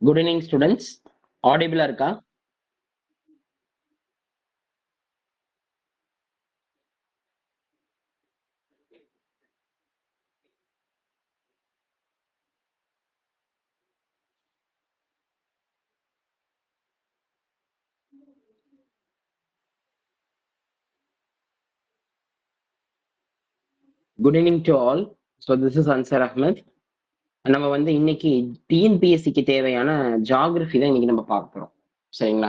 Good evening, students. Audible இருக்கா? Good evening to all. So this is Ansar Ahmed. நம்ம வந்து இன்னைக்கு டிஎன்பிஎஸ்சிக்கு தேவையான ஜாகிரபி தான் இன்னைக்கு நம்ம பார்க்க போறோம். சரிங்களா?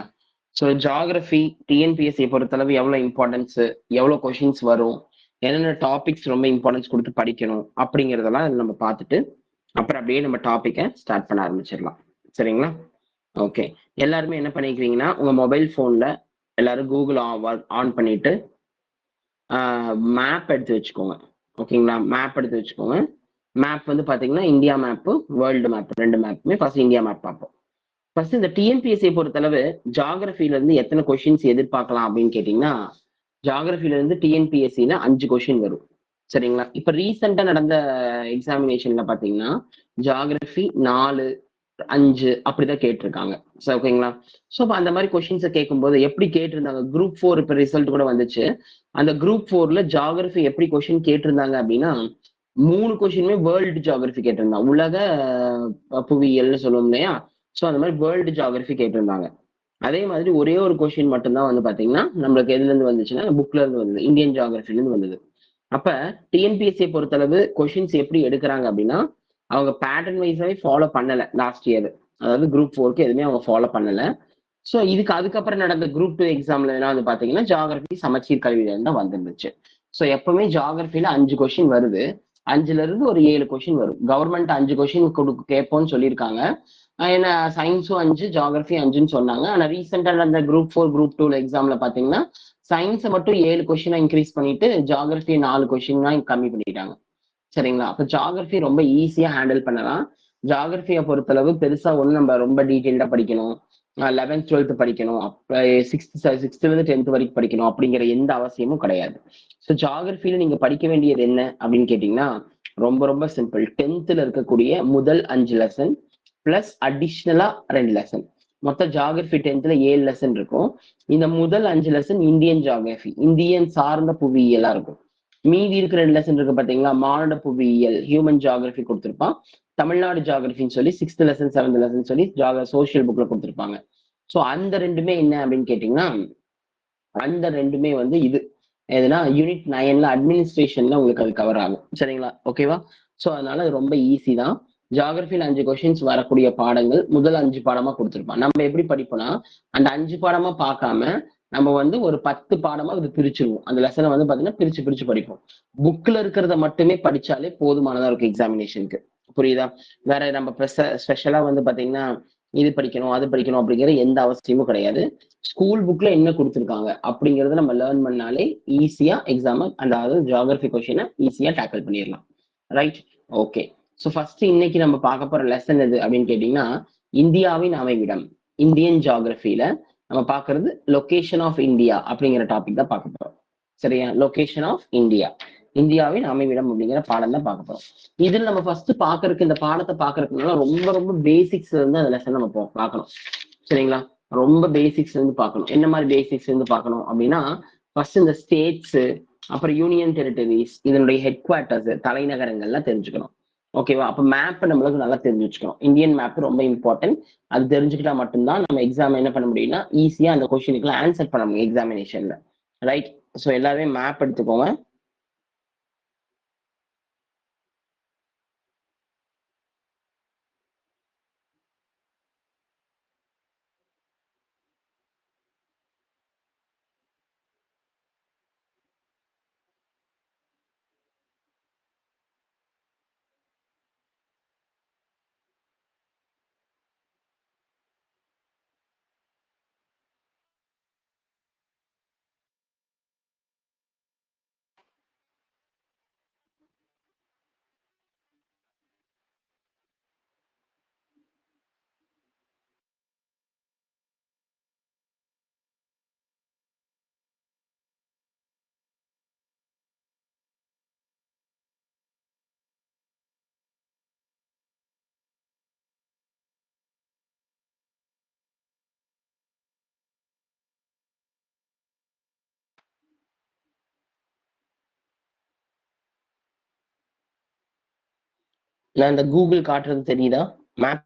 ஸோ ஜாகிரபி டிஎன்பிஎஸ்சியை பொறுத்தளவு எவ்வளவு இம்பார்ட்டன்ஸ், எவ்வளவு கொஷின்ஸ் வரும், என்னென்ன டாபிக்ஸ் ரொம்ப இம்பார்ட்டன்ஸ் கொடுத்து படிக்கணும் அப்படிங்கிறதெல்லாம் நம்ம பார்த்துட்டு அப்புறம் அப்படியே நம்ம டாபிக்கை ஸ்டார்ட் பண்ண ஆரம்பிச்சிடலாம். சரிங்களா? ஓகே. எல்லாருமே என்ன பண்ணிக்கிறீங்கன்னா உங்க மொபைல் போன்ல எல்லாரும் கூகுள் ஆன் பண்ணிட்டு மேப் எடுத்து வச்சுக்கோங்க. ஓகேங்களா? மேப் எடுத்து வச்சுக்கோங்க. மேப் வந்து பாத்தீங்கன்னா இந்தியா மேப்பு, வேர்ல்டு மேப், ரெண்டு மேப்புமே ஃபர்ஸ்ட் இந்தியா மேப் பார்ப்போம். ஃபர்ஸ்ட் இந்த டிஎன்பிஎஸ்சியை பொறுத்தளவு ஜாகிரபில இருந்து எத்தனை கொஸ்டின்ஸ் எதிர்பார்க்கலாம் அப்படின்னு கேட்டீங்கன்னா, ஜாகிரபில இருந்து டிஎன்பிஎஸ்சில 5 கொஸ்டின் வரும். சரிங்களா? இப்ப ரீசெண்டா நடந்த எக்ஸாமினேஷன்ல பாத்தீங்கன்னா ஜாகிரபி 4, 5 அப்படிதான் கேட்டிருக்காங்க. ஓகேங்களா? ஸோ அந்த மாதிரி கொஸ்டின்ஸை கேட்கும்போது எப்படி கேட்டிருந்தாங்க, குரூப் 4 இப்ப ரிசல்ட் கூட வந்துச்சு. அந்த குரூப் 4ல ஜாகிரபி எப்படி கொஸ்டின் கேட்டிருந்தாங்க அப்படின்னா 3 கொஸ்டினுமே வேர்ல்டு ஜியாகிரபி கேட்டிருந்தாங்க. உலக புவியியல்னு சொல்லுவோம் இல்லையா? ஸோ அந்த மாதிரி வேர்ல்டு ஜியாகிரபி கேட்டிருந்தாங்க. அதே மாதிரி ஒரே ஒரு கொஸ்டின் மட்டும்தான் வந்து பாத்தீங்கன்னா நம்மளுக்கு எதுல இருந்து வந்துச்சுன்னா புக்ல இருந்து வந்தது, இந்தியன் ஜியாகிரபில இருந்து வந்தது. அப்ப டிஎன்பிஎஸ்சியை பொறுத்தளவு கொஸ்டின்ஸ் எப்படி எடுக்கிறாங்க அப்படின்னா அவங்க பேட்டர்ன் வைஸாவே ஃபாலோ பண்ணல லாஸ்ட் இயர். அதாவது குரூப் 4க்கு எதுவுமே அவங்க ஃபாலோ பண்ணல. ஸோ அதுக்கப்புறம் நடந்த குரூப் 2 எக்ஸாம்ல எல்லாம் வந்து பாத்தீங்கன்னா ஜியாகிரபி சமச்சீர் கல்வியில இருந்தா வந்துருந்துச்சு. ஸோ எப்பவுமே ஜியாகிரபில 5 கொஸ்டின் வருது. 5ல இருந்து ஒரு 7 கொஸ்டின் வரும். கவர்மெண்ட் 5 கொஸ்டின் கேட்போம்னு சொல்லியிருக்காங்க. ஏன்னா சயின்ஸும் 5, ஜியாகிரபி 5ன்னு சொன்னாங்க. ஆனா ரீசெண்டா நடந்த குரூப் 4, குரூப் 2 எக்ஸாம்ல பாத்தீங்கன்னா சயின்ஸை மட்டும் 7 கொஸ்டினா இன்க்ரீஸ் பண்ணிட்டு ஜியாகிரபி 4 கொஸ்டின் தான் கம்மி பண்ணிட்டாங்க. சரிங்களா? அப்ப ஜியாகிரபி ரொம்ப ஈஸியா ஹேண்டில் பண்ணலாம். ஜியாகிரபியை பொறுத்தளவு பெருசா ஒண்ணு நம்ம ரொம்ப டீட்டெயில்டா படிக்கணும், 11th 12th படிக்கணும், அப்ப சிக்ஸ்த்ல இருந்து 10th வரைக்கும் படிக்கணும் அப்படிங்கிற எந்த அவசியமும் கிடையாது. ஸோ ஜியாகிரபியில நீங்க படிக்க வேண்டியது என்ன அப்படின்னு கேட்டீங்கன்னா ரொம்ப ரொம்ப சிம்பிள். 10th இருக்கக்கூடிய முதல் 5 லெசன் பிளஸ் அடிஷ்னலா 2 லெசன். மொத்த ஜியாகிரபி 10th 7 லெசன் இருக்கும். இந்த முதல் 5 லெசன் இந்தியன் ஜியாகிரபி, இந்தியன் சார்ந்த புவியியலா இருக்கும். மீதி இருக்கிற 2 லெசன் இருக்கு பாத்தீங்களா, மானுட புவியியல், ஹியூமன் ஜியாகிரபி கொடுத்திருப்பான். தமிழ்நாடு ஜியாகிரபின்னு சொல்லி 6th லெசன் 7th லெசன் சொல்லி சோசியல் புக்ல கொடுத்திருப்பாங்க. ஸோ அந்த ரெண்டுமே என்ன அப்படின்னு கேட்டீங்கன்னா அந்த ரெண்டுமே வந்து எதுனா யூனிட் 9ல அட்மினிஸ்ட்ரேஷன்ல உங்களுக்கு அது கவர் ஆகும். சரிங்களா? ஓகேவா? ஸோ அதனால அது ரொம்ப ஈஸி தான். ஜியாகிரபியில் 5 கொஸ்டின்ஸ் வரக்கூடிய பாடங்கள் முதல் 5 பாடமா கொடுத்துருப்பான். நம்ம எப்படி படிப்போம்னா அந்த 5 பாடமா பார்க்காம நம்ம வந்து ஒரு 10 பாடமா அது பிரிச்சிருவோம். அந்த லெசனை வந்து பாத்தீங்கன்னா பிரிச்சு பிரிச்சு படிப்போம். புக்ல இருக்கிறத மட்டுமே படிச்சாலே போதுமானதா இருக்கும் எக்ஸாமினேஷனுக்கு. புரியுதா? வேற நம்ம ஸ்பெஷலா வந்து பாத்தீங்கன்னா இது படிக்கணும் அது படிக்கணும் அப்படிங்கிற எந்த அவசியமும் கிடையாது. ஸ்கூல் புக்ல என்ன கொடுத்துருக்காங்க அப்படிங்கறத நம்ம லேர்ன் பண்ணாலே ஈஸியா எக்ஸாம் அதாவது ஜியாகிரபி கொஸ்டினை ஈஸியா டேக்கிள் பண்ணிடலாம். ரைட்? ஓகே. ஸோ ஃபர்ஸ்ட் இன்னைக்கு நம்ம பார்க்க போற லெசன் எது அப்படின்னு கேட்டீங்கன்னா இந்தியாவின் அமைவிடம், இந்தியன் ஜியாகிரபியில நம்ம பார்க்கறது லொகேஷன் ஆஃப் இந்தியா அப்படிங்கிற டாபிக் தான் பார்க்க போறோம். சரியா? லொகேஷன் ஆஃப் இந்தியா, இந்தியாவின் அமைவிடம் அப்படிங்கிற பாடம் தான் பார்க்க போறோம். இதுல நம்ம ஃபர்ஸ்ட் பாக்குறதுக்கு இந்த பாடத்தை பாக்குறதுனால ரொம்ப ரொம்ப பேசிக்ஸ்ல இருந்து அந்த லெசன் நம்ம பார்க்கணும். சரிங்களா? ரொம்ப பேசிக்ஸ்ல இருந்து பார்க்கணும். என்ன மாதிரி பேசிக்ஸ்ல இருந்து பார்க்கணும் அப்படின்னா ஃபர்ஸ்ட் இந்த ஸ்டேட்ஸ், அப்புறம் யூனியன் டெரிட்டரிஸ், இதனுடைய ஹெட் குவார்ட்டர்ஸ், தலைநகரங்கள்லாம் தெரிஞ்சுக்கணும். ஓகேவா? அப்ப மேப் நம்மளுக்கு நல்லா தெரிஞ்சு வச்சுக்கணும். இந்தியன் மேப் ரொம்ப இம்பார்ட்டன்ட். அது தெரிஞ்சுக்கிட்டா மட்டும்தான் நம்ம எக்ஸாம் என்ன பண்ண முடியும்னா ஈஸியா அந்த கொஸ்டினுக்கு ஆன்சர் பண்ண முடியும் எக்ஸாமினேஷன்ல. ரைட்? ஸோ எல்லாருமே மேப் எடுத்துக்கோங்க. நான் இந்த கூகுள் காட்டுறது தெரியுதா? மேப்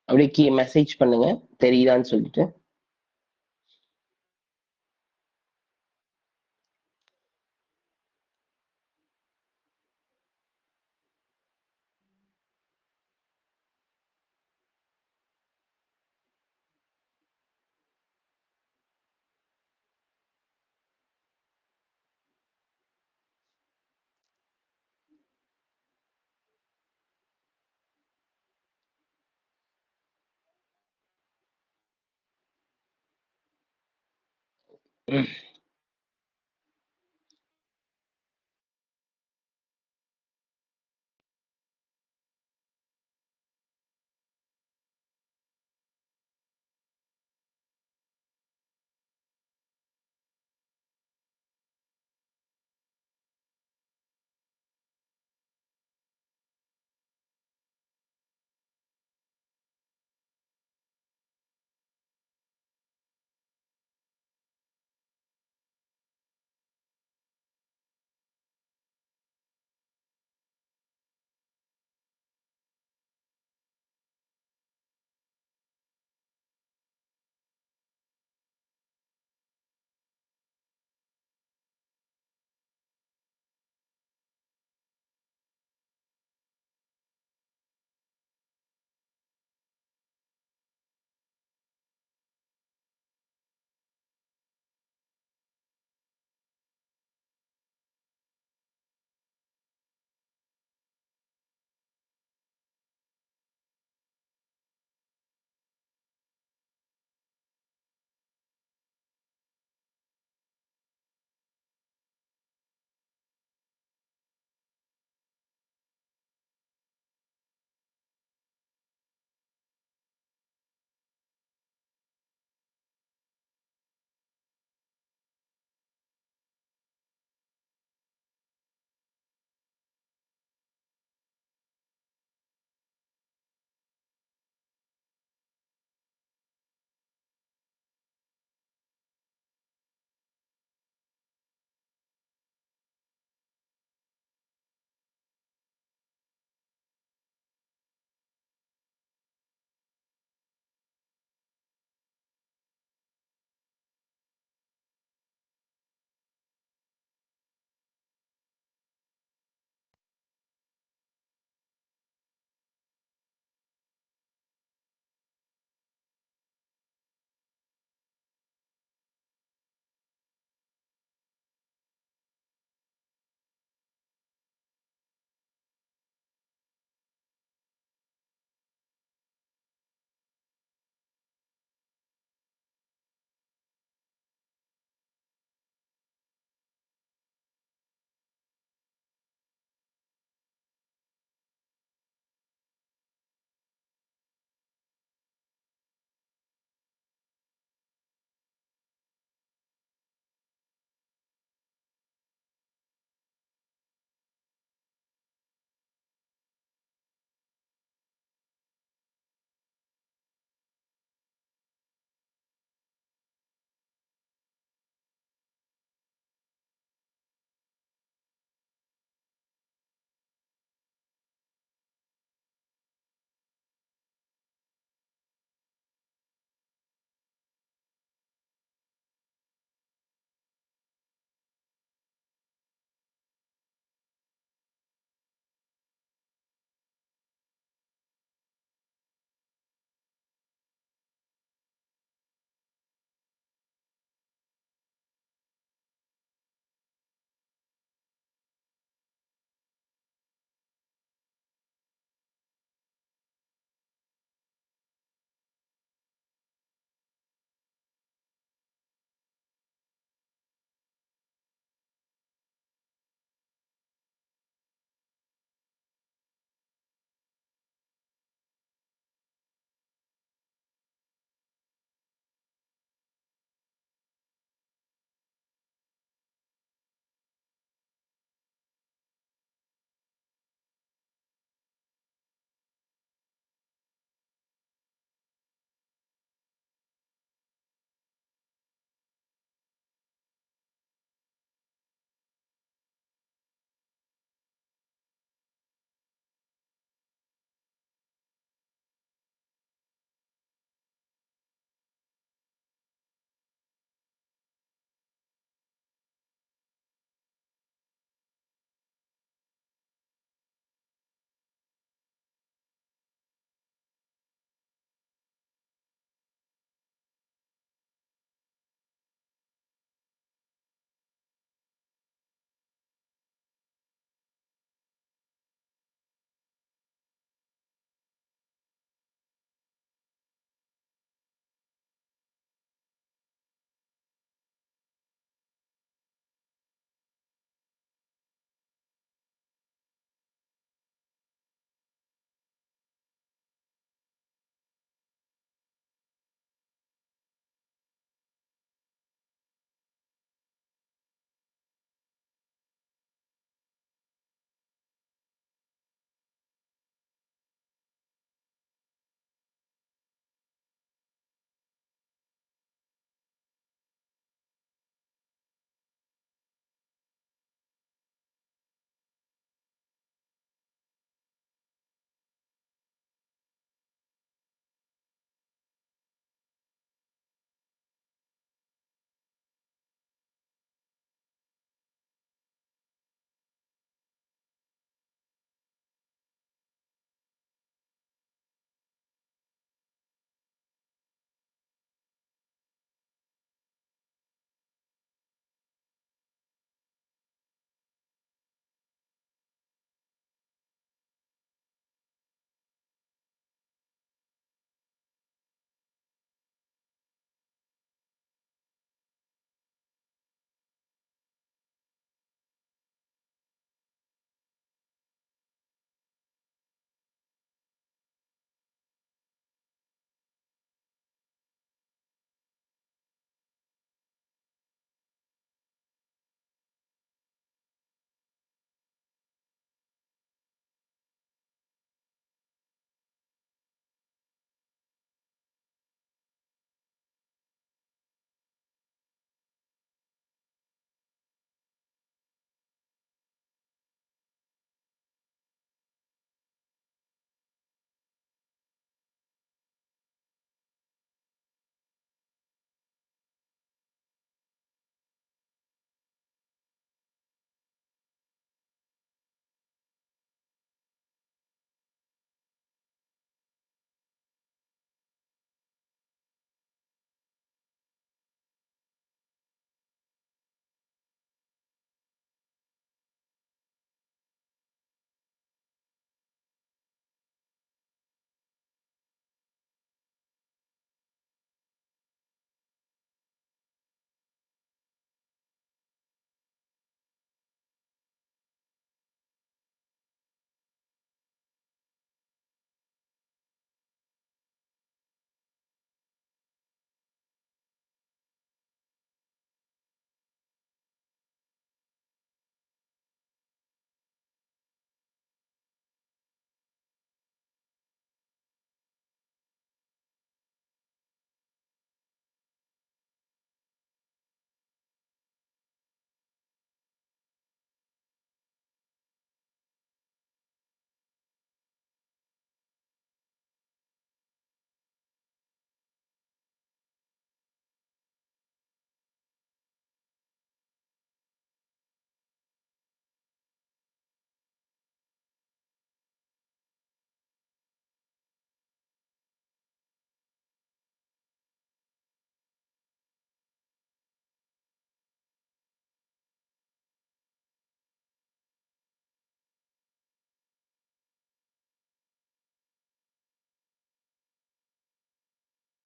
அப்படியே மெசேஜ் பண்ணுங்க தெரியுதான்னு சொல்லிட்டு.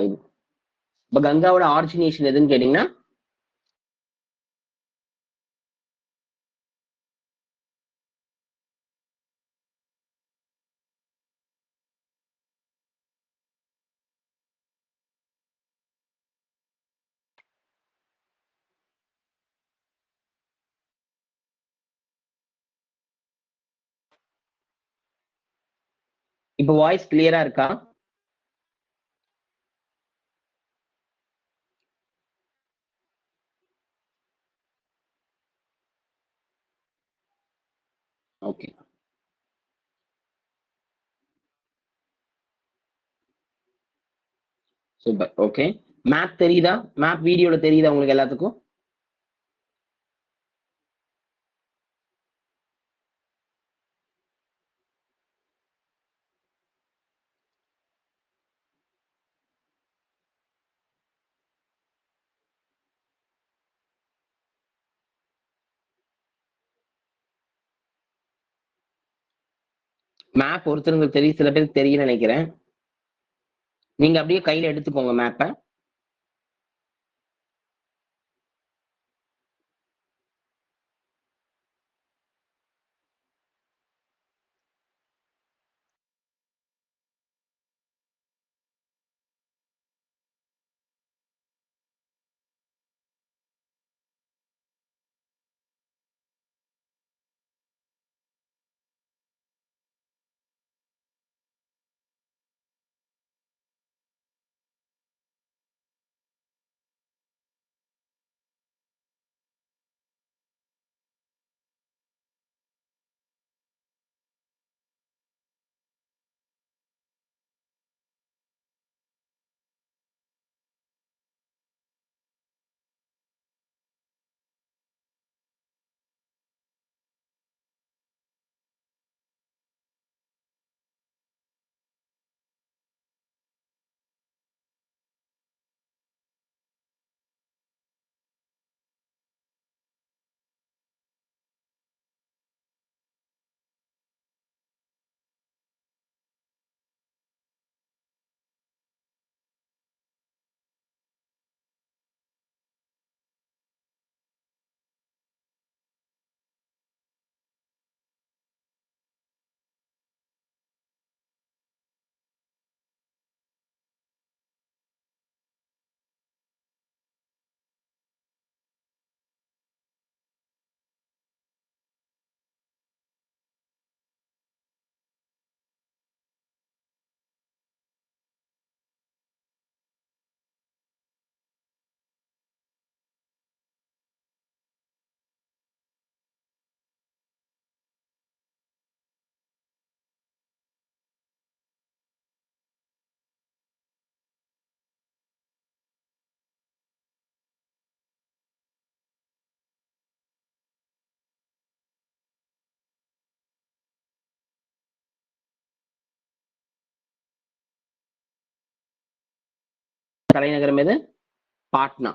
இப்ப கங்காவோட ஆரிஜினேஷன் எதுன்னு கேட்டீங்கன்னா இப்ப வாய்ஸ் கிளியரா இருக்கா? Okay, super. ஓகே, மேப் தெரியுதா? மேப் வீடியோல தெரியுதா உங்களுக்கு எல்லாத்துக்கும்? மேப் ஒருத்தருக்கு தெரியும், சில பேருக்கு தெரியும் நினைக்கிறேன். நீங்க அப்படியே கையில எடுத்துக்கோங்க மேப்பை. தலைநகரம் எது? பாட்னா.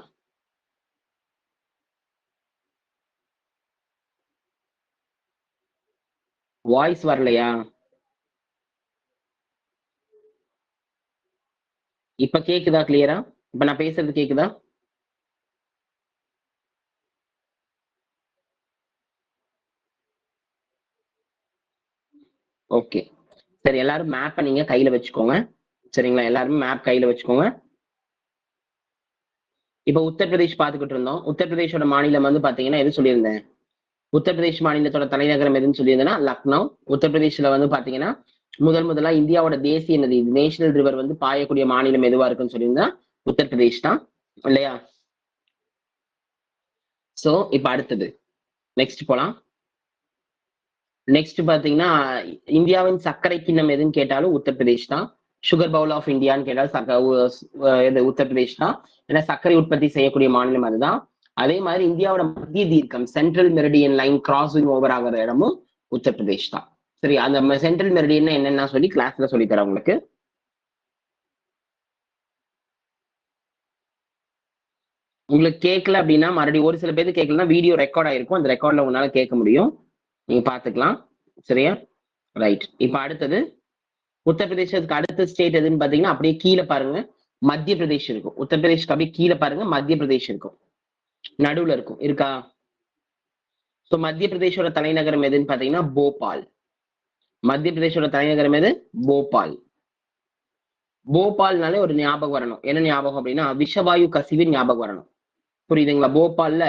வாய்ஸ் வரலையா? இப்ப கேக்குதா கிளியரா? இப்ப நான் பேசுறது கேக்குதா? ஓகே, சரி. எல்லாரும் மேப்பை நீங்க கையில வச்சுக்கோங்க. சரிங்களா? எல்லாருமே மேப் கையில வச்சுக்கோங்க. இப்ப உத்தரப்பிரதேஷ் பாத்துக்கிட்டு இருந்தோம். உத்தரப்பிரதேஷோட மாநிலம் வந்து பாத்தீங்கன்னா எது சொல்லியிருந்தேன்? உத்தரப்பிரதேஷ் மாநிலத்தோட தலைநகரம் எதுன்னு சொல்லியிருந்தேன்னா லக்னோ. உத்தரப்பிரதேஷ்ல வந்து பாத்தீங்கன்னா முதலா இந்தியாவோட தேசிய நதி நேஷனல் ரிவர் வந்து பாயக்கூடிய மாநிலம் எதுவா இருக்குன்னு சொல்லியிருந்தா உத்தரப்பிரதேஷ் தான், இல்லையா? சோ இப்ப அடுத்தது நெக்ஸ்ட் போலாம். நெக்ஸ்ட் பாத்தீங்கன்னா இந்தியாவின் சர்க்கரை கிண்ணம் எதுன்னு கேட்டாலும் உத்தரப்பிரதேஷ் தான். சுகர் பவுல் ஆஃப் இந்தியான்னு கேட்டாலும் உத்தரப்பிரதேஷ் தான். ஏன்னா சர்க்கரை உற்பத்தி செய்யக்கூடிய மாநிலம் அதுதான். அதே மாதிரி இந்தியாவோட மத்திய தீர்க்கம் central meridian line crossing over ஆகிற இடமும் உத்தரப்பிரதேஷ் தான். சரி, அந்த சென்ட்ரல் மெரிடியன் என்னன்னா சொல்லி கிளாஸ்ல சொல்லி தரேன் உங்களுக்கு. உங்களுக்கு கேட்கல அப்படின்னா மறுபடியும் ஒரு சில பேருக்கு கேட்கலன்னா வீடியோ ரெக்கார்ட் ஆயிருக்கும், அந்த ரெக்கார்ட்ல உங்களால கேட்க முடியும், நீங்க பாத்துக்கலாம். சரியா? ரைட். இப்ப அடுத்தது உத்தரப்பிரதேசத்துக்கு அடுத்த ஸ்டேட் எதுன்னு பாத்தீங்கன்னா அப்படியே கீழே பாருங்க. மத்திய பிரதேஷ் இருக்கும். உத்தரப்பிரதேஷ்க்கு அப்படியே கீழே பாருங்க, மத்திய பிரதேஷ் இருக்கும், நடுவுல இருக்கும், இருக்கா? சோ மத்திய பிரதேஷோட தலைநகரம் எதுன்னு பாத்தீங்கன்னா போபால். மத்திய பிரதேஷோட தலைநகரம் எது? போபால். போபால்னாலே ஒரு ஞாபகம் வரணும். என்ன ஞாபகம் அப்படின்னா விஷவாயு கசிவு ஞாபகம் வரணும். புரியுதுங்களா? போபால்ல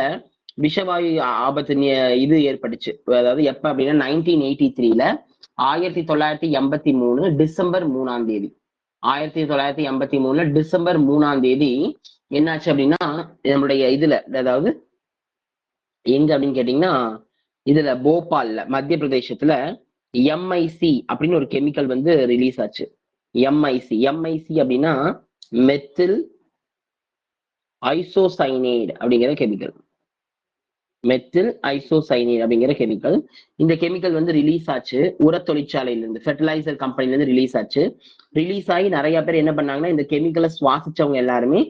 விஷவாயு ஆபத்து இது ஏற்பட்டுச்சு. அதாவது எப்ப அப்படின்னா 1983ல 1983 டிசம்பர் 3 1983 டிசம்பர் 3 என்னாச்சு அப்படின்னா நம்மளுடைய இதுல, அதாவது எங்க அப்படின்னு கேட்டீங்கன்னா இதுல போபால்ல மத்திய பிரதேசத்துல எம்ஐசி அப்படின்னு ஒரு கெமிக்கல் வந்து ரிலீஸ் ஆச்சு. எம்ஐசி அப்படின்னா மெத்தில் ஐசோசைனேட் அப்படிங்கிற கெமிக்கல். மெத்தில் ஐசோசைனேட் அப்படிங்கிற கெமிக்கல். இந்த கெமிக்கல் வந்து ரிலீஸ் ஆச்சு உர தொழிற்சாலையில இருந்து, ஃபெர்டிலைசர் கம்பெனில இருந்து ரிலீஸ் ஆச்சு. ரிலீஸ் ஆகி நிறைய பேர் என்ன பண்ணாங்கன்னா இந்த கெமிக்கலை சுவாசிச்சவங்க எல்லாருமே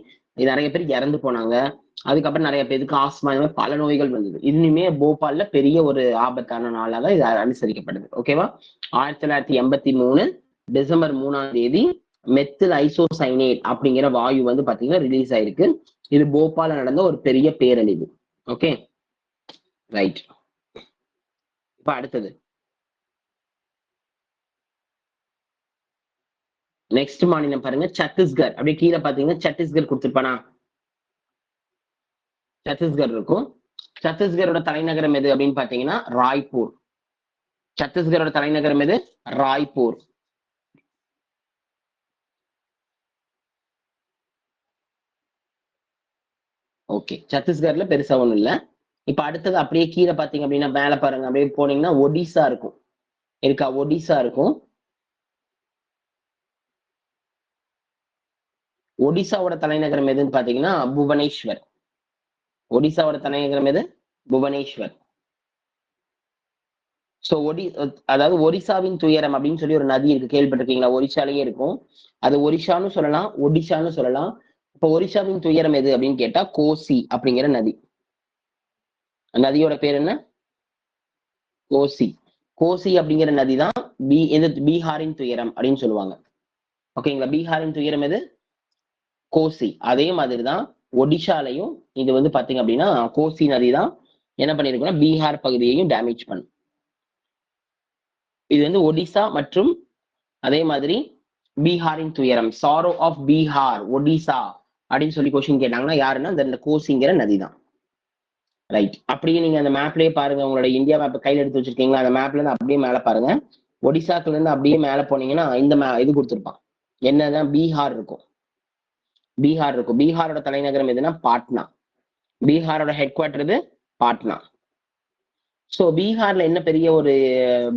நிறைய பேர் இறந்து போனாங்க. அதுக்கப்புறம் நிறைய பேருக்கு ஆஸ்மா, பல நோய்கள் வந்தது. இன்னுமே போபால்ல பெரிய ஒரு ஆபத்தான நாளாக இது அனுசரிக்கப்படுது. ஓகேவா? 1983 டிசம்பர் 3 மெத்தில் ஐசோசைனேட் அப்படிங்கிற வாயு வந்து பாத்தீங்கன்னா ரிலீஸ் ஆயிருக்கு. இது போபால்ல நடந்த ஒரு பெரிய பேரழிவு. Okay, right. இப்ப அடுத்தது நெக்ஸ்ட் மாநிலம் பாருங்க, சத்தீஸ்கர். அப்படியே கீழே பாத்தீங்கன்னா சத்தீஸ்கர் கொடுத்துருப்பானா? சத்தீஸ்கர் இருக்கும். சத்தீஸ்கரோட தலைநகரம் எது அப்படின்னு பாத்தீங்கன்னா ராய்ப்பூர். சத்தீஸ்கரோட தலைநகரம் எது? ராய்ப்பூர். ஓகே, சத்தீஸ்கர்ல பெருசா ஒண்ணும் இல்ல. இப்ப அடுத்தது அப்படியே கீழே பாத்தீங்க அப்படின்னா மேல பாருங்க, அப்படியே போனீங்கன்னா ஒடிசா இருக்கும், இருக்கா? ஒடிசா இருக்கும். ஒடிசாவோட தலைநகரம் எதுன்னு பாத்தீங்கன்னா புவனேஸ்வர். ஒடிசாவோட தலைநகரம் எது? புவனேஸ்வர். சோ அதாவது ஒரிசாவின் துயரம் அப்படின்னு சொல்லி ஒரு நதி இருக்கு, கேள்விப்பட்டிருக்கீங்களா? ஒரிசாலேயே இருக்கும். அது ஒரிஷான்னு சொல்லலாம், ஒடிஷான்னு சொல்லலாம். இப்ப ஒரிசாவின் துயரம் எது அப்படின்னு கேட்டா கோசி அப்படிங்கிற நதி. நதியோட பேர் என்ன? கோசி. கோசி அப்படிங்கிற நதி தான் பீகாரின் துயரம் அப்படின்னு சொல்லுவாங்க. ஓகேங்களா? பீகாரின் துயரம் எது? கோசி. அதே மாதிரிதான் ஒடிஷாலையும் இது வந்து பாத்தீங்க அப்படின்னா கோசி நதி தான் என்ன பண்ணிருக்குன்னா பீகார் பகுதியையும் டேமேஜ் பண்ணும். இது வந்து ஒடிசா மற்றும் அதே மாதிரி பீகாரின் துயரம், சாரோ ஆஃப் பீகார் ஒடிசா அப்படின்னு சொல்லி கொஸ்டின் கேட்டாங்கன்னா யாருன்னா இந்த கோசிங்கிற நதி தான். ரைட். அப்படியே நீங்க அந்த மேப்லயே பாருங்க, உங்களோட இந்தியா மேப் கையில எடுத்து வச்சிருக்கீங்களா? அந்த மேப்ல இருந்து அப்படியே மேல பாருங்க, ஒடிசாக்குல இருந்து அப்படியே மேல போனீங்கன்னா இந்த இது கொடுத்துருப்பான், என்னதான் பீகார் இருக்கும். பீகார் இருக்கும். பீகாரோட தலைநகரம் எதுனா பாட்னா. பீகாரோட ஹெட் குவார்டர் இது பாட்னா. சோ பீகார்ல என்ன பெரிய ஒரு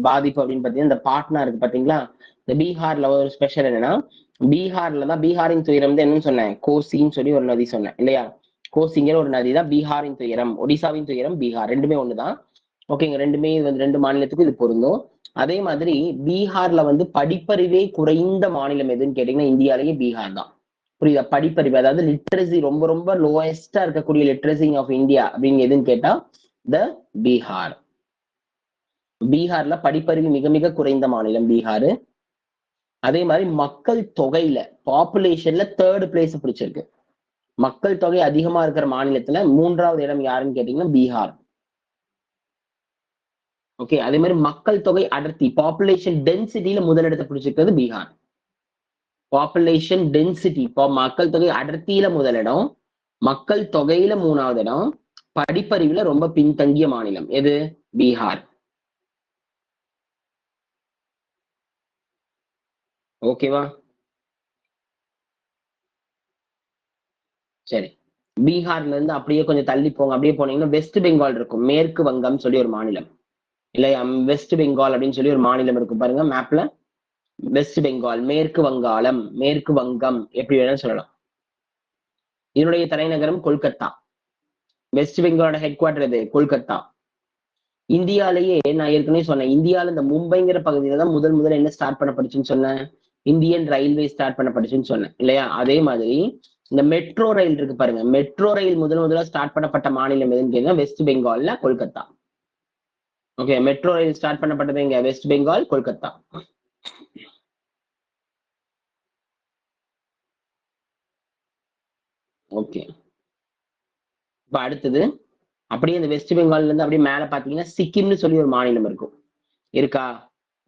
பாதிப்பு அப்படின்னு பாத்தீங்கன்னா இந்த பாட்னா இருக்கு பாத்தீங்களா? இந்த பீகார்ல ஒரு ஸ்பெஷல் என்னன்னா பீகார்ல தான் பீகாரின் துயரம் வந்து என்னன்னு சொன்னேன், கோசின்னு சொல்லி ஒரு நதி சொன்னேன் இல்லையா? கோசிங்கிற ஒரு நதி தான் பீகாரின் துயரம். ஒடிசாவின் துயரம் பீகார், ரெண்டுமே ஒண்ணுதான். ஓகேங்க, ரெண்டுமே வந்து ரெண்டு மாநிலத்துக்கும் இது பொருந்தும். அதே மாதிரி பீகார்ல வந்து படிப்பறிவே குறைந்த மாநிலம் எதுன்னு கேட்டீங்கன்னா இந்தியாலேயே பீகார் தான். புரியுதா? படிப்பறிவு, அதாவது லிட்ரஸி ரொம்ப ரொம்ப லோயஸ்டா இருக்கக்கூடிய லிட்ரஸி ஆஃப் இந்தியா அப்படின்னு எதுன்னு கேட்டா த பீகார். பீகார்ல படிப்பறிவு மிக மிக குறைந்த மாநிலம் பீகார். அதே மாதிரி மக்கள் தொகையில பாப்புலேஷன்ல 3rd பிளேஸ் பிடிச்சிருக்கு. மக்கள் தொகை அதிகமா இருக்கிற மாநிலத்துல 3வது இடம் யாருன்னு கேட்டீங்கன்னா பீகார். ஓகே, அதே மாதிரி மக்கள் தொகை அடர்த்தி பாப்புலேஷன் டென்சிட்டியில முதலிடத்தை பிடிச்சிருக்கிறது பீகார். பாப்புலேஷன் டென்சிட்டி, மக்கள் தொகை அடர்த்தியில முதலிடம், மக்கள் தொகையில 3வது இடம், படிப்பறிவுல ரொம்ப பின்தங்கிய மாநிலம் எது? பீகார். ஓகேவா? சரி, பீகார்ல இருந்து அப்படியே கொஞ்சம் தள்ளி போங்க. அப்படியே போனீங்கன்னா வெஸ்ட் பெங்கால் இருக்கும், மேற்கு வங்கம் சொல்லி ஒரு மாநிலம் இல்லையா? வெஸ்ட் பெங்கால் அப்படின்னு சொல்லி ஒரு மாநிலம் இருக்கும் பாருங்க மேப்ல. வெஸ்ட் பெங்கால், மேற்கு வங்காளம், மேற்கு வங்கம் எப்படி வேணாலும் சொல்லலாம். இதனுடைய தலைநகரம் கொல்கத்தா. வெஸ்ட் பெங்காலோட ஹெட் குவார்டர் எது? கொல்கத்தா. இந்தியாலேயே நான் ஏற்கனவே சொன்னேன், இந்தியால இந்த மும்பைங்கிற பகுதியில தான் முதல்ல என்ன ஸ்டார்ட் பண்ணப்பட்டுச்சுன்னு சொன்னேன், இந்தியன் ரயில்வே ஸ்டார்ட் பண்ணப்பட்டுச்சுன்னு சொன்னேன் இல்லையா? அதே மாதிரி இந்த மெட்ரோ ரயில் இருக்கு பாருங்க, மெட்ரோ ரயில் முதல்ல ஸ்டார்ட் பண்ணப்பட்ட மாநிலம் எதுன்னு கேட்டீங்கன்னா வெஸ்ட் பெங்கால்ல Kolkata. Okay, metro rail start பண்ணப்பட்டது எங்க? வெஸ்ட் பெங்கால், கொல்கத்தா. ஓகே. இப்ப அடுத்தது அப்படியே இந்த வெஸ்ட் பெங்கால்ல இருந்து அப்படியே மேல பாத்தீங்கன்னா சிக்கிம்னு சொல்லி ஒரு மாநிலம் இருக்கும். இருக்கா?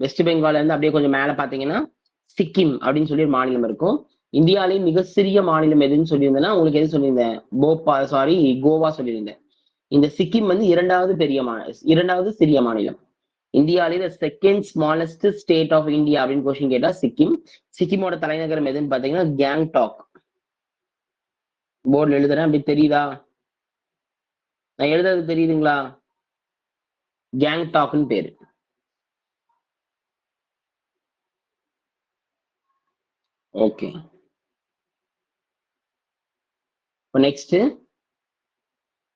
வெஸ்ட் பெங்கால்ல இருந்து அப்படியே கொஞ்சம் மேல பாத்தீங்கன்னா சிக்கிம் அப்படின்னு சொல்லி ஒரு மாநிலம் இருக்கும். இந்தியாவிலேயே மிக சிறிய மாநிலம் எதுன்னு சொல்லியிருந்தேன்னா உங்களுக்கு எது சொல்லியிருந்தேன்? கோவா சொல்லியிருந்தேன். இந்த சிக்கிம் வந்து இரண்டாவது சிறிய மாநிலம். இந்தியாவிலேயே second smallest state of India அப்படின்னு கொஸ்டின் கேட்டா சிக்கிம். சிக்கிமோட தலைநகரம் எதுன்னு பாத்தீங்கன்னா கேங்டாக். போர்டுல எழுதுறேன், அப்படி தெரியுதா? நான் எழுதுறது தெரியுதுங்களா? கேங்டாக்னு பேரு. ஓகே. நெக்ஸ்ட்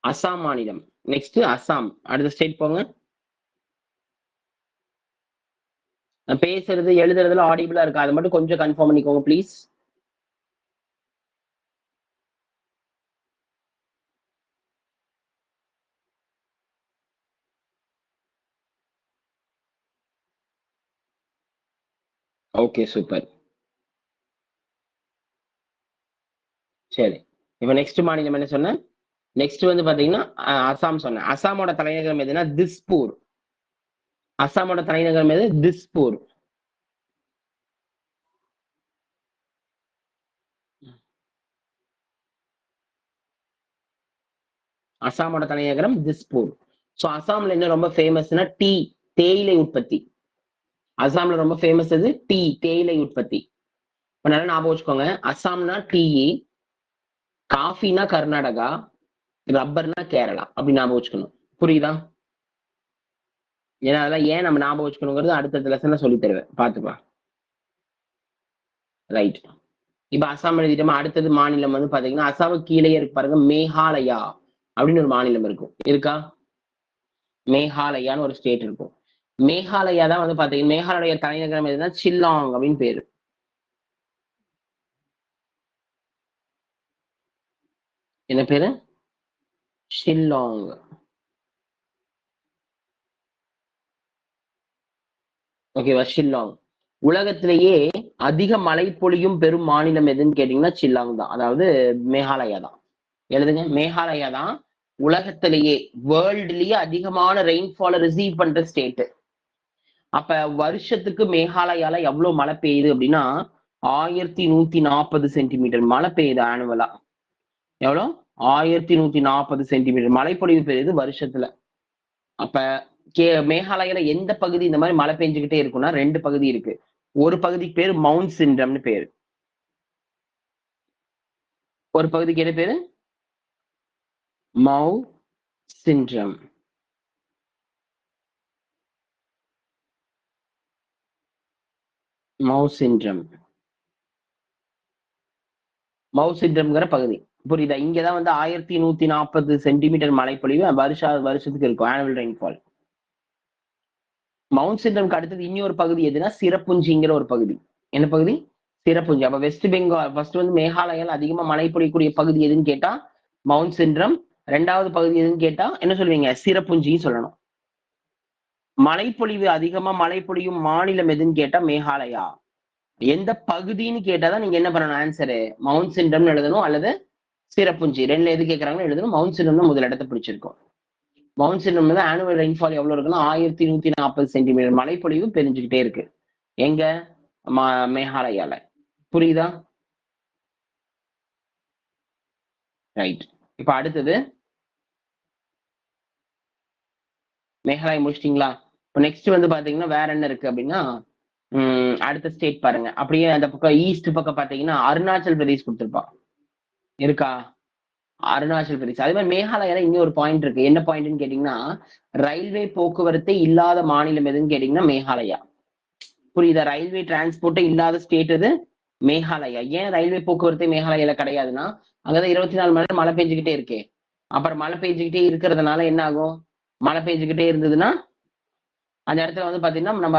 அசாம் மாநிலம். நெக்ஸ்ட் அசாம். அடுத்த ஸ்டேட் போங்க. நான் பேசுறது எழுதுறதுல ஆடிபிளா இருக்கா? அதை மட்டும் கொஞ்சம் கன்ஃபார்ம் பண்ணிக்கோங்க ப்ளீஸ். Okay, super. சரி, இப்ப நெக்ஸ்ட் மாநிலம் என்ன சொன்னேன்? நெக்ஸ்ட் வந்து பாத்தீங்கன்னா அசாம் சொன்னேன். அசாமோட தலைநகரம் எதுனா திஸ்பூர். அசாமோட தலைநகரம் எது? திஸ்பூர். அசாமோட தலைநகரம் திஸ்பூர். சோ அசாம்ல என்ன ரொம்ப ஃபேமஸ்னா டீ, தேயிலை உற்பத்தி. அசாம்ல ரொம்ப ஃபேமஸ் எது? டீ, தேயிலை உற்பத்தி. இப்ப நல்லா ஞாபகம் வச்சுக்கோங்க. அசாம்னா டீ, காஃபினா கர்நாடகா, ரப்பர்னா கேரளா. அப்படி ஞாபகம் வச்சுக்கணும். புரியுதா? ஏன்னா அதெல்லாம் ஏன் நம்ம ஞாபகம் வச்சுக்கணுங்கிறது அடுத்த லெசன்ல சொல்லி தருவேன், பாத்துக்கலாம். ரைட். இப்ப அசாம் எழுதிட்டோமா? அடுத்தது மாநிலம் வந்து பாத்தீங்கன்னா அசாமுக்கு கீழே இருக்கு பாருங்க, மேகாலயா அப்படின்னு ஒரு மாநிலம் இருக்கும். இருக்கா? மேகாலயான்னு ஒரு ஸ்டேட் இருக்கும். மேகாலயா தான் வந்து பாத்தீங்கன்னா மேகாலயா தலைநகரம் எதுனா சில்லாங் அப்படின்னு பேரு. என்ன பேரு? ஷில்லாங். ஓகேவா? ஷில்லாங். உலகத்திலேயே அதிக மழை பொழியும் பெரும் மாநிலம் எதுன்னு கேட்டீங்கன்னா சில்லாங் தான், அதாவது மேகாலயா தான். எழுதுங்க, மேகாலயா தான் உலகத்திலேயே வேர்ல்ட்லயே அதிகமான ரெயின்ஃபால ரிசீவ் பண்ற ஸ்டேட். அப்ப வருஷத்துக்கு மேகாலயால எவ்வளவு மழை பெய்யுது அப்படின்னா 1140 சென்டிமீட்டர் மழை பெய்யுது ஆனுவலா. எவ்வளவு? 1140 சென்டிமீட்டர் மழைப்பொழிவு பெய்யுது வருஷத்துல. அப்ப மேகாலயால எந்த பகுதி இந்த மாதிரி மழை பெஞ்சுக்கிட்டே இருக்குன்னா ரெண்டு பகுதி இருக்கு. ஒரு பகுதிக்கு பேரு மவுண்ட் சிண்ட்ரம்னு பேரு. ஒரு பகுதிக்கு என்ன பேரு? மவு சிண்ட்ரம். மவு சிண்ட்ரம். மவு சிண்ட்ரம்ங்கிற பகுதி. புரியுதா? இங்கதான் வந்து 1140 சென்டிமீட்டர் மழைப்பொழிவு வருஷத்துக்கு இருக்கும், ஆனுவல் ரெயின்ஃபால். மவுண்ட் சிண்ட்ரம்க்கு அடுத்தது இன்னொரு பகுதி எதுனா சிரப்புஞ்சிங்கிற ஒரு பகுதி. என்ன பகுதி? சிரப்புஞ்சி. அப்ப வெஸ்ட் பெங்கால் ஃபர்ஸ்ட் வந்து மேகாலயால அதிகமா மழை பொழியக்கூடிய பகுதி எதுன்னு கேட்டா மவுண்ட் சிண்ட்ரம். ரெண்டாவது பகுதி எதுன்னு கேட்டா என்ன சொல்லுவீங்க? சிரப்புஞ்சின்னு சொல்லணும். மழைப்பொழிவு அதிகமா மழை பொழியும் மாநிலம் எதுன்னு கேட்டா மேகாலயா. எந்த பகுதின்னு கேட்டாதான் நீங்க என்ன பண்ணணும் ஆன்சரு? மவுண்ட் சிண்ட்ரம்னு எழுதணும் அல்லது சிரப்புஞ்சி. ரெண்டுல எது கேட்கறாங்கன்னு எழுதணும். மவுண்ட் சிண்ட்ரம் தான் முதல் இடத்தை பிடிச்சிருக்கும். மவுண்ட் சிண்ட்ரம் வந்து ஆனுவல் ரெயின்ஃபால் எவ்வளவு இருக்குன்னா 1140 சென்டிமீட்டர் மழைப்பொழிவு பெருஞ்சுக்கிட்டே இருக்கு. எங்க? மேகாலயால. புரியுதா? ரைட். இப்ப அடுத்தது மேகாலயா முடிச்சிட்டீங்களா? இப்போ நெக்ஸ்ட் வந்து பாத்தீங்கன்னா வேற என்ன இருக்கு அப்படின்னா அடுத்த ஸ்டேட் பாருங்க. அப்படியே அந்த பக்கம் ஈஸ்ட் பக்கம் பாத்தீங்கன்னா அருணாச்சல் பிரதேஷ் கொடுத்துருப்பான். இருக்கா? அருணாச்சல் பிரதேஷ். அதே மாதிரி மேகாலயால இன்னொரு பாயிண்ட் இருக்கு. என்ன பாயிண்ட்னு கேட்டீங்கன்னா ரயில்வே போக்குவரத்தே இல்லாத மாநிலம் எதுன்னு கேட்டீங்கன்னா மேகாலயா. புரியுதா? ரயில்வே டிரான்ஸ்போர்ட்டே இல்லாத ஸ்டேட் எது? மேகாலயா. ஏன் ரயில்வே போக்குவரத்து மேகாலயால கிடையாதுன்னா அங்கதான் 24 மணி நேரம் மழை பெஞ்சுக்கிட்டே இருக்கே. அப்புறம் மழை பெஞ்சுக்கிட்டே இருக்கிறதுனால என்ன ஆகும்? மழை பெஞ்சுக்கிட்டே இருந்ததுன்னா அந்த இடத்துல வந்து பாத்தீங்கன்னா நம்ம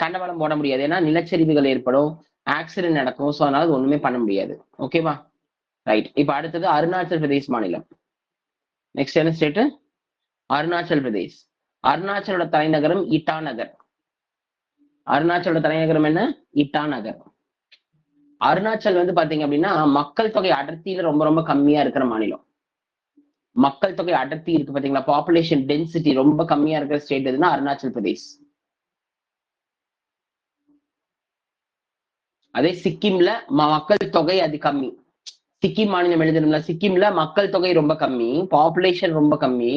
தண்டவாளம் போட முடியாது. ஏன்னா நிலச்சரிவுகள் ஏற்படும், ஆக்சிடென்ட் நடக்கும். ஸோ அதனால ஒண்ணுமே பண்ண முடியாது. ஓகேவா? ரைட். இப்ப அடுத்தது அருணாச்சல் பிரதேஷ் மாநிலம். நெக்ஸ்ட் என்ன ஸ்டேட்? அருணாச்சல் பிரதேஷ். அருணாச்சலோட தலைநகரம் இட்டாநகர். அருணாச்சலோட தலைநகரம் என்ன? இட்டாநகர். அருணாச்சல் வந்து பாத்தீங்க அப்படின்னா மக்கள் தொகை அடர்த்தியில ரொம்ப ரொம்ப கம்மியா இருக்கிற மாநிலம். மக்கள் தொகை அடர்த்தி இருக்கு பாத்தீங்களா, பாப்புலேஷன் டென்சிட்டி ரொம்ப கம்மியா இருக்கிற ஸ்டேட் எதுன்னா அருணாச்சல் பிரதேஷ். அதே சிக்கிம்ல மக்கள் தொகை அது கம்மி. சிக்கிம் மாநிலம் எழுதணும்ல, சிக்கிம்ல மக்கள் தொகை ரொம்ப கம்மி, பாப்புலேஷன் ரொம்ப கம்மி.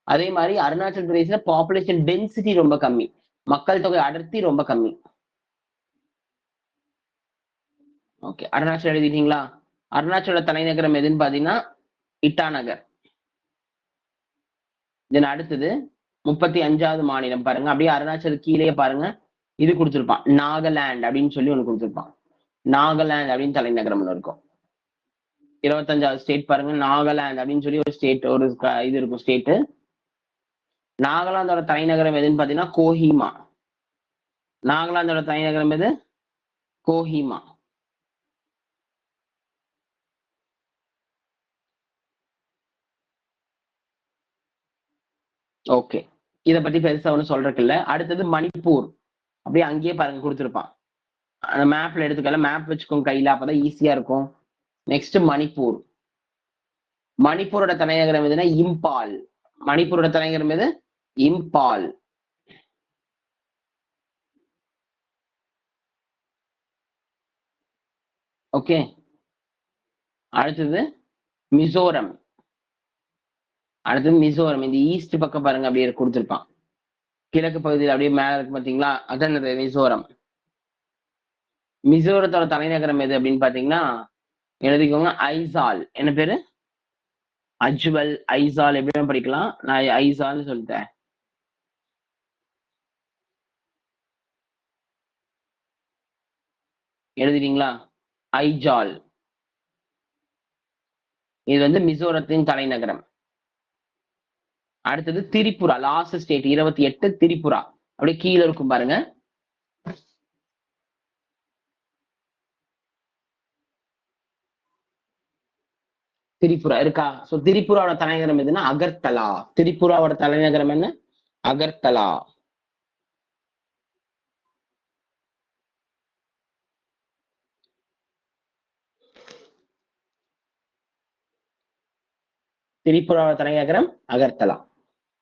அதே மாதிரி அருணாச்சல் பிரதேஷ்ல பாப்புலேஷன் டென்சிட்டி ரொம்ப கம்மி, மக்கள் தொகை அடர்த்தி ரொம்ப கம்மி. ஓகே, அருணாச்சல் எழுதிட்டீங்களா? அருணாச்சலோட தலைநகரம் எதுன்னு பாத்தீங்கன்னா இட்டாநகர். தென் அடுத்தது 35வது மாநிலம் பாருங்க, அப்படியே அருணாச்சல் கீழே பாருங்க, இது கொடுத்துருப்பான் நாகாலாந்து அப்படின்னு சொல்லி ஒண்ணு கொடுத்துருப்பான். நாகாலாந்து அப்படின்னு தலைநகரம் ஒண்ணு இருக்கும். 25வது ஸ்டேட் பாருங்க, நாகாலாந்து அப்படின்னு சொல்லி ஒரு ஸ்டேட், ஒரு இது இருக்கும் ஸ்டேட். நாகாலாந்தோட தலைநகரம் எதுன்னு பாத்தீங்கன்னா கோஹிமா. நாகாலாந்தோட தலைநகரம் எது? கோஹிமா. ஓகே, இத பத்தி பெருசா ஒன்றும் சொல்றதுக்கு இல்ல. அடுத்தது மணிப்பூர், அப்படியே அங்கேயே பாருங்க கொடுத்துருப்பான். அந்த மேப்ல எடுத்துக்கல, மேப் வச்சுக்கோங்க கையில, அப்பதான் ஈஸியா இருக்கும். நெக்ஸ்ட் மணிப்பூர். மணிப்பூரோட தலைநகரம் எதுனா இம்பால். மணிப்பூரோட தலைநகரம் எது? இம்பால். ஓகே, அடுத்தது மிசோரம். அடுத்தது மிசோரம், இந்த ஈஸ்ட் பக்கம் பாருங்க அப்படியே கொடுத்துருப்பான், கிழக்கு பகுதியில் அப்படியே மேல இருக்கு பாத்தீங்களா, அதான் மிசோரம். மிசோரத்தோட தலைநகரம் எது அப்படின்னு பாத்தீங்கன்னா எழுதிக்கோங்க ஐசால். என்ன பேரு? அஜ்வல், ஐசால் எப்படி படிக்கலாம், நான் ஐசால்னு சொல்லிட்டேன். எழுதிட்டீங்களா? ஐஜால். இது வந்து மிசோரத்தின் தலைநகரம். அடுத்தது திரிபுரா, லாஸ்ட் ஸ்டேட் 28, திரிபுரா. அப்படியே கீழே இருக்கும் பாருங்க. திரிபுரா இருக்கா? சோ திரிபுராவோட தலைநகரம் எதுன்னா அகர்தலா. திரிபுராவோட தலைநகரம் என்ன? அகர்தலா. திரிபுராவோட தலைநகரம் அகர்தலா.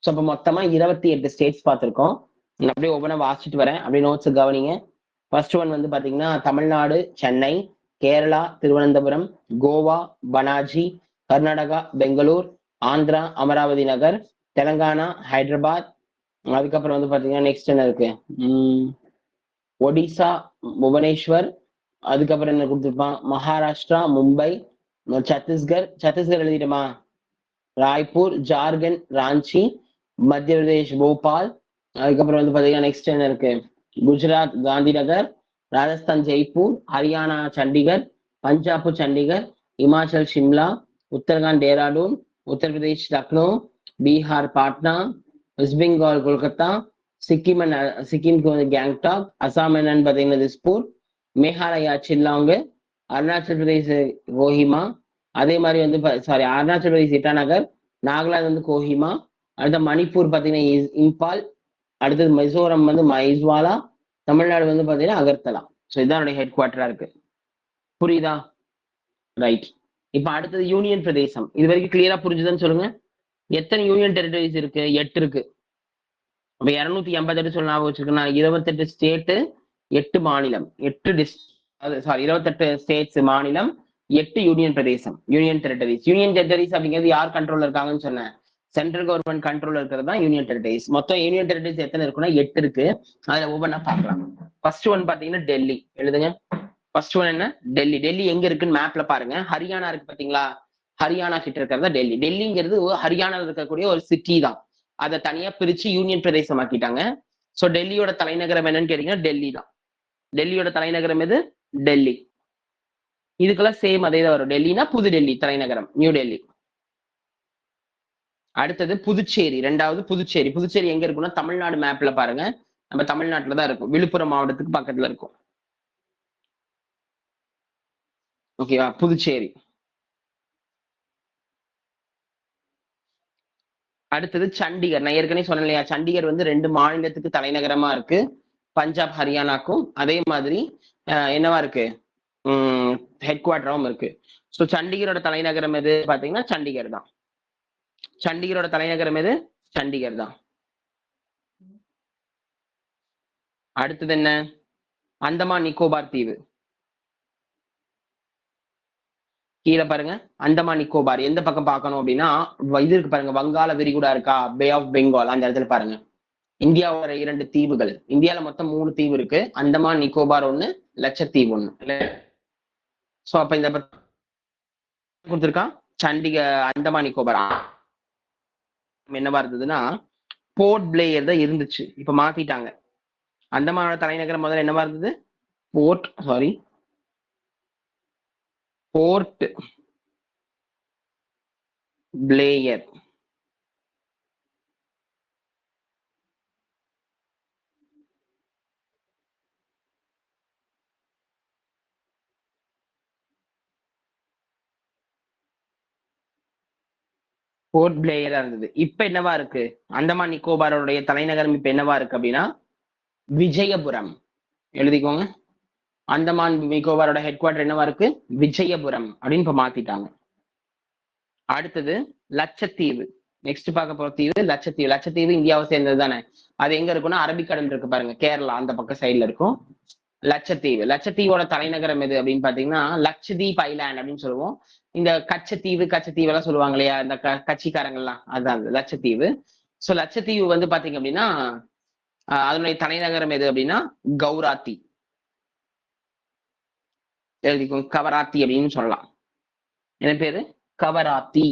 ஸோ அப்போ மொத்தமா 28 ஸ்டேட்ஸ் பார்த்துருக்கோம். நான் அப்படியே ஒவ்வொன்றா வாசிச்சுட்டு வரேன், அப்படியே நோட்ஸ் கவனிங்க. ஃபர்ஸ்ட் ஒன் வந்து பாத்தீங்கன்னா தமிழ்நாடு சென்னை, கேரளா திருவனந்தபுரம், கோவா பனாஜி, கர்நாடகா பெங்களூர், ஆந்திரா அமராவதி நகர், தெலங்கானா ஹைதராபாத். அதுக்கப்புறம் வந்து பாத்தீங்கன்னா நெக்ஸ்ட் என்ன இருக்கு, ஒடிசா புவனேஸ்வர். அதுக்கப்புறம் என்ன கொடுத்துருப்பான், மகாராஷ்டிரா மும்பை, சத்தீஸ்கர் எழுதிடுமா, ராய்ப்பூர், ஜார்க்கண்ட் ராஞ்சி, மத்திய பிரதேஷ் போபால். அதுக்கப்புறம் வந்து பாத்தீங்கன்னா நெக்ஸ்ட் என்ன இருக்கு, குஜராத் காந்தி நகர், ராஜஸ்தான் ஜெய்ப்பூர், ஹரியானா சண்டிகர், பஞ்சாப் சண்டிகர், இமாச்சல் சிம்லா, உத்தரகாண்ட் டேராடூன், உத்தரப்பிரதேஷ் லக்னோ, பீகார் பாட்னா, வெஸ்ட் பெங்கால் கொல்கத்தா, சிக்கிம்க்கு வந்து கேங்டாக், அசாம் என்னன்னு பாத்தீங்கன்னா திஸ்பூர், மேகாலயா சில்லாங்கு, அருணாச்சல் பிரதேஷ் கோஹிமா. அதே மாதிரி வந்து சாரி அருணாச்சல் பிரதேஷ் இட்டாநகர், நாகாலாந்து வந்து கோஹிமா. அடுத்த மணிப்பூர் பாத்தீங்கன்னா இம்பால். அடுத்தது மிசோரம் வந்து மைஸ்வாலா. தமிழ்நாடு வந்து பாத்தீங்கன்னா அகர்தலா. ஸோ இதுதான் ஹெட் குவார்டரா இருக்கு. புரியுதா? ரைட். இப்ப அடுத்தது யூனியன் பிரதேசம். இது வரைக்கும் கிளியரா புரிஞ்சுதுன்னு சொல்லுங்க. எத்தனை யூனியன் டெரிட்டரிஸ் இருக்கு? 8 இருக்கு. அப்ப 288 சொல்ல ஞாபகம் வச்சிருக்கேன். 28 ஸ்டேட்டு, 8 மாநிலம், 28 ஸ்டேட்ஸ் மாநிலம், 8 யூனியன் பிரதேசம், யூனியன் டெரிட்டரிஸ். யூனியன் டெரிட்டரிஸ் அப்படிங்கிறது யார் கண்ட்ரோல்ல இருக்காங்கன்னு சொன்னேன், சென்ட்ரல் கவர்மெண்ட் கண்ட்ரோல்ல இருக்கிறது தான் யூனியன் டெரிட்டரிஸ். மொத்தம் யூனியன் டெரிட்டரிஸ் எத்தனை இருக்குன்னா 8 இருக்கு. அதுல ஒவ்வொன்றா பார்க்கலாம். ஃபர்ஸ்ட் ஒன் பாத்தீங்கன்னா டெல்லி. எழுதுங்க. ஃபர்ஸ்ட் ஒன் என்ன? டெல்லி. டெல்லி எங்க இருக்குன்னு மேப்ல பாருங்க. ஹரியானா இருக்கு பாத்தீங்களா, ஹரியானா கிட்ட இருக்கிறதா டெல்லி. டெல்லிங்கிறது ஹரியானால இருக்கக்கூடிய ஒரு சிட்டி தான். அதை தனியா பிரிச்சு யூனியன் பிரதேசம் ஆக்கிட்டாங்க. சோ டெல்லியோட தலைநகரம் என்னன்னு கேட்டீங்கன்னா டெல்லி தான். டெல்லியோட தலைநகரம் எது? டெல்லி. இதுக்கெல்லாம் சேம் அதே தான் வரும். டெல்லினா புது டெல்லி தலைநகரம், நியூ டெல்லி. அடுத்தது புதுச்சேரி. ரெண்டாவது புதுச்சேரி. புதுச்சேரி எங்க இருக்குன்னா தமிழ்நாடு மேப்ல பாருங்க, நம்ம தமிழ்நாட்டுல தான் இருக்கும், விழுப்புரம் மாவட்டத்துக்கு பக்கத்துல இருக்கும். ஓகேவா? புதுச்சேரி. அடுத்தது சண்டிகர். நான் ஏற்கனவே சொன்னேன் இல்லையா, சண்டிகர் வந்து 2 மாநிலத்துக்கு தலைநகரமா இருக்கு, பஞ்சாப் ஹரியானாக்கும். அதே மாதிரி என்னவா இருக்கு, ஹெட் குவார்டராகவும் இருக்கு. ஸோ சண்டிகரோட தலைநகரம் எது பாத்தீங்கன்னா சண்டிகர் தான். சண்டிகரோட தலைநகரம் எது? சண்டிகர் தான். அடுத்தது என்ன? அந்தமான் நிக்கோபார் தீவு. கீழே பாருங்க, அந்தமான் நிக்கோபார் எந்த பக்கம் பார்க்கணும் அப்படின்னா இது இருக்கு பாருங்க, வங்காள விரிகுடா இருக்கா, பே ஆஃப் பெங்கால், அந்த இடத்துல பாருங்க. இந்தியாவோட 2 தீவுகள். இந்தியால மொத்தம் 3 தீவு இருக்கு. அந்தமான் நிக்கோபார் ஒண்ணு, லட்சத்தீவு ஒண்ணு. சோ அப்ப இந்த கொடுத்திருக்கான் சண்டிக அந்தமான் நிக்கோபார் என்னவா இருந்ததுன்னா போர்ட் பிளேயர் தான் இருந்துச்சு. இப்ப மாத்திட்டாங்க. அந்தமானோட தலைநகரம் முதல்ல என்னவா இருந்தது? Board player. போர்ட் பிளேயரா இருந்தது. இப்ப என்னவா இருக்கு? அந்தமான் நிக்கோபாரோடைய தலைநகரம் இப்ப என்னவா இருக்கு அப்படின்னா விஜயபுரம். எழுதிக்கோங்க. அந்தமான் நிக்கோபாரோட ஹெட் குவார்டர் என்னவா இருக்கு? விஜயபுரம் அப்படின்னு இப்ப மாத்திட்டாங்க. அடுத்தது லட்சத்தீவு. நெக்ஸ்ட் பார்க்க போற தீவு லட்சத்தீவு. லட்சத்தீவு இந்தியாவை சேர்ந்தது தானே. அது எங்க இருக்குன்னா அரபிக்கடல் இருக்கு பாருங்க, கேரளா அந்த பக்கம் சைட்ல இருக்கும் லட்சத்தீவு. லட்சத்தீவோட தலைநகரம் எது அப்படின்னு பாத்தீங்கன்னா லட்சதீப் ஐலாண்ட் அப்படின்னு சொல்லுவோம். இந்த கச்சத்தீவு எல்லாம் சொல்லுவாங்க இல்லையா, இந்த கட்சிக்காரங்கள்லாம், அதுதான் லட்சத்தீவு. சோ லட்சத்தீவு வந்து பாத்தீங்க அப்படின்னா அதனுடைய தலைநகரம் எது அப்படின்னா கவுராத்தி. எழுதிக்கோங்க, கவராத்தி அப்படின்னு சொல்லலாம். என்ன பேரு? கவராத்தி.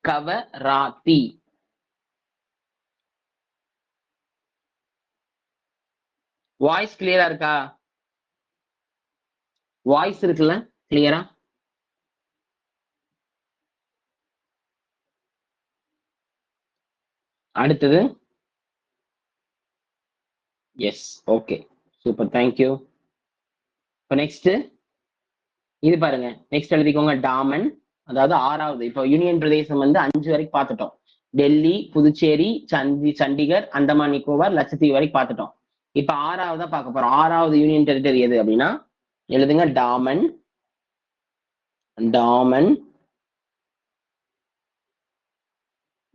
கவராத்தி. வாய்ஸ் கிளியரா இருக்கா? வாய்ஸ் இருக்குல்ல கிளியரா? அடுத்தது எஸ், ஓகே, சூப்பர், தேங்க்யூ. இப்போ நெக்ஸ்ட் இது பாருங்க, நெக்ஸ்ட் எழுதிக்கோங்க டாமன். அதாவது 6வது. இப்போ யூனியன் பிரதேசம் வந்து 5 வரைக்கும் பார்த்துட்டோம். டெல்லி, புதுச்சேரி, சண்டிகர், அந்தமான் நிக்கோபார், லட்சத்தீவு வரைக்கும் பார்த்துட்டோம். இப்ப 6வதா பார்க்க போறோம். 6வது யூனியன் டெரிட்டரி எது அப்படின்னா எழுதுங்க டாமன். டாமன்,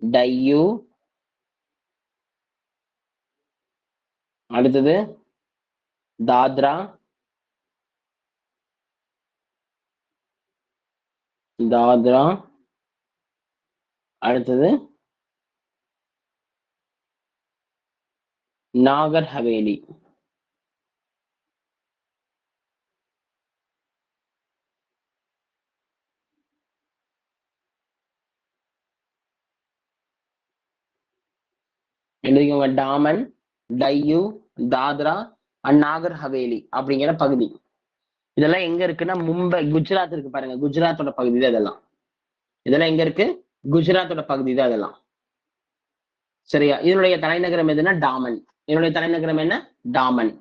டையூ, அடுத்தது தாத்ரா, அடுத்தது நாகர் ஹவேலி. எழுதிக்கோங்க டாமன், டையூ, தாத்ரா அண்ட் நாகர் ஹவேலி அப்படிங்கிற பகுதி. இதெல்லாம் எங்க இருக்குன்னா மும்பை, குஜராத் இருக்கு பாருங்க, குஜராத்தோட பகுதி தான் இதெல்லாம். இதெல்லாம் எங்க இருக்கு? குஜராத்தோட பகுதி தான் இதெல்லாம். சரியா? இதனுடைய தலைநகரம் எதுன்னா டாமன். இதனுடைய தலைநகரம் என்ன? டாமன்.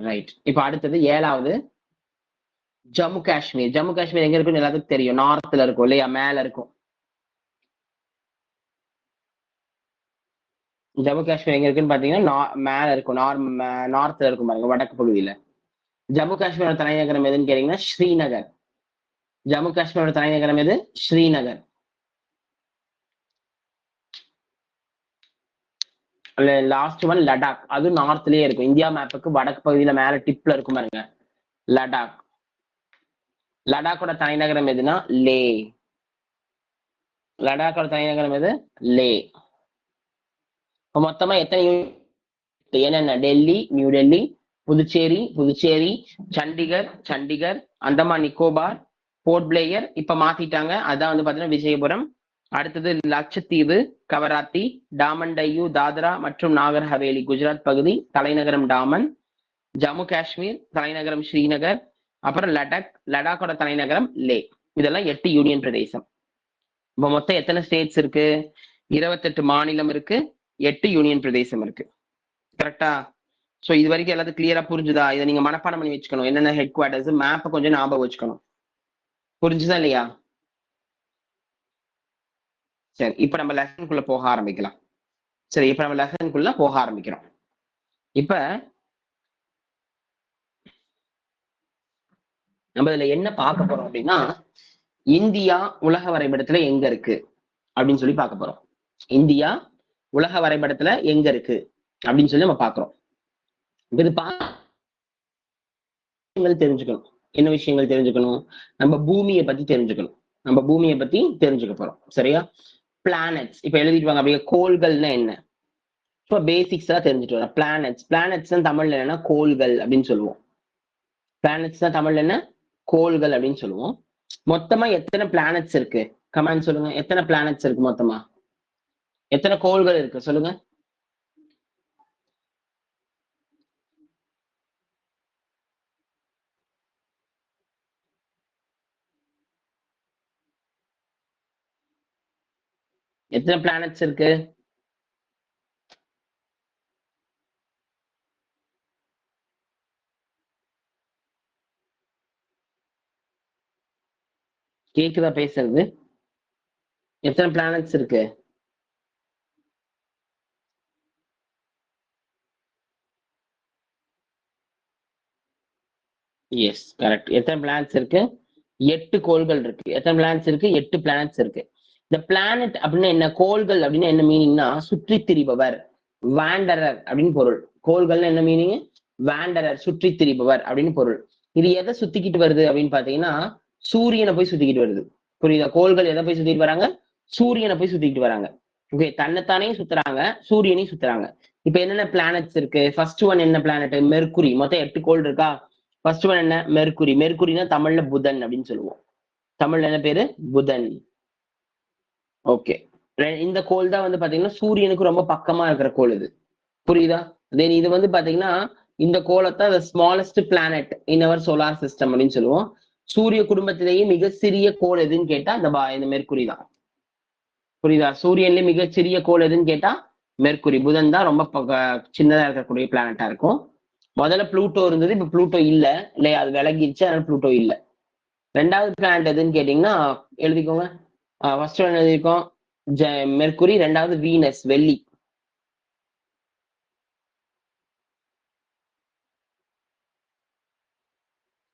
ரைட். இப்ப அடுத்தது 7வது ஜம்மு காஷ்மீர். ஜம்மு காஷ்மீர் எங்க இருக்குன்னு எல்லாத்துக்கும் தெரியும், நார்த்ல இருக்கும் இல்லையா, மேல இருக்கும். ஜம்மு காஷ்மீர் எங்க இருக்குன்னு பாத்தீங்கன்னா மேல இருக்கும், நார்த்ல இருக்கும் பாருங்க, வடக்கு பகுதியில. ஜம்மு காஷ்மீரோட தலைநகரம் எதுன்னு கேட்டீங்கன்னா ஸ்ரீநகர். ஜம்மு காஷ்மீரோட தலைநகரம் எது? ஸ்ரீநகர். Last one Ladakh. அது நார்த்லயே இருக்கும். இந்தியா மேப்புக்கு வடக்கு பகுதியில மேல டிப்ல இருக்கும் பாருங்க, லடாக். லடாக்கோட தலைநகரம் எதுனா லே. லடாக்கோட தலைநகரம் எது? லே. மொத்தமா எத்தனை என்னென்ன? டெல்லி, நியூ டெல்லி, புதுச்சேரி, சண்டிகர், அந்தமான் நிக்கோபார், போர்ட் பிளேயர் இப்ப மாத்திட்டாங்க, அதான் வந்து பாத்தீங்கன்னா விஜயபுரம். அடுத்தது லட்சத்தீவு, கவராத்தி, டாமன் டையூ, தாத்ரா மற்றும் நாகர் ஹவேலி குஜராத் பகுதி, தலைநகரம் டாமன். ஜம்மு காஷ்மீர் தலைநகரம் ஸ்ரீநகர். அப்புறம் லடாக்கோட தலைநகரம் லே. இதெல்லாம் 8 யூனியன் பிரதேசம். இப்ப மொத்தம் எத்தனை ஸ்டேட்ஸ் இருக்கு? 28 மாநிலம் இருக்கு, 8 யூனியன் பிரதேசம் இருக்கு. கரெக்டா? சோ இது வரைக்கும் எல்லாத்துக்கும் கிளியரா புரிஞ்சுதா? இதை நீங்க மனப்பாடம் பண்ணி வச்சுக்கணும். என்னென்ன ஹெட் குவார்டர்ஸ், மேப்பை கொஞ்சம் ஞாபகம் வச்சுக்கணும். புரிஞ்சுதா இல்லையா? சரி, இப்ப நம்ம லெசனுக்குள்ள போக ஆரம்பிக்கலாம். இப்ப இப்ப நம்ம இதுல என்ன பார்க்க போறோம் அப்படின்னா, இந்தியா உலக வரைபடத்துல எங்க இருக்கு அப்படின்னு சொல்லி பார்க்க போறோம். இந்தியா உலக வரைபடத்துல எங்க இருக்கு அப்படின்னு சொல்லி நம்ம பார்க்கிறோம். இது விஷயங்கள் தெரிஞ்சுக்கணும். என்ன விஷயங்கள் தெரிஞ்சுக்கணும்? நம்ம பூமியை பத்தி தெரிஞ்சுக்கணும். நம்ம பூமியை பத்தி தெரிஞ்சுக்க போறோம். சரியா? பிளானட்ஸ் இப்ப எழுதிட்டு வாங்க. அப்படியே கோள்கள்னா என்ன? இப்போ பேசிக்ஸா தெரிஞ்சுட்டு வரோம். பிளானட்ஸ் தமிழ்ல என்னன்னா கோள்கள் அப்படின்னு சொல்லுவோம். பிளானட்ஸ் தான் தமிழ்ல என்ன? கோள்கள் அப்படின்னு சொல்லுவோம். மொத்தமா எத்தனை பிளானட்ஸ் இருக்கு? கமெண்ட் சொல்லுங்க. எத்தனை பிளானட்ஸ் இருக்கு மொத்தமா? எத்தனை கோள்கள் இருக்கு சொல்லுங்க. எத்தனை பிளானட்ஸ் இருக்கு? கேக்குதா பேசுறது? எத்தனை பிளானட்ஸ் இருக்கு? Yes correct. எத்தனை பிளானட்ஸ் இருக்கு? 8 கோள்கள் இருக்கு. எத்தனை பிளானட்ஸ் இருக்கு? 8 பிளானட்ஸ் இருக்கு. இந்த பிளானட் அப்படின்னா என்ன? கோள்கள் அப்படின்னா என்ன மீனிங்னா சுற்றி திரிபவர், வாண்டரர் அப்படின்னு பொருள். கோள்கள் என்ன மீனிங்? வாண்டரர், சுற்றி திரிபவர் அப்படின்னு பொருள். இது எதை சுத்திக்கிட்டு வருது அப்படின்னு பாத்தீங்கன்னா சூரியனை போய் சுத்திக்கிட்டு வருது. புரியுதா? கோள்கள் எதை போய் சுத்திட்டு வராங்க? சூரியனை போய் சுத்திக்கிட்டு வராங்க. ஓகே, தன்னைத்தானே சுத்துறாங்க, சூரியனையும் சுத்துறாங்க. இப்ப என்னென்ன பிளானட்ஸ் இருக்கு? ஃபர்ஸ்ட் ஒன் என்ன பிளானட்? மெர்க்குரி. மொத்தம் 8 கோள் இருக்கா? ஃபர்ஸ்ட் ஒன் என்ன? மெர்க்குரி. மெர்க்குரினா தமிழ்ல புதன் அப்படின்னு சொல்லுவோம். தமிழ்ல என்ன பேரு? புதன். ஓகே, இந்த கோள் தான் பாத்தீங்கன்னா சூரியனுக்கு ரொம்ப பக்கமா இருக்கிற கோள் இது. புரியுதா? தென் இது பாத்தீங்கன்னா இந்த கோளத்தை smallest planet in our solar system அப்படின்னு சொல்லுவோம். சூரிய குடும்பத்திலேயே மிக சிறிய கோள் எதுன்னு கேட்டா இந்த மெர்க்குரி தான். புரியுதா? சூரியன்ல மிக சிறிய கோள் எதுன்னு கேட்டா மெர்க்குரி. புதன் தான் ரொம்ப சின்னதா இருக்கக்கூடிய பிளானட்டா இருக்கும். முதல்ல ப்ளூட்டோ இருந்தது, இப்ப ப்ளூட்டோ இல்ல இல்லையா? அது விலகிடுச்சு, அதனால ப்ளூட்டோ இல்ல. ரெண்டாவது பிளானட் எதுன்னு கேட்டீங்கன்னா எழுதிக்கோங்க. ஃபர்ஸ்ட் ஒன் எழுதிருக்கோம் மெர்க்குரி. ரெண்டாவது வீனஸ், வெள்ளி.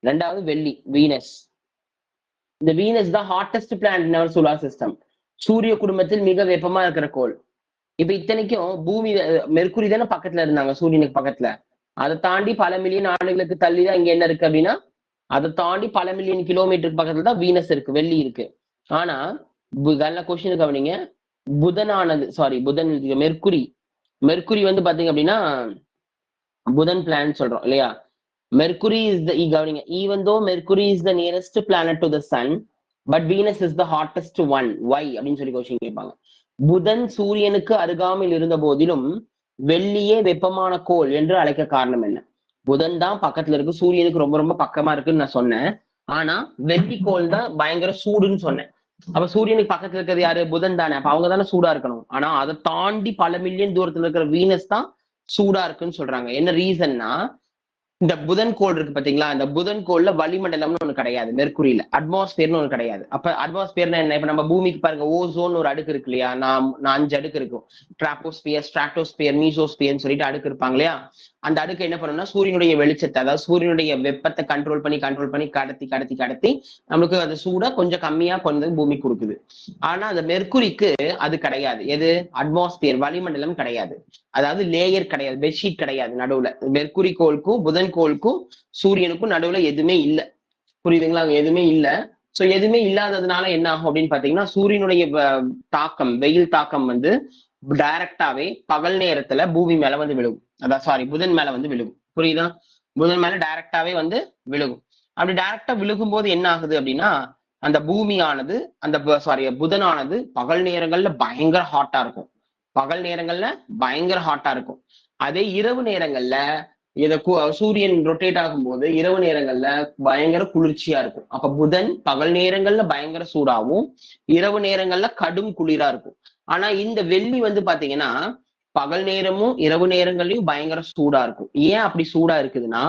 ரெண்டாவது வெள்ளி, வீனஸ். இந்த வீனஸ் தான் hottest planet in our solar system. சூரிய குடும்பத்தில் மிக வெப்பமா இருக்கிற கோள். இப்ப இத்தனைக்கும் பூமி மெர்க்குரி தானே பக்கத்துல இருந்தாங்க சூரியனுக்கு பக்கத்துல. அதை தாண்டி பல மில்லியன் ஆண்டுகளுக்கு தள்ளிதான் இங்க என்ன இருக்கு அப்படின்னா, அதை தாண்டி பல மில்லியன் கிலோமீட்டருக்கு பக்கத்துல தான் வீனஸ் இருக்கு, வெள்ளி இருக்கு. ஆனா நல்ல கொஸ்டின் கவனிங்க. புதன் மெர்க்குரி. மெர்க்குரி பாத்தீங்க அப்படின்னா புதன் பிளானட் சொல்றோம் இல்லையா? மெர்க்குரி இஸ் த கவனிங்க. Even though Mercury is the nearest planet to the sun, but Venus is the hottest one. Why அப்படின்னு சொல்லி கொஸ்டின் கேட்பாங்க. புதன் சூரியனுக்கு அருகாமையில் இருந்த போதிலும் வெள்ளியே வெப்பமான கோள் என்று அழைக்க காரணம் என்ன? புதன் தான் பக்கத்துல இருக்கு, சூரியனுக்கு ரொம்ப ரொம்ப பக்கமா இருக்குன்னு நான் சொன்னேன். ஆனா வெள்ளி கோள் தான் பயங்கர சூடுன்னு சொன்னேன். அப்ப சூரியனுக்கு பக்கத்துல இருக்கிறது யாரு? புதன் தானே. அப்ப அவங்க தானே சூடா இருக்கணும். ஆனா அதை தாண்டி பல மில்லியன் தூரத்துல இருக்கிற வீனஸ் தான் சூடா இருக்குன்னு சொல்றாங்க. என்ன ரீசன்னா, இந்த புதன் கோள் இருக்கு பாத்தீங்களா? இந்த புதன் கோள்ல வளிமண்டலம்னு ஒண்ணு கிடையாது. மெர்க்குரியில அட்மாஸ்பியர்னு ஒண்ணு கிடையாது. அப்ப அட்மாஸ்பியர்னா என்ன? இப்ப நம்ம பூமிக்கு பாருங்க, ஓசோன் ஒரு அடுக்கு இருக்கு இல்லையா? 5 அடுக்கு இருக்கும். ட்ராப்போஸ்பியர், ஸ்ட்ராட்டோஸ்பியர், மீசோஸ்பியர்னு சொல்லிட்டு அடுக்கு இருப்பாங்க இல்லையா? அந்த அடுக்கு என்ன பண்ணும்னா சூரியனுடைய வெளிச்சத்தை, அதாவது சூரியனுடைய வெப்பத்தை கண்ட்ரோல் பண்ணி கடத்தி கடத்தி கடத்தி நம்மளுக்கு அது சூட கொஞ்சம் கம்மியா கொண்டு பூமி கொடுக்குது. ஆனா அந்த மெர்க்குரிக்கு அது கிடையாது. எது? அட்மாஸ்பியர், வளிமண்டலம் கிடையாது. அதாவது லேயர் கிடையாது, பெட்ஷீட் கிடையாது நடுவுல. மெர்க்குரி கோளுக்கும் புதன் கோளுக்கும் சூரியனுக்கும் நடுவுல எதுவுமே இல்லை. புரியுதுங்களா? எதுவுமே இல்லை. சோ எதுவுமே இல்லாததுனால என்ன ஆகும் அப்படின்னு பாத்தீங்கன்னா, சூரியனுடைய தாக்கம், வெயில் தாக்கம் டைரக்டாவே பகல் நேரத்துல பூமி மேல விழுகும். அதான் புதன் மேல விழுகும். புரியுதா? புதன் மேல டைரக்டாவே விழுகும். அப்படி டைரக்டா விழுகும் போது என்ன ஆகுது அப்படின்னா, அந்த பூமியானது புதனானது பகல் நேரங்கள்ல பயங்கர ஹாட்டா இருக்கும். பகல் நேரங்கள்ல பயங்கர ஹாட்டா இருக்கும். அதே இரவு நேரங்கள்ல சூரியன் ரொட்டேட் ஆகும்போது இரவு நேரங்கள்ல பயங்கர குளிர்ச்சியா இருக்கும். அப்ப புதன் பகல் நேரங்கள்ல பயங்கர சூடாவும், இரவு நேரங்கள்ல கடும் குளிரா இருக்கும். ஆனா இந்த வெள்ளி பாத்தீங்கன்னா பகல் நேரமும் இரவு நேரங்கள்லயும் பயங்கர சூடா இருக்கும். ஏன் அப்படி சூடா இருக்குதுன்னா,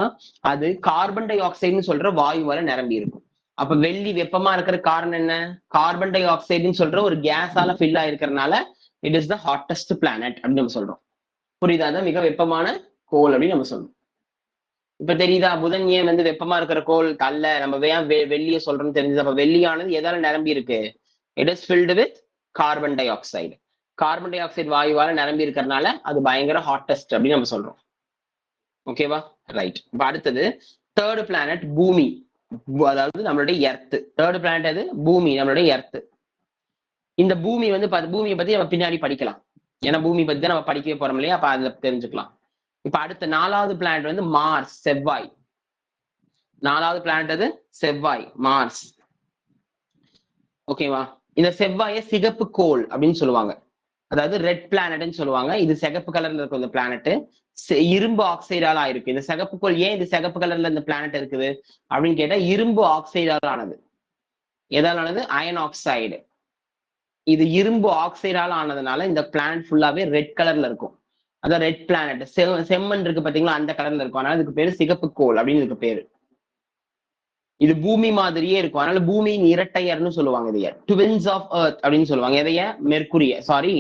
அது கார்பன் டை ஆக்சைடுன்னு சொல்ற வாயுவால நிரம்பி இருக்கும். அப்ப வெள்ளி வெப்பமா இருக்கிற காரணம் என்ன? கார்பன் டை ஆக்சைடுன்னு சொல்ற ஒரு கேஸால ஃபில் ஆயிருக்கிறதுனால it is the hottest planet அப்படின்னு நம்ம சொல்றோம். புரியுதா? மிக வெப்பமான கோள் அப்படின்னு நம்ம சொல்றோம். இப்ப தெரியுதா? புதன் ஏன் வந்து வெப்பமா இருக்கிற கோள் அல்ல. நம்ம ஏன் வெள்ளிய சொல்றோம்னு தெரிஞ்சது. அப்ப வெள்ளியானது எதால நிரம்பி இருக்கு? It is filled with carbon dioxide. Carbon dioxide வாயுவால நிரம்பி இருக்கிறதுனால அது பயங்கர ஹாட்டஸ்ட் அப்படின்னு நம்ம சொல்றோம். ஓகேவா? ரைட். இப்ப அடுத்தது தேர்ட் பிளானட் பூமி. அதாவது நம்மளுடைய எர்த். தேர்ட் பிளானட் அது பூமி, நம்மளுடைய எர்த். இந்த பூமி வந்து பூமியை பத்தி நம்ம பின்னாடி படிக்கலாம். ஏன்னா பூமி பத்தி தான் நம்ம படிக்கவே போறோம் இல்லையா? அப்ப அதுல தெரிஞ்சுக்கலாம். இப்ப அடுத்த 4வது பிளானட் வந்து மார்ஸ், செவ்வாய். 4வது பிளானட் அது செவ்வாய், மார்ஸ். ஓகேவா? இந்த செவ்வாயை சிகப்பு கோள் அப்படின்னு சொல்லுவாங்க. அதாவது ரெட் பிளானட்னு சொல்லுவாங்க. இது சிகப்பு கலர்ல இருக்கும் இந்த பிளானட். இரும்பு ஆக்சைடால ஆயிருக்கு. இந்த சிகப்பு கோள் ஏன் இது சிகப்பு கலர்ல இந்த பிளானட் இருக்குது அப்படின்னு கேட்டா, இரும்பு ஆக்சைடால ஆனது. எதால ஆனது? Iron oxide. இது இரும்பு ஆக்சைடால ஆனதுனால இந்த பிளானட் ஃபுல்லாவே ரெட் கலர்ல இருக்கும். அதான் ரெட் பிளானட். செம்மண் இருக்கு பாத்தீங்களா, அந்த கலர்ல இருக்கும். அதனால இதுக்கு பேரு சிகப்பு கோள் அப்படின்னு இதுக்கு பேரு. இது பூமி மாதிரியே இருக்கும். அதனால பூமியின் இரட்டையர்னு சொல்லுவாங்க இதைய. ட்வின்ஸ் ஆஃப் எர்த் அப்படின்னு சொல்லுவாங்க. எதைய? மெர்க்குரிய, சாரி,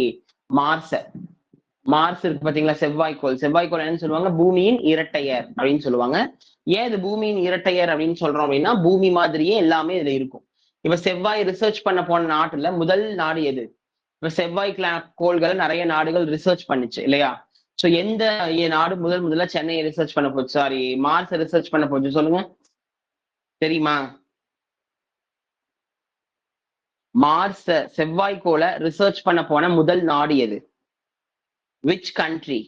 மார்ஸ. மார்ஸ் இருக்கு பாத்தீங்களா, செவ்வாய்க்கோள். செவ்வாய்க்கோள் என்னன்னு சொல்லுவாங்க? பூமியின் இரட்டையர் அப்படின்னு சொல்லுவாங்க. ஏன் இது பூமியின் இரட்டையர் அப்படின்னு சொல்றோம் அப்படின்னா, பூமி மாதிரியே எல்லாமே இதுல இருக்கும். இப்ப செவ்வாய் ரிசர்ச் பண்ண போன நாட்டுல முதல் நாடு எது? இப்ப செவ்வாய் கோள்களை நிறைய நாடுகள் ரிசர்ச் பண்ணுச்சு இல்லையா? சோ எந்த நாடு முதல்ல சென்னையை ரிசர்ச் பண்ண போச்சு, சாரி மார்ஸ் ரிசர்ச் பண்ண போச்சு சொல்லுங்க, தெரியுமா? மார்ஸ், செவ்வாய்க்கோளை ரிசர்ச் பண்ண போன முதல் நாடு எது? Which country?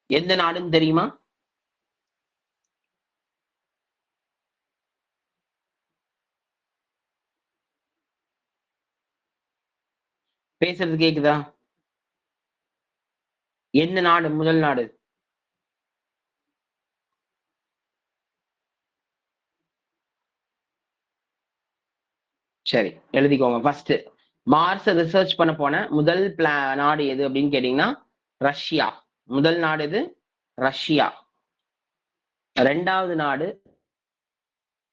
எந்த நாடுன்னு தெரியுமா? பேசுறது கேக்குதா? எந்த நாடு முதல் நாடு? சரி, எழுதிக்கோங்க. ஃபர்ஸ்ட் மார்ஸ் ரிசர்ச் பண்ண போன முதல் நாடு எது அப்படின்னு கேட்டீங்கன்னா ரஷ்யா. முதல் நாடு எது? ரஷ்யா. ரெண்டாவது நாடு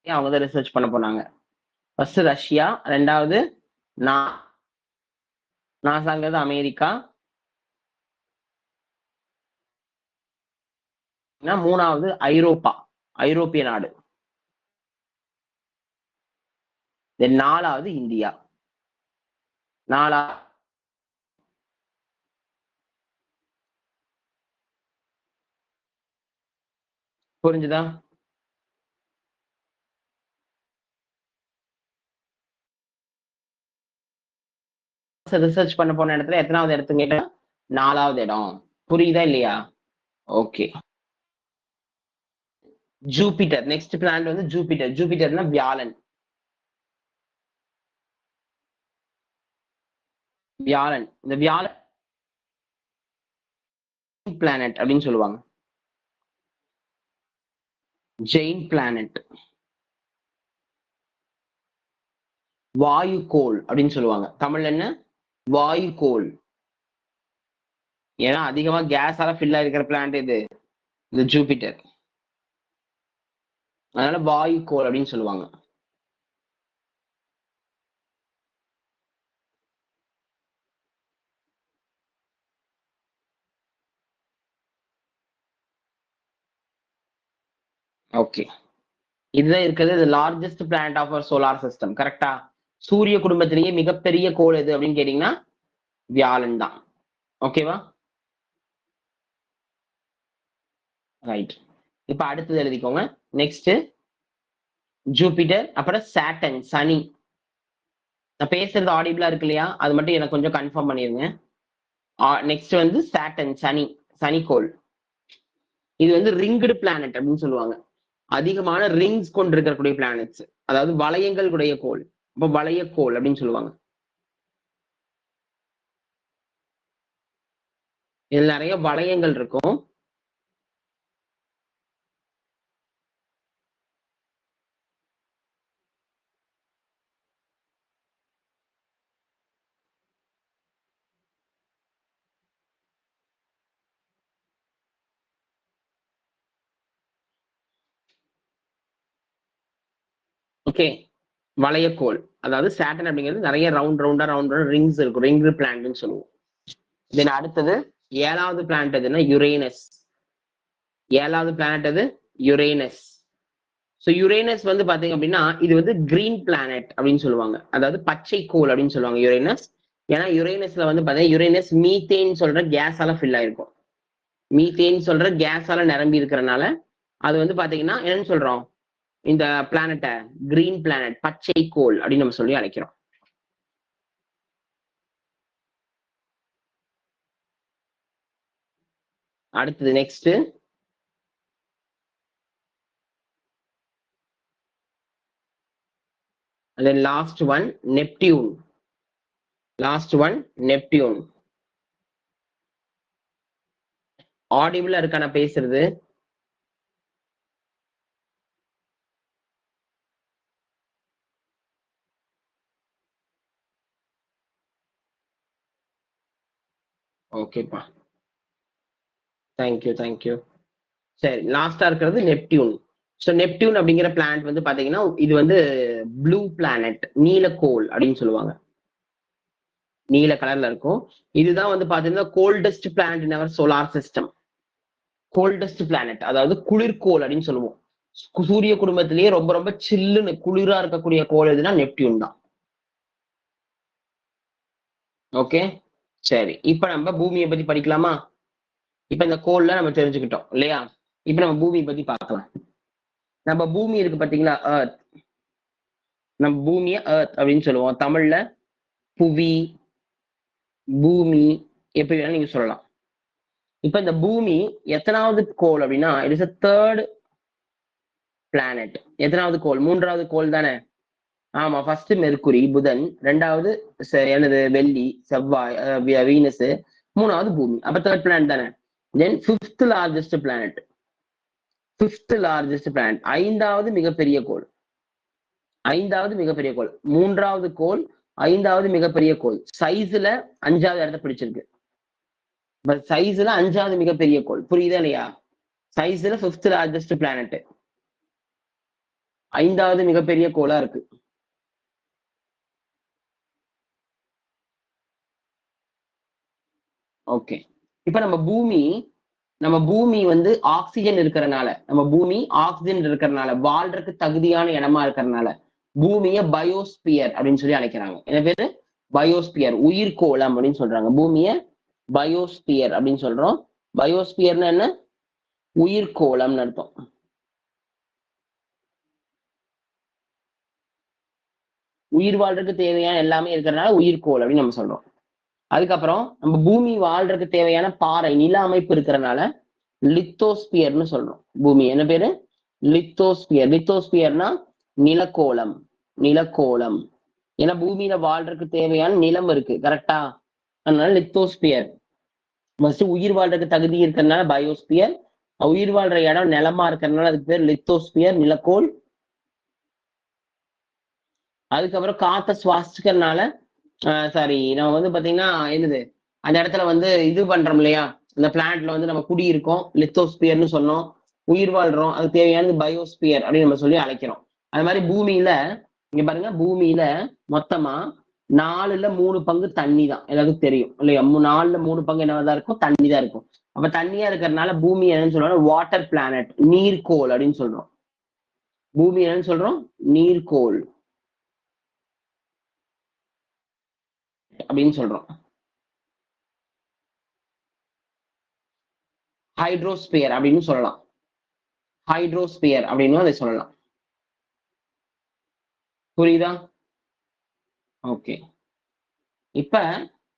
அவங்க தான் ரிசர்ச் பண்ண போனாங்க. ஃபர்ஸ்ட் ரஷ்யா, ரெண்டாவது நாசாங்கிறது அமெரிக்கா, மூணாவது ஐரோப்பா, ஐரோப்பிய நாடு, நாலாவது இந்தியா. நாலா புரிஞ்சுதா? ரிசர்ச் பண்ண போன இடத்துல எத்தனாவது இடத்துக்கு கேட்டா நாலாவது இடம். புரியுதா இல்லையா? ஓகே. ஜூபிட்டர் நெக்ஸ்ட் பிளானட் வந்து ஜூபிட்டர். ஜூபிட்டர்னா வியாழன். வியாழன், இந்த வியாழன் பிளானட் அப்படின்னு சொல்லுவாங்க. ஜெயின் பிளானட், வாயு கோள் அப்படின்னு சொல்லுவாங்க. தமிழ்ல என்ன? வாயு கோள். ஏன்னா அதிகமா கேஸால ஃபில் ஆயிருக்கிற பிளானட் இது, இந்த ஜூபிட்டர். அதனால வாயு கோள் அப்படின்னு சொல்லுவாங்க. ஓகே, இதுதான் இருக்கிறது largest planet of our solar system. கரெக்டா? சூரிய குடும்பத்திலேயே மிகப்பெரிய கோள் எது அப்படின்னு கேட்டீங்கன்னா வியாழன் தான். ஓகேவா? ரைட். இப்ப அடுத்தது எழுதிக்கோங்க. நெக்ஸ்ட் ஜூபிட்டர், அப்புறம் சாட்டன், சனி. நான் பேசுறது ஆடிபிளா இருக்கு இல்லையா? அது மட்டும் எனக்கு கொஞ்சம் கன்ஃபார்ம் பண்ணிருங்க. நெக்ஸ்ட் வந்து சாட்டன், சனி, சனிக்கோள். இது வந்து ரிங்டு பிளானட் அப்படின்னு சொல்லுவாங்க. அதிகமான ரிங்ஸ் கொண்டு இருக்கக்கூடிய பிளானட்ஸ், அதாவது வளையங்கள் உடைய கோள். அப்ப வளையக்கோள் அப்படின்னு சொல்லுவாங்க. இதுல நிறைய வளையங்கள் இருக்கும். ஓகே, வளையக்கோள். அதாவது சாட்டர்ன் அப்படிங்கிறது நிறைய ரவுண்டா ரிங்ஸ் இருக்கும், ரிங் பிளானட்னு சொல்லுவோம். தென் அடுத்தது 7வது பிளானட் எதுன்னா யுரேனஸ். 7வது பிளானட் எது? யுரேனஸ். ஸோ யுரேனஸ் வந்து பாத்தீங்க அப்படின்னா இது வந்து கிரீன் பிளானட் அப்படின்னு சொல்லுவாங்க, அதாவது பச்சை கோள் அப்படின்னு சொல்லுவாங்க யுரேனஸ். ஏன்னா யுரேனஸ்ல வந்து பாத்தீங்கன்னா யுரேனஸ் மீத்தேன் சொல்ற கேஸால ஃபில் ஆயிருக்கும். மீத்தேன் சொல்ற கேஸால நிரம்பி இருக்கிறனால அது வந்து பாத்தீங்கன்னா என்னன்னு சொல்றோம், இந்த பிளானட்டை கிரீன் பிளானட், பச்சை கோள் அப்படின்னு நம்ம சொல்லி அழைக்கிறோம். அடுத்தது next then last one Neptune. Last one Neptune. ஆடிபிளா இருக்கா நான் பேசுறது? ஓகேப்பா, தேங்க்யூ. சரி, லாஸ்டா இருக்கிறது நெப்டியூன். ஸோ நெப்டியூன் அப்படிங்கிற பிளானட் வந்து பாத்தீங்கன்னா இது வந்து ப்ளூ பிளானட், நீலக்கோள் அப்படின்னு சொல்லுவாங்க, நீல கலர்ல இருக்கும். இதுதான் வந்து பாத்தீங்கன்னா coldest planet in our solar system. Coldest planet அதாவது குளிர்கோள் அப்படின்னு சொல்லுவோம். சூரிய குடும்பத்திலேயே ரொம்ப ரொம்ப சில்லுன்னு குளிரா இருக்கக்கூடிய கோள் எதுனா நெப்டியூன் தான். ஓகே, சரி, இப்ப நம்ம பூமியை பத்தி படிக்கலாமா? இப்ப இந்த கோள்ல நம்ம தெரிஞ்சுக்கிட்டோம் இல்லையா? இப்ப நம்ம பூமியை பத்தி பார்க்கலாம். நம்ம பூமி இருக்கு பாத்தீங்களா, எர்த். நம்ம பூமியை எர்த் அப்படின்னு சொல்லுவோம், தமிழ்ல புவி, பூமி, எப்படி வேணாலும் நீங்க சொல்லலாம். இப்ப இந்த பூமி எத்தனாவது கோள் அப்படின்னா இட் இஸ் தேர்ட் பிளானட். எத்தனாவது கோள்? 3வது கோள் தானே? ஆமா, ஃபர்ஸ்ட் மெர்க்குரி புதன், 2வது என்னது வெள்ளி செவ்வாய் வீனஸ், 3வது பூமி. அப்ப தேர்ட் பிளானட் தானே? தென் 5th largest planet. 5th largest planet, 5வது மிகப்பெரிய கோள். 5வது மிகப்பெரிய கோள், 3வது கோள், 5வது மிகப்பெரிய கோள். சைஸ்ல 5வது இடத்த பிடிச்சிருக்கு. சைஸ்ல 5வது மிகப்பெரிய கோள், புரியுதா இல்லையா? சைஸ்ல 5th லார்ஜஸ்ட் பிளானட், 5வது மிகப்பெரிய கோளா இருக்கு. ஓகே, இப்ப நம்ம பூமி வந்து ஆக்சிஜன் இருக்கிறனால, நம்ம பூமி ஆக்சிஜன் இருக்கிறனால வாழ்றதுக்கு தகுதியான இடமா இருக்கிறனால பூமியை பயோஸ்பியர் அப்படின்னு சொல்லி அழைக்கிறாங்க. என்ன பேரு? பயோஸ்பியர், உயிர்கோளம் அப்படின்னு சொல்றாங்க. பூமியை பயோஸ்பியர் அப்படின்னு சொல்றோம். பயோஸ்பியர்னா என்ன? உயிர்கோளம்னு அர்த்தம். உயிர் வாழ்றதுக்கு தேவையான எல்லாமே இருக்கிறனால உயிர்கோள் அப்படின்னு நம்ம சொல்றோம். அதுக்கப்புறம் நம்ம பூமி வாழ்றதுக்கு தேவையான பாறை, நில அமைப்பு இருக்கிறனால லித்தோஸ்பியர்னு சொல்றோம். பூமி என்ன பேரு? லித்தோஸ்பியர். லித்தோஸ்பியர்னா நிலக்கோளம், நிலக்கோளம். ஏன்னா பூமியில வாழ்றதுக்கு தேவையான நிலம் இருக்கு, கரெக்டா? அதனால லித்தோஸ்பியர். ஃபர்ஸ்ட் உயிர் வாழ்றதுக்கு தகுதி இருக்கிறதுனால பயோஸ்பியர், உயிர் வாழ்ற இடம் நிலமா இருக்கிறதுனால அதுக்கு பேர் லித்தோஸ்பியர், நிலக்கோள். அதுக்கப்புறம் காத்த சுவாசிக்கிறதுனால சாரி, நம்ம வந்து பாத்தீங்கன்னா என்னது, அந்த இடத்துல வந்து இது பண்றோம் இல்லையா, இந்த பிளான்ட்ல வந்து நம்ம குடி இருக்கோம், லித்தோஸ்பியர்னு சொன்னோம். உயிர் வாழ்றோம், அது தேவையானது பயோஸ்பியர் அப்படின்னு நம்ம சொல்லி அழைக்கிறோம். அது மாதிரி பூமியில இங்க பாருங்க, பூமியில மொத்தமா 4ல் 3 பங்கு தண்ணி தான், எல்லாத்துக்கும் தெரியும் இல்லையா? 4ல் 3 பங்கு என்னதான் இருக்கும்? தண்ணி தான் இருக்கும். அப்ப தண்ணியா இருக்கிறதுனால பூமி என்னன்னு சொல்றோம்? வாட்டர் பிளானட், நீர்கோள் அப்படின்னு சொல்றோம். பூமி என்னன்னு சொல்றோம்? நீர்கோள் அப்படின்னு சொல்றோம். ஹைட்ரோஸ்பியர் அப்படின்னு சொல்லலாம். ஹைட்ரோஸ்பியர் அப்படின்னு அதை சொல்லலாம். புரியுதா? ஓகே, இப்ப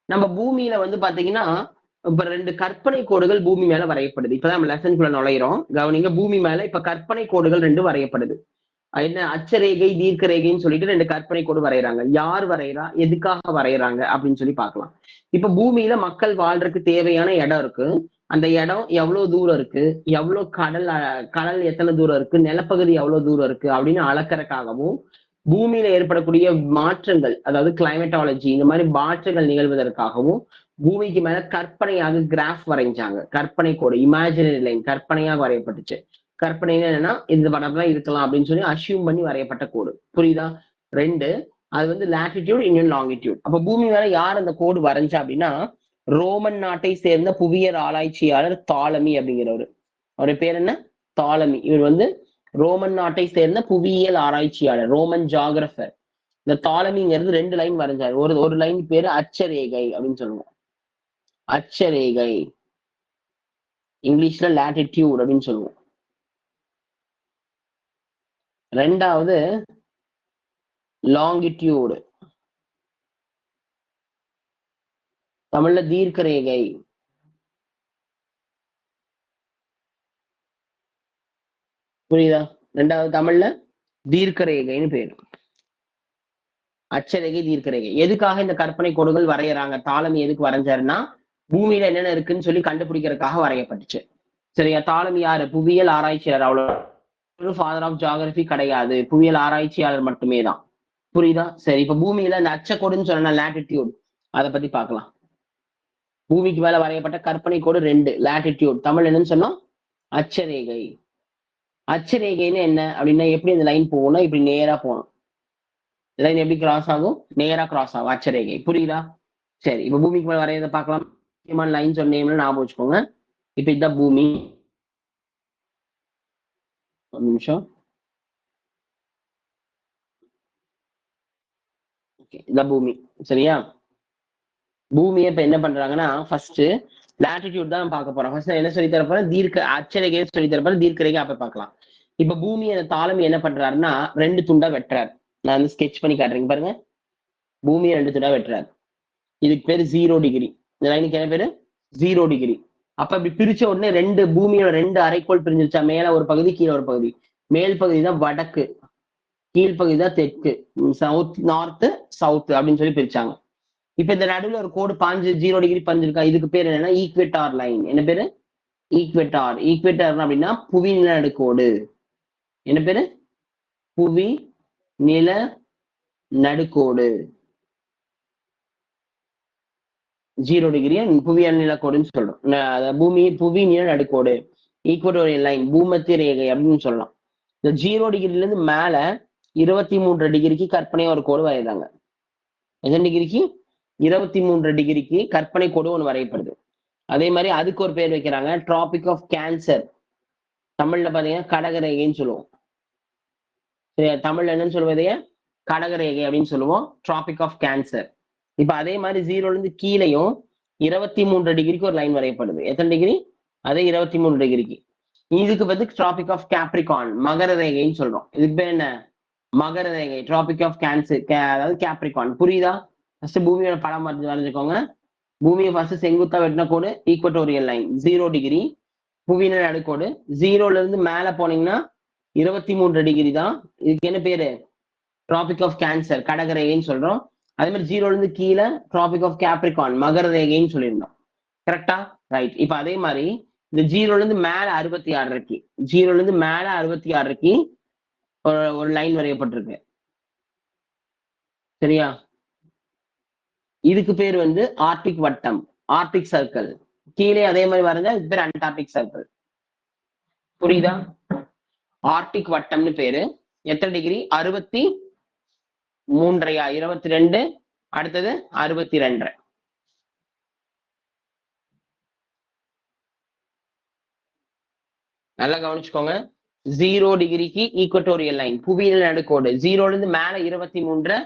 நம்ம பூமியில வந்து பாத்தீங்கன்னா இப்ப 2 கற்பனை கோடுகள் பூமி மேல வரையப்படுது. இப்பதான் நம்ம லெசன்குள்ள நுழையிறோம், கவனிங்க. பூமி மேல இப்ப கற்பனை கோடுகள் 2 வரையப்படுது. என்ன? அச்சரேகை, தீர்க்க ரேகைன்னு சொல்லிட்டு 2 கற்பனை கோடு வரைகிறாங்க. யார் வரைகிறா, எதுக்காக வரைகிறாங்க அப்படின்னு சொல்லி பார்க்கலாம். இப்ப பூமியில மக்கள் வாழ்றதுக்கு தேவையான இடம் இருக்கு. அந்த இடம் எவ்வளவு தூரம் இருக்கு, எவ்வளவு கடல் எத்தனை தூரம் இருக்கு, நிலப்பகுதி எவ்வளவு தூரம் இருக்கு அப்படின்னு அளக்கறக்காகவும், பூமியில ஏற்படக்கூடிய மாற்றங்கள், அதாவது கிளைமேட்டாலஜி, இந்த மாதிரி மாற்றங்கள் நிகழ்வதற்காகவும் பூமிக்கு மேல கற்பனையாக கிராஃப் வரைஞ்சாங்க. கற்பனை கோடு, இமேஜினரி லைன் கற்பனையாக வரையப்பட்டுச்சு. கற்பனை என்னன்னா இந்த படம் தான் இருக்கலாம் அப்படின்னு சொல்லி அசியூம் பண்ணி வரையப்பட்ட கோடு. புரியுதா? 2 அது வந்து லாட்டிடியூட், இன்னும் லாங்கிடியூட். அப்ப பூமி மேல யார் அந்த கோடு வரைஞ்சா அப்படின்னா ரோமன் நாட்டை சேர்ந்த புவியியல் ஆராய்ச்சியாளர் தாலமி அப்படிங்கிறவரு. அவருடைய பேர் என்ன? தாலமி. இவர் வந்து ரோமன் நாட்டை சேர்ந்த புவியியல் ஆராய்ச்சியாளர், ரோமன் ஜாகிரபர். இந்த தாலமிங்கிறது 2 லைன் வரைஞ்சாரு. ஒரு லைன் பேரு அச்சரேகை அப்படின்னு சொல்லுவோம். அச்சரேகை, இங்கிலீஷ்ல லாட்டிடியூட் அப்படின்னு சொல்லுவோம். 2வது லாங்கிடியூடு, தமிழ்ல தீர்க்க ரேகை. புரியுதா? 2வது தமிழ்ல தீர்க்க ரேகைன்னு பேரு. அச்சரேகை, தீர்க்க ரேகை. எதுக்காக இந்த கற்பனை கோடுகள் வரையறாங்க? தாலமி எதுக்கு வரைஞ்சாருன்னா பூமியில என்னென்ன இருக்குன்னு சொல்லி கண்டுபிடிக்கிறதுக்காக வரையப்பட்டுச்சு. சரியா? தாலமி யாரு? புவியியல் ஆராய்ச்சியாளர். அவ்வளவு ஃபாதர் ஆஃப் ஜியோகிராபி கிடையாது, புவியியல் ஆராய்ச்சியாளர் மட்டுமே தான். புரியுதா? சரி, இப்ப பூமியில இந்த அச்சக்கோடுன்னு சொன்ன லாட்டிடியூட், அதை பத்தி பார்க்கலாம். பூமிக்கு மேல வரையப்பட்ட கற்பனை கோடு 2 லாட்டிடியூட். தமிழ் என்னன்னு சொன்னோம்? அச்சரேகை. அச்சரேகைன்னு என்ன அப்படின்னா எப்படி இந்த லைன் போகணும்? இப்படி நேரா போகணும். லைன் எப்படி கிராஸ் ஆகும்? நேரா கிராஸ் ஆகும் அச்சரேகை. புரியுதா? சரி, இப்ப பூமிக்கு மேல வரையதை பார்க்கலாம். முக்கியமான லைன் சொன்னேன்னு ஞாபகம் வச்சுக்கோங்க. இப்ப இதுதான் பூமி. ஒரு நிமிஷம். இதான் பூமி. சரியா? பூமியை இப்ப என்ன பண்றாங்கன்னா ஃபர்ஸ்ட் லாட்டிடியூட் தான் பார்க்க போறோம். ஃபர்ஸ்ட் என்ன சொல்லி தரப்போற? தீர்க்க அச்சரேகை சொல்லி தரப்போற. தீர்க்க ரேகை அப்ப பார்க்கலாம். இப்ப பூமியை தாலமி என்ன பண்றாருன்னா 2 துண்டா வெட்டுறாரு. நான் வந்து ஸ்கெட்ச் பண்ணி காட்டுறேன் பாருங்க. பூமியை 2 துண்டா வெட்டுறாரு. இதுக்கு பேரு 0 டிகிரி. இந்த லைனுக்கு என்ன பேரு? 0 டிகிரி. அப்ப இப்படி பிரிச்ச உடனே 2 பூமியோட 2 அரைக்கோள் பிரிஞ்சிருச்சா? மேல ஒரு பகுதி, கீழே ஒரு பகுதி. மேல் பகுதி தான் வடக்கு, கீழ்ப்பகுதி தான் தெற்கு, சவுத் நார்த் சவுத் அப்படின்னு சொல்லி பிரிச்சாங்க. இப்ப இந்த நடுவில் ஒரு கோடு பாஞ்சு 0 டிகிரி பஞ்சிருக்கா? இதுக்கு பேர் என்னன்னா ஈக்வேட்டார் லைன். என்ன பேரு? ஈக்வேட்டார். ஈக்வேட்டார் அப்படின்னா புவி நில நடுக்கோடு. என்ன பேரு? புவி நில நடுக்கோடு. 0 டிகிரி புவியியல் நிலக்கோடுன்னு சொல்றோம். பூமி புவி நில நடுக்கோடு, ஈக்வட்டோரியல் லைன், பூமத்திய ரேகை அப்படின்னு சொல்லலாம். இந்த 0 டிகிரில இருந்து மேல 23 டிகிரிக்கு கற்பனையா ஒரு கோடு வரைகிறாங்க. எத்தனை டிகிரிக்கு? 23 டிகிரிக்கு கற்பனை கோடு ஒன்று வரையப்படுது. அதே மாதிரி அதுக்கு ஒரு பேர் வைக்கிறாங்க, டிராபிக் ஆஃப் கேன்சர். தமிழ்ல பாத்தீங்கன்னா கடகரேகைன்னு சொல்லுவோம். சரியா? தமிழ்ல என்னன்னு சொல்லுவதைய கடகரேகை அப்படின்னு சொல்லுவோம், டிராபிக் ஆஃப் கேன்சர். இப்ப அதே மாதிரி 0ல இருந்து கீழையும் 23 டிகிரிக்கு ஒரு லைன் வரையப்படுது. எத்தனை டிகிரி? அதே 23 டிகிரிக்கு. இதுக்கு வந்து டிராபிக் ஆஃப் கேப்ரிகான், மகர ரேகைன்னு சொல்றோம். இதுக்கு பேர் என்ன? மகர ரேகை, டிராபிக் ஆஃப் கேன்சர், அதாவது கேப்ரிகான். புரியுதா? ஃபர்ஸ்ட் பூமியோட படம் வரைஞ்சுக்கோங்க. பூமியை ஃபர்ஸ்ட் செங்குத்தா வெட்டின கோடு ஈக்வட்டோரியல் லைன் 0 டிகிரி, புவியின நடுக்கோடு. 0ல இருந்து மேல போனீங்கன்னா 23 டிகிரி தான். இதுக்கு என்ன பேரு? டிராபிக் ஆஃப் கேன்சர், கடகரேகைன்னு சொல்றோம். அதே மாதிரி 0ல இருந்து கீழே டிராபிக் ஆஃப் கேப்ரிகான், மகர ரேகைன்னு சொல்லியிருந்தோம். கரெக்டா? ரைட். இப்ப அதே மாதிரி இந்த 0ல இருந்து மேல 66 இருக்கு. 0ல இருந்து மேல 66 இருக்கு ஒரு லைன் வரையப்பட்டிருக்கு. சரியா? இதுக்கு பேர் வந்து ஆர்டிக் வட்டம், ஆர்டிக் சர்க்கிள். கீழே அதே மாதிரி வரைஞ்சா இது பேர் அண்டார்டிக் சர்க்கிள். புரியுதா? ஆர்டிக் வட்டம்னு பேரு. எத்தனை டிகிரி? 63. 22. அடுத்தது 62. நல்லா கவனிச்சுக்கோங்க. 0 டிகிரிக்கு ஈக்வட்டோரியல் லைன், புவியியல் நடுக்கோடு. 0ல இருந்து மேல 23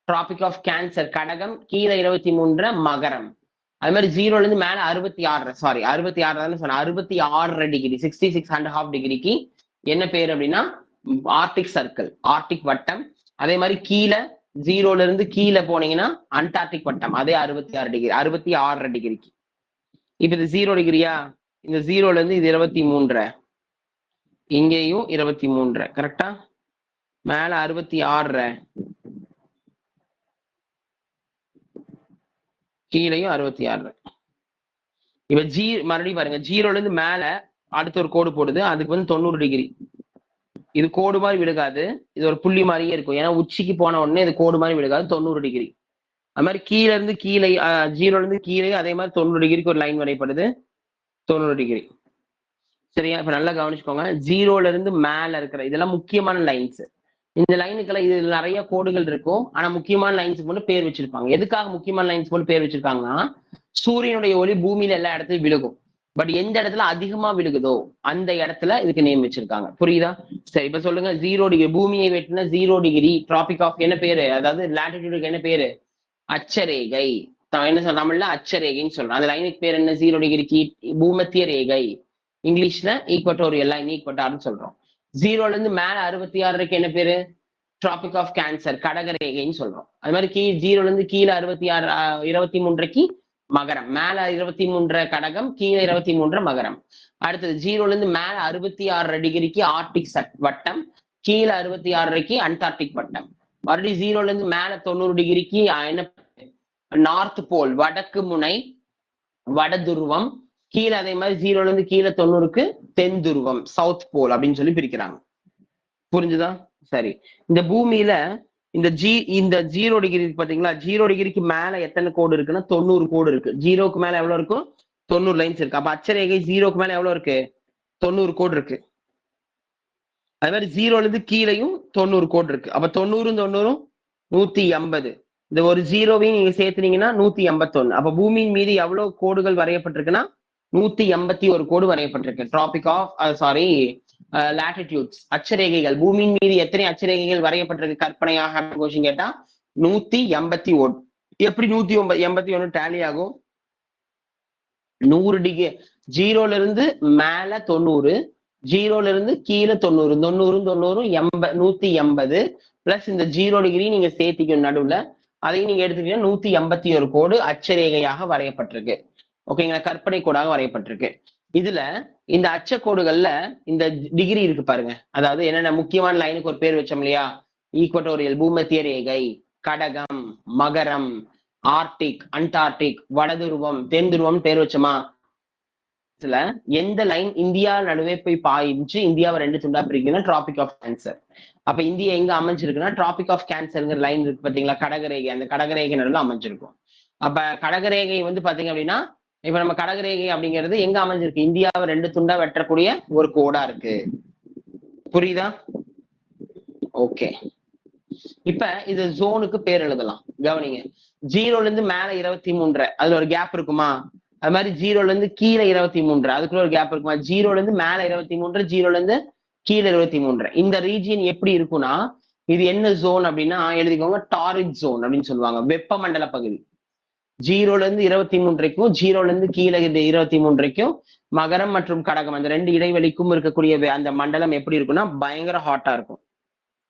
டிராபிக் ஆஃப் கேன்சர், கடகம். கீழே 23 மகரம். அது மாதிரி 0ல இருந்து மேல 66, சாரி 66 தானே சொன்னேன், 66 டிகிரி, 66.5 டிகிரிக்கு என்ன பேர் அப்படின்னா ஆர்டிக் சர்க்கிள், ஆர்டிக் வட்டம். அதே மாதிரி கீழே 0ல இருந்து கீழே போனீங்கன்னா அண்டார்டிக் வட்டம், அதே 66 டிகிரி, 66 டிகிரிக்கு. இப்ப இது 0 டிகிரியா? இந்த 0ல இருந்து இது 23, இங்கேயும் 23. கரெக்டா? மேல 66, கீழையும் 66. இப்ப மறுபடியும் பாருங்க, 0ல இருந்து மேல அடுத்த ஒரு கோடு போடுது, அதுக்கு வந்து 90 டிகிரி. இது கோடு மாதிரி விழுகாது, இது ஒரு புள்ளி மாதிரியே இருக்கும். ஏன்னா உச்சிக்கு போன உடனே இது கோடு மாதிரி விழுகாது, 90 டிகிரி. அது மாதிரி கீழே இருந்து கீழே 0ல இருந்து கீழே அதே மாதிரி 90 டிகிரிக்கு ஒரு லைன் வரையப்படுது, 90 டிகிரி. சரியா? இப்ப நல்லா கவனிச்சுக்கோங்க. 0ல இருந்து மேல இருக்கிற இதெல்லாம் முக்கியமான லைன்ஸ். இந்த லைனுக்கெல்லாம் இது நிறைய கோடுகள் இருக்கும். ஆனா முக்கியமான லைன்ஸுக்கு மட்டும் பேர் வச்சிருப்பாங்க. எதுக்காக முக்கியமான லைன்ஸ் மட்டும் பேர் வச்சிருக்காங்கன்னா, சூரியனுடைய ஒளி பூமியில எல்லா இடத்துலயும் விழுகும். பட் எந்த இடத்துல அதிகமா விழுகுதோ அந்த இடத்துல இதுக்கு நேம் வச்சிருக்காங்க. புரியுதா? சரி, இப்ப சொல்லுங்க. 0 டிகிரி பூமியை வெட்டின 0 டிகிரி டிராபிக் ஆஃப் என்ன பேரு? அதாவது லாட்டிடியூடுக்கு என்ன பேரு? அச்சரேகை. என்ன சொல்ற தமிழ்ல அச்சரேகைன்னு சொல்றோம். அந்த லைனுக்கு பேர் என்ன? 0 டிகிரிக்கு பூமத்திய ரேகை. இங்கிலீஷ்ல ஈக்வட்டோரியல் லைன், ஈக்வட்டார்னு சொல்றோம். 0ல இருந்து மேல 66 என்ன பேரு? டிராபிக் ஆஃப் கேன்சர், கடகரேகைன்னு சொல்றோம். அது மாதிரி 0ல இருந்து கீழே 66 23 மகரம். மேல 23 கடகம், கீழே 23 மகரம். அடுத்தது 0ல இருந்து மேல 66 டிகிரிக்கு ஆர்டிக் வட்டம், கீழே 66 அண்டார்டிக் வட்டம். மறுபடியும் 0ல இருந்து மேல 90 டிகிரிக்கு என்ன? நார்த் போல், வடக்கு முனை, வட துருவம். கீழே அதே மாதிரி 0ல இருந்து கீழே 90க்கு தென் துருவம், சவுத் போல் அப்படின்னு சொல்லி பிரிக்கிறாங்க. புரிஞ்சுதா? சரி. இந்த பூமியில இந்த 0 டிகிரி பாத்தீங்களா? 0 டிகிரிக்கு மேல எத்தனை கோடு இருக்குன்னா 90 கோடு இருக்கு. 0க்கு மேல எவ்வளவு இருக்கும்? 90 லைன்ஸ் இருக்கு. அப்ப அச்சரேகை 0க்கு மேல எவ்வளவு இருக்கு? 90 கோடு இருக்கு. அது மாதிரி 0ல இருந்து கீழையும் 90 கோடு இருக்கு. அப்ப 90 90 180. இந்த ஒரு 0வையும் நீங்க சேர்த்துனீங்கன்னா 181. அப்ப பூமியின் மீது எவ்வளவு கோடுகள் வரையப்பட்டிருக்குன்னா 181 கோடு வரையப்பட்டிருக்கு. டிராபிக் ஆஃப் சாரி லாட்டிடியூட்ஸ், அச்சரேகைகள். பூமியின் மீது எத்தனை அச்சரேகைகள் வரையப்பட்டிருக்கு கற்பனையாக கொஸ்டின் கேட்டா 181. எப்படி 181 டேலி ஆகும்? 100 டிகிரி 0ல இருந்து மேல 90, 0ல இருந்து கீழே 90, 90 90 180 பிளஸ் இந்த 0 டிகிரி நீங்க சேர்த்திக்கணும் நடுவுல. அதையும் நீங்க எடுத்துக்கிட்டீங்கன்னா 181 கோடு அச்சரேகையாக வரையப்பட்டிருக்கு. ஓகேங்களா? கற்பனை கோடாக வரையப்பட்டிருக்கு. இதுல இந்த அச்சக்கோடுகள்ல இந்த டிகிரி இருக்கு பாருங்க. அதாவது என்னென்ன முக்கியமான லைனுக்கு ஒரு பேர் வச்சோம் இல்லையா? ஈக்வட்டோரியல், பூமத்திய ரேகை, கடகம், மகரம், ஆர்டிக், அண்டார்டிக், வடதுருவம், தென் துருவம் பேர் வச்சோமா? எந்த லைன் இந்தியா நடுவே போய் பாயிச்சு இந்தியாவை 2 துண்டா பிரிக்கணும்? Tropic of Cancer. அப்ப இந்தியா எங்க அமைஞ்சிருக்குன்னா டிராபிக் ஆஃப் கேன்சர்ங்கிற லைன் இருக்கு பாத்தீங்களா? கடகரேகை. அந்த கடகரேகை நடுவில் அமைஞ்சிருக்கும். அப்ப கடகரேகை வந்து பாத்தீங்க அப்படின்னா, இப்ப நம்ம கடகரேகை அப்படிங்கிறது எங்க அமைஞ்சிருக்கு? இந்தியாவை 2 துண்டா வெட்டக்கூடிய ஒரு கோடா இருக்கு. புரியுதா? ஓகே. இப்ப இது ஜோனுக்கு பேர் எழுதலாம். கவனிங்க. 0ல இருந்து மேல 23 அதுல ஒரு கேப் இருக்குமா? அது மாதிரி 0ல இருந்து கீழே 23 அதுக்குள்ள ஒரு கேப் இருக்குமா? 0ல இருந்து மேல 23, 0ல இருந்து கீழே 23. இந்த ரீஜியன் எப்படி இருக்கும்னா, இது என்ன ஜோன் அப்படின்னா எழுதிக்கோங்க, டாரிட் ஜோன் அப்படின்னு சொல்லுவாங்க. வெப்பமண்டல பகுதி. 0ல இருந்து 23, 0ல இருந்து கீழே 23 மகரம் மற்றும் கடகம் அந்த 2 இடைவெளிக்கும் இருக்கக்கூடிய அந்த மண்டலம் எப்படி இருக்கும்னா பயங்கர ஹாட்டா இருக்கும்.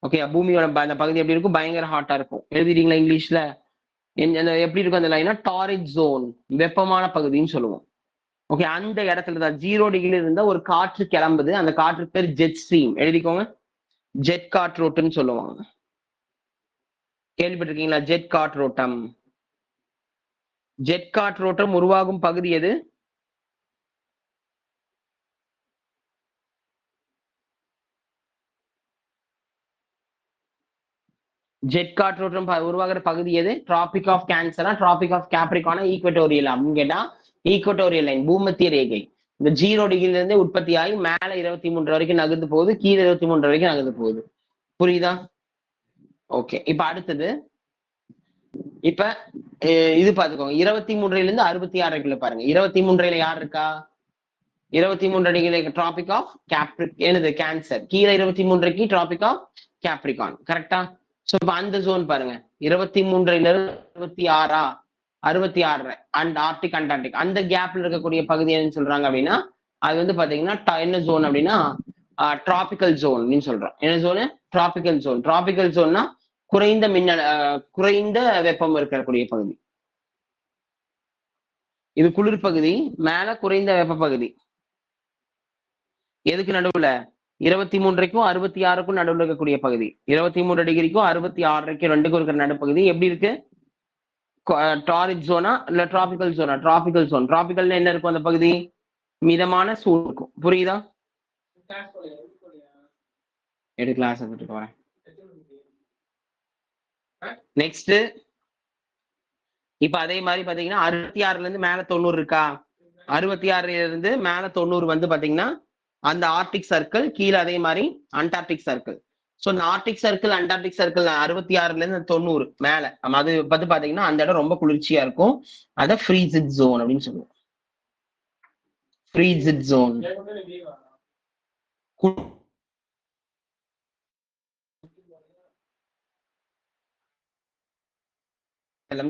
ஓகே, பூமியோட அந்த பகுதி எப்படி இருக்கும்? பயங்கர ஹாட்டா இருக்கும். எழுதிட்டீங்களா இங்கிலீஷ்ல? எப்படி இருக்கும் அந்த லைனா? டாரிட் ஜோன், வெப்பமான பகுதின்னு சொல்லுவோம். ஓகே, அந்த இடத்துல தான் 0 டிகிரில இருந்தா ஒரு காற்று கிளம்புது. அந்த காற்று பேர் ஜெட் ஸ்ட்ரீம். எழுதிக்கோங்க, ஜெட் காற்றோட்டம்னு சொல்லுவாங்க. கேள்விப்பட்டிருக்கீங்களா? ஜெட் காற்றோட்டம். ஜெட் காற்றோட்டம் உருவாகும் பகுதி எது? ஜெட் காற்றோட்டம் உருவாகிற பகுதி எது? டிராபிக் ஆஃப் கேன்சரா, டிராபிக் ஆஃப் கேப்ரிகானா, ஈக்வட்டோரியல் அப்படின்னு கேட்டா ஈக்வட்டோரியல் லைன், பூமத்திய ரேகை. இந்த 0 டிகிரில இருந்தே உற்பத்தி ஆகி மேல 23 வரைக்கும் நகர்ந்து போகுது, கீழே 23 வரைக்கும் நகர்ந்து போகுது. புரியுதா? ஓகே. இப்ப அடுத்தது, இப்ப இது பாத்துக்கோங்க. 23ல இருந்து 66 பாருங்க. 23ல யார் இருக்கா? 23 டிகிரி டிராபிக் ஆஃப் என்னது? கேன்சர். கீழே 23க்கு டிராபிக் ஆஃப் கேப்ரிகான். கரெக்டா? சோ இப்ப அந்த ஜோன் பாருங்க. 23ல இருந்து 66 66 அண்ட் ஆர்டிக் அண்டார்டிக் அந்த கேப்ல இருக்கக்கூடிய பகுதி என்ன சொல்றாங்க அப்படின்னா, அது வந்து பாத்தீங்கன்னா என்ன ஜோன் அப்படின்னா டிராபிக்கல் ஜோன் சொல்றோம். என்ன ஜோனு? Tropical zone. டிராபிக்கல் ஜோன்னா குறைந்த குறைந்த வெப்பம் இருக்கக்கூடிய பகுதி. இது குளிர் பகுதி, மேல குறைந்த வெப்ப பகுதி. எதுக்கு நடுவுல? 23க்கும் 66க்கும் நடுவில் இருக்கக்கூடிய பகுதி. 23 டிகிரிக்கும் 66 ரெண்டுக்கும் இருக்கிற நடுப்பகுதி எப்படி இருக்கு? டாரிட் ஜோனா இல்ல டிராபிக்கல் ஜோனா? Tropical zone. டிராபிக்கல் என்ன இருக்கும்? அந்த பகுதி மிதமான சூடு இருக்கும். புரியுதா? கிளாஸ் வரேன். நெக்ஸ்ட், இப்ப அதே மாதிரி பாத்தீங்கன்னா 66ல இருந்து மேல 90 இருக்கா? 66ல இருந்து மேல 90 வந்து பாத்தீங்கன்னா அந்த ஆர்டிக் சர்க்கிள், கீழே அதே மாதிரி அண்டார்டிக் சர்க்கிள். ஸோ இந்த ஆர்டிக் சர்க்கிள் அண்டார்டிக் சர்க்கிள் 66ல இருந்து 90 மேல அது பார்த்து பாத்தீங்கன்னா அந்த இடம் ரொம்ப குளிர்ச்சியா இருக்கும். அத ஃப்ரீசிட் ஜோன் அப்படின்னு சொல்லுவோம். ஃப்ரீசிட் ஜோன்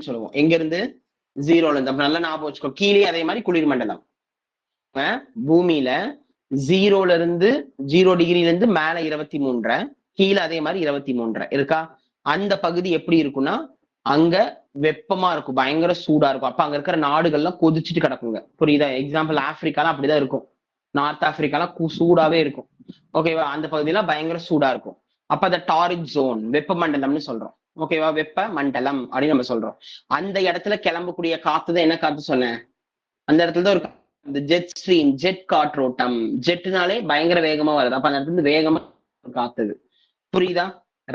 சொல்லுவோம். எங்க இருந்து? 0ல இருந்து. நல்லா ஞாபகம் வச்சுக்கோ. கீழே அதே மாதிரி குளிர் மண்டலம். பூமியில 0ல இருந்து 0 டிகிரில இருந்து மேல 23, கீழே அதே மாதிரி 23 இருக்கா? அந்த பகுதி எப்படி இருக்கும்னா அங்க வெப்பமா இருக்கும், பயங்கர சூடா இருக்கும். அப்ப அங்க இருக்கிற நாடுகள்லாம் கொதிச்சுட்டு கிடக்குங்க. புரியுதா? எக்ஸாம்பிள் ஆப்பிரிக்காலாம் அப்படிதான் இருக்கும். நார்த் ஆப்பிரிக்காலாம் சூடாவே இருக்கும். ஓகேவா? அந்த பகுதியெல்லாம் பயங்கர சூடா இருக்கும். அப்ப அந்த டாரிட் ஜோன் வெப்பமண்டலம்னு சொல்றோம். ஓகேவா? வெப்ப மண்டலம் அப்படின்னு நம்ம சொல்றோம். அந்த இடத்துல கிளம்பக்கூடிய காத்து தான் என்ன காத்து சொன்னேன்? அந்த இடத்துல தான் ஒரு இந்த ஜெட் ஸ்ட்ரீம், ஜெட் காற்றோட்டம். ஜெட்னாலே பயங்கர வேகமா வருது. அப்ப அந்த இடத்துல இருந்து வேகமா காத்துது. புரியுதா?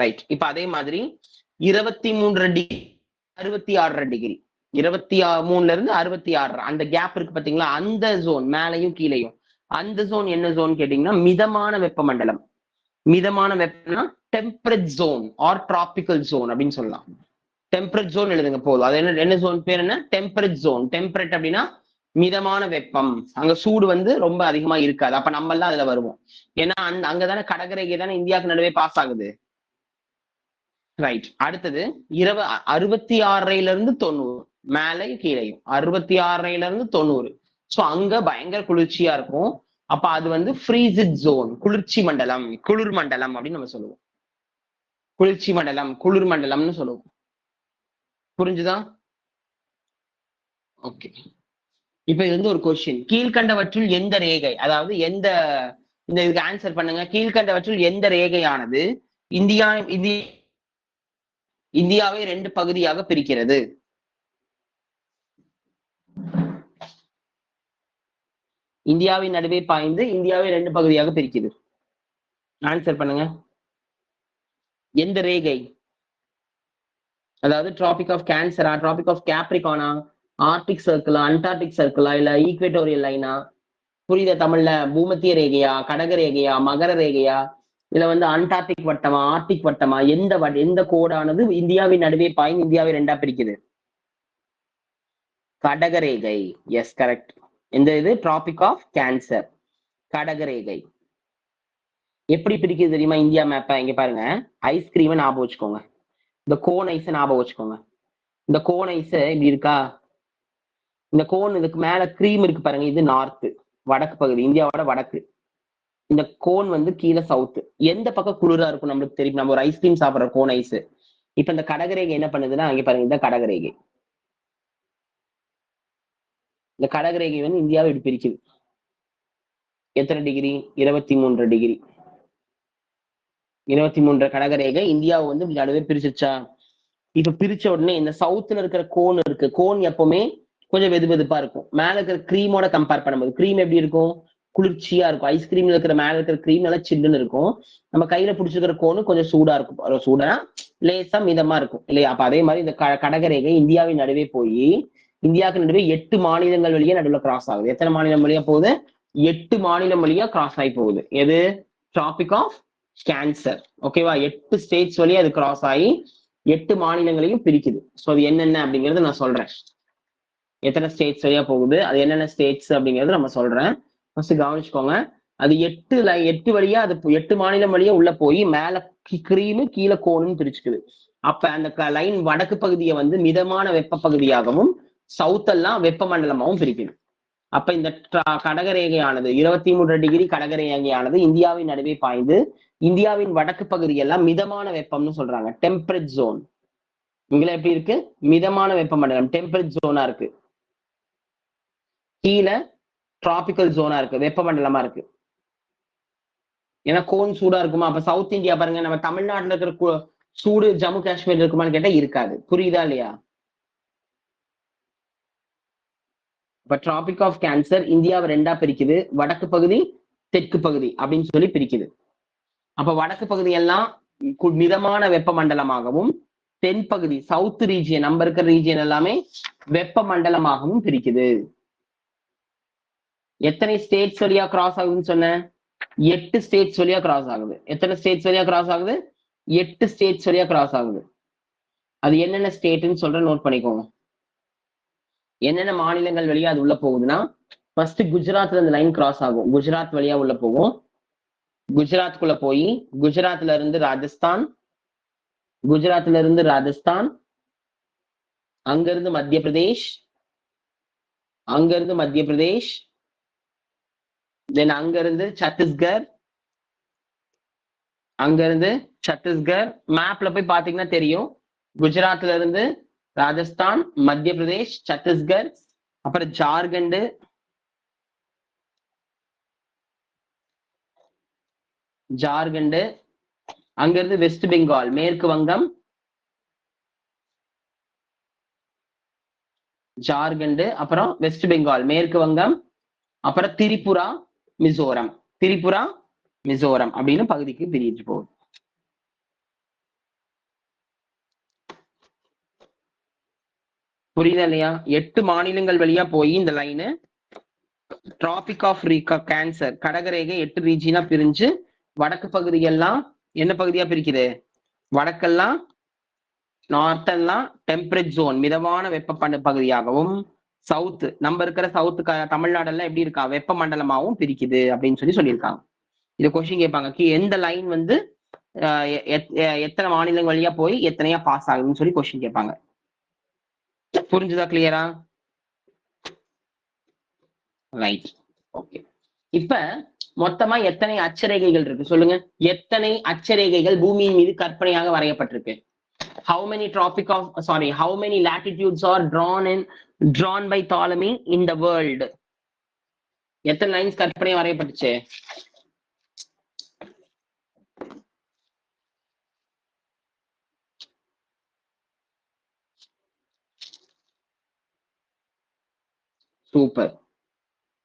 ரைட். இப்ப அதே மாதிரி 23 டிகிரி 66 டிகிரி, 23ல இருந்து 66 அந்த கேப் இருக்கு பாத்தீங்களா? அந்த ஜோன் மேலையும் கீழையும். அந்த ஜோன் என்ன ஜோன் கேட்டீங்கன்னா மிதமான வெப்பமண்டலம். மிதமான வெப்பம்னா temperate zone or tropical zone அப்படின்னு சொல்லலாம். டெம்பரேட் ஜோன் எழுதுங்க போதும். அது என்ன ஜோன் பேர் என்ன? Temperate zone. டெம்பரேட் அப்படின்னா மிதமான வெப்பம். அங்க சூடு வந்து ரொம்ப அதிகமா இருக்காது. அப்ப நம்ம எல்லாம் அதுல வருவோம். ஏன்னா அங்கதானே கடற்கரைக்கு தானே இந்தியாவுக்கு நடுவே பாஸ் ஆகுது. ரைட். அடுத்தது 66ல இருந்து 90 மேலையும் கீழையும். 66ல இருந்து 90. சோ அங்க பயங்கர குளிர்ச்சியா இருக்கும். அப்ப அது வந்து ஃப்ரீசிட் ஜோன், குளிர்ச்சி மண்டலம், குளிர் மண்டலம் அப்படின்னு நம்ம சொல்லுவோம். குளிர்ச்சி மண்டலம், குளிர் மண்டலம்னு சொல்லுவோம். புரிஞ்சுதா? ஓகே. இப்ப இது வந்து ஒரு கொஸ்டின். கீழ்கண்டவற்றுள் எந்த ரேகை, அதாவது எந்த, இந்த இதுக்கு ஆன்சர் பண்ணுங்க. கீழ்கண்டவற்றுள் எந்த ரேகையானது இந்தியாவை 2 பகுதியாக பிரிக்கிறது? இந்தியாவின் நடுவே பாய்ந்து இந்தியாவை 2 பகுதியாக பிரிக்குது. ஆன்சர் பண்ணுங்க. எந்த ரேகை? அதாவது டிராபிக் ஆஃப் கேன்சரா, டிராபிக் ஆஃப் கேப்ரிகானா, ஆர்டிக் சர்க்கிளா, அண்டார்டிக் சர்க்கிளா, இல்ல ஈக்வேட்டோரியல் லைனா? புரியுதா தமிழ்ல? பூமத்திய ரேகையா, கடக ரேகையா, மகர ரேகையா, இல்ல வந்து அண்டார்டிக் வட்டமா, ஆர்டிக் வட்டமா? எந்த கோடானது இந்தியாவின் நடுவே பாய்ந்து இந்தியாவை 2ஆ பிரிக்குது? கடகரேகை. S, correct. எந்த இது? டிராபிக் ஆஃப் கேன்சர், கடகரேகை. எப்படி பிரிக்குது தெரியுமா இந்தியா மேப்ப? இங்க பாருங்க. ஐஸ்கிரீம் ஞாபகம் வச்சுக்கோங்க. இந்த கோன் ஐஸ் ஞாபகம் வச்சுக்கோங்க. இந்த கோன் ஐஸ் இப்படி இருக்கா? இந்த கோன் இதுக்கு மேல கிரீம் இருக்கு பாருங்க. இது நார்த், வடக்கு பகுதி, இந்தியாவோட வடக்கு. இந்த கோன் வந்து கீழே சவுத். எந்த பக்கம் குளிரா இருக்கும் நம்மளுக்கு தெரியும். நம்ம ஒரு ஐஸ்கிரீம் சாப்பிடுற கோன் ஐஸ். இப்ப இந்த கடகரேகை என்ன பண்ணுதுன்னா, அங்க பாருங்க, இந்த கடகரேகை. இந்த கடகரேகை வந்து இந்தியாவை இப்படி பிரிக்குது. எத்தனை டிகிரி? 23 டிகிரி. 23 கடகரேகை இந்தியாவை வந்து நடுவே பிரிச்சிருச்சா? இப்ப பிரிச்ச உடனே இந்த சவுத்துல இருக்கிற கோன் இருக்கு. கோன் எப்பவுமே கொஞ்சம் வெது வெதுப்பா இருக்கும். மேல இருக்கிற கிரீமோட கம்பேர் பண்ணும்போது கிரீம் எப்படி இருக்கும்? குளிர்ச்சியா இருக்கும். ஐஸ்கிரீம்ல இருக்கிற மேல இருக்கிற கிரீம் நல்லா சில்லுன்னு இருக்கும். நம்ம கையில பிடிச்சிருக்கிற கோனு கொஞ்சம் சூடா இருக்கும். சூடா லேசா மிதமா இருக்கும் இல்லையா? அப்ப அதே மாதிரி இந்த கடகரேகை இந்தியாவின் நடுவே போய் இந்தியாவுக்கு நடுவே 8 மாநிலங்கள் வழியா நடுவில் கிராஸ் ஆகுது. எத்தனை மாநிலம் வழியா போகுது? 8 மாநிலம் வழியா கிராஸ் ஆகி போகுது. எது? Traffic of Cancer. ஓகேவா? 8 ஸ்டேட்ஸ் வழியா அது கிராஸ் ஆகி 8 மாநிலங்களையும் பிரிக்குது. ஸோ அது என்னென்ன அப்படிங்கறது நான் சொல்றேன். எத்தனை ஸ்டேட்ஸ் வழியா போகுது, அது என்னென்ன ஸ்டேட்ஸ் அப்படிங்கறது நம்ம சொல்றேன். ஃபர்ஸ்ட் கவனிச்சுக்கோங்க. அது 8 வழியா, அது 8 மாநிலம் வழியா உள்ள போய் மேல கிரீமு கீழே கோனுன்னு பிரிச்சுக்குது. அப்ப அந்த லைன் வடக்கு பகுதியை வந்து மிதமான வெப்ப பகுதியாகவும் சவுத் எல்லாம் வெப்பமண்டலமாகவும் பிரிக்குது. அப்ப இந்த கடகரேகையானது 23 டிகிரி கடகரேகையானது இந்தியாவின் நடுவே பாய்ந்து இந்தியாவின் வடக்கு பகுதியெல்லாம் மிதமான வெப்பம்னு சொல்றாங்க. Temperate zone. இங்க எப்படி இருக்கு? மிதமான வெப்பமண்டலம், டெம்பரேட் ஜோனா இருக்கு. கீழே டிராபிக்கல் ஜோனா இருக்கு, வெப்பமண்டலமா இருக்கு. ஏன்னா கோன் சூடா இருக்குமா? அப்ப சவுத் இந்தியா பாருங்க, நம்ம தமிழ்நாட்டுல இருக்கிற சூடு ஜம்மு காஷ்மீர் இருக்குமான்னு கேட்டா இருக்காது. புரியுதா இல்லையா? இப்ப டிராபிக் ஆஃப் கேன்சர் இந்தியாவை 2ஆ பிரிக்குது. வடக்கு பகுதி, தெற்கு பகுதி அப்படின்னு சொல்லி பிரிக்குது. அப்ப வடக்கு பகுதி எல்லாம் மிதமான வெப்பமண்டலமாகவும், தென்பகுதி சவுத் ரீஜியன், நம்ம இருக்கிற ரீஜியன் எல்லாமே வெப்பமண்டலமாகவும் பிரிக்குது. எத்தனை ஸ்டேட்ஸ் வழியா கிராஸ் ஆகுதுன்னு சொன்ன? 8 ஸ்டேட்ஸ் வழியா கிராஸ் ஆகுது. எத்தனை ஸ்டேட்ஸ் வழியா கிராஸ் ஆகுது? 8 ஸ்டேட்ஸ் வழியா கிராஸ் ஆகுது. அது என்னென்ன ஸ்டேட்னு சொல்ற நோட் பண்ணிக்கோங்க. என்னென்ன மாநிலங்கள் வழியா அது உள்ள போகுதுன்னா, ஃபர்ஸ்ட் குஜராத்ல இந்த லைன் கிராஸ் ஆகும். குஜராத் வழியா உள்ள போகும். குஜராத்குள்ள போய் குஜராத்ல இருந்து ராஜஸ்தான், குஜராத்ல இருந்து ராஜஸ்தான், அங்க இருந்து மத்திய பிரதேஷ், அங்க இருந்து மத்திய பிரதேஷ், தென் அங்க இருந்து சத்தீஸ்கர், அங்க இருந்து சத்தீஸ்கர். மேப்ல போய் பாத்தீங்கன்னா தெரியும். குஜராத்ல இருந்து ராஜஸ்தான், மத்திய பிரதேஷ், சத்தீஸ்கர், அப்புறம் ஜார்க்கண்ட், ஜார்க்கண்ட், அங்க இருந்து வெஸ்ட் பெங்கால், மேற்கு வங்கம், ஜார்க்கண்ட், அப்புறம் வெஸ்ட் பெங்கால், மேற்கு வங்கம், அப்புறம் திரிபுரா, மிசோரம். திரிபுரா, மிசோரம் அப்படின்னு பகுதிக்கு பிரிச்சு போகுது. புரியுதா இல்லையா? 8 மாநிலங்கள் வழியா போய் இந்த லைனு டிராபிக் ஆஃப் கேன்சர் கடகரேகை 8 ரீஜியனா பிரிஞ்சு வடக்கு பகுதியெல்லாம் என்ன பகுதியா பிரிக்குது? வடக்கெல்லாம் நார்த்தெல்லாம் டெம்பரேட் ஜோன் மிதமான வெப்ப பகுதியாகவும், சவுத் நம்ம இருக்கிற சவுத் தமிழ்நாடெல்லாம் எப்படி இருக்கா? வெப்ப மண்டலமாகவும் பிரிக்குது அப்படின்னு சொல்லியிருக்காங்க. இது கொஸ்டின் கேட்பாங்க. எந்த லைன் வந்து எத்தனை மாநிலங்கள் வழியா போய் எத்தனையா பாஸ் ஆகுதுன்னு சொல்லி கொஸ்டின் கேட்பாங்க. புரிஞ்சுதா? கிளியரா? ரைட். ஓகே. இப்ப மொத்தமா எத்தனை அச்சரேகைகள் இருக்கு சொல்லுங்க. எத்தனை அச்சரேகைகள் பூமியின் மீது கற்பனையாக வரையப்பட்டிருக்கு? How many latitudes are drawn by Ptolemy in the world? எத்தனை லைன்ஸ் கற்பனையா வரையப்பட்டுச்சு? சூப்பர்.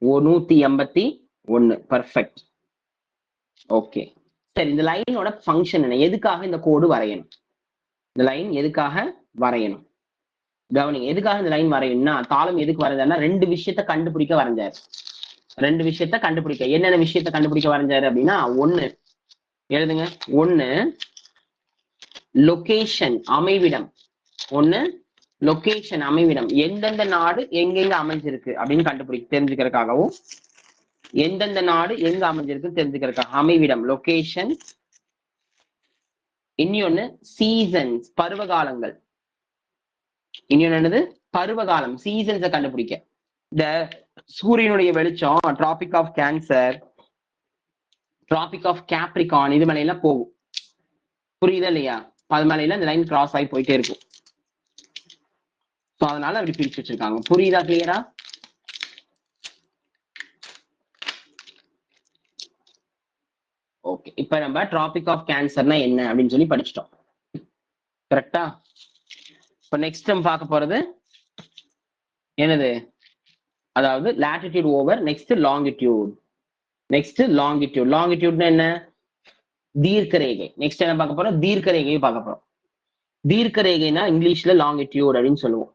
181. பர்ஃபெக்ட். ஓகே. சரி, இந்த லைனோட ஃபங்க்ஷன் என்ன? எதுக்காக இந்த கோடு வரையணும்? இந்த லைன் எதுக்காக வரையணும்? கவனிங்க. எதுக்காக இந்த லைன் வரையணும்னா, தாளம் எதுக்கு வரைஞ்சாருன்னா 2 விஷயத்த கண்டுபிடிக்க வரைஞ்சாரு. 2 விஷயத்த கண்டுபிடிக்க. என்னென்ன விஷயத்த கண்டுபிடிக்க வரைஞ்சாரு அப்படின்னா, 1 எழுதுங்க. 1 லொகேஷன், அமைவிடம். 1 லொகேஷன், அமைவிடம். எந்தெந்த நாடு எங்கெங்க அமைஞ்சிருக்கு அப்படின்னு தெரிஞ்சுக்கிறதுக்காகவும், எந்தெந்த நாடு எங்க அமைஞ்சிருக்கு தெரிஞ்சுக்கிறதுக்காக அமைவிடம், லொகேஷன். இன்னொன்னு சீசன்ஸ், பருவகாலங்கள். இன்னொன்னு என்னது? பருவகாலம், சீசன்ஸை கண்டுபிடிக்க. இந்த சூரியனுடைய வெளிச்சம் Tropic of Cancer, Tropic of Capricorn இது மேலையெல்லாம் போகும். புரியுதா இல்லையா? அது மேலையெல்லாம் இந்த லைன் கிராஸ் ஆகி போயிட்டே இருக்கும். அதனால அப்படி பிரிச்சு வச்சிருக்காங்க. புரியுதா? கிளியரா? ஓகே. இப்ப நம்ம டிராபிக் ஆஃப் கேன்சர்னா என்ன அப்படின்னு சொல்லி படிச்சிட்டோம். கரெக்டா? இப்ப நெக்ஸ்ட் நம்ம பார்க்க போறது என்னது? அதாவது latitude over next longitude. Next longitude. லாங்கிடியூட்னா என்ன? தீர்க்க ரேகை. நெக்ஸ்ட் என்ன பார்க்க போறோம்? தீர்க்க ரேகையை பார்க்க போறோம். தீர்க்க ரேகைனா இங்கிலீஷ்ல லாங்கிடியூட் அப்படின்னு சொல்லுவோம்.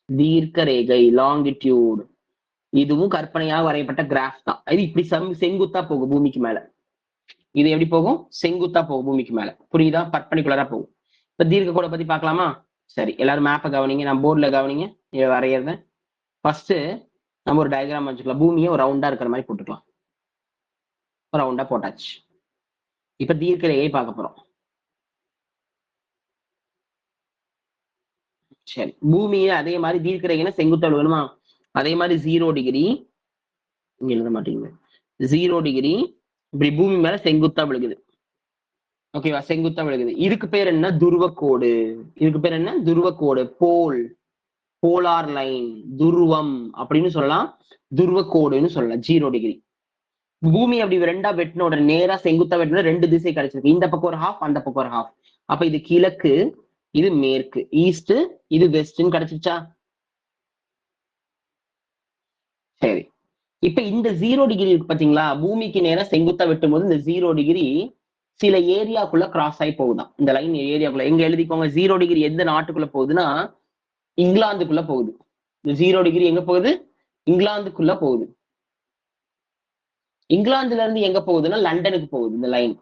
தீர்க்க ரேகை, லாங்கிடியூட். இதுவும் கற்பனையாக வரையப்பட்ட கிராஃப் தான். இது இப்படி செங்குத்தா போகும் பூமிக்கு மேல. இது எப்படி போகும்? செங்குத்தா போகும் பூமிக்கு மேல. புரியுதா? பர்பெண்டிகுலரா போகும். இப்ப தீர்க்க கோடை பத்தி பார்க்கலாமா? சரி, எல்லாரும் மேப்பை கவனிங்க. நான் போர்டில் கவனிங்க. இதை வரையறத ஃபர்ஸ்ட் நம்ம ஒரு டயக்ராம் வச்சுக்கலாம். பூமியை ஒரு ரவுண்டா இருக்கிற மாதிரி போட்டுக்கலாம். ரவுண்டா போட்டாச்சு. இப்ப தீர்க்க ரேகையை பார்க்க போறோம். சரி, பூமியை அதே மாதிரி தீர்க்க ரேகைனா செங்குத்தா வேணுமா? அதே மாதிரி 0 டிகிரி இங்க எழுத மாட்டீங்க. 0 டிகிரி இப்படி பூமி மேல செங்குத்தா விழுகுது. ஓகேவா? செங்குத்தா விழுகுது. இதுக்கு பேர் என்ன? துருவக்கோடு. இதுக்கு பேர் என்ன? துருவக்கோடு. போல், போலார் லைன், துருவம் அப்படின்னு சொல்லலாம். துருவக்கோடுன்னு சொல்லலாம். 0 டிகிரி. பூமி அப்படி ரெண்டா வெட்டினோட நேரா செங்குத்தா வெட்டினோட 2 திசை கிடைச்சிருக்கு. இந்த பக்கம் ஒரு ஹாஃப், அந்த பக்கம் ஒரு ஹாஃப். அப்ப இது கிழக்கு, இது மேற்கு, ஈஸ்ட், இது வெஸ்ட்ன்னு கிடைச்சிச்சா? சரி. இப்ப இந்த 0 டிகிரி இருக்கு பாத்தீங்களா? பூமிக்கு நேரம் செங்குத்தா வெட்டும் போது இந்த 0 டிகிரி சில ஏரியாக்குள்ள கிராஸ் ஆகி போகுதான். இந்த லைன் ஏரியாக்குள்ள எங்க எழுதிக்கோங்க. 0 டிகிரி எந்த நாட்டுக்குள்ள போகுதுன்னா இங்கிலாந்துக்குள்ள போகுது. இந்த 0 டிகிரி எங்க போகுது? இங்கிலாந்துக்குள்ள போகுது. இங்கிலாந்துல இருந்து எங்க போகுதுன்னா லண்டனுக்கு போகுது இந்த லைன்.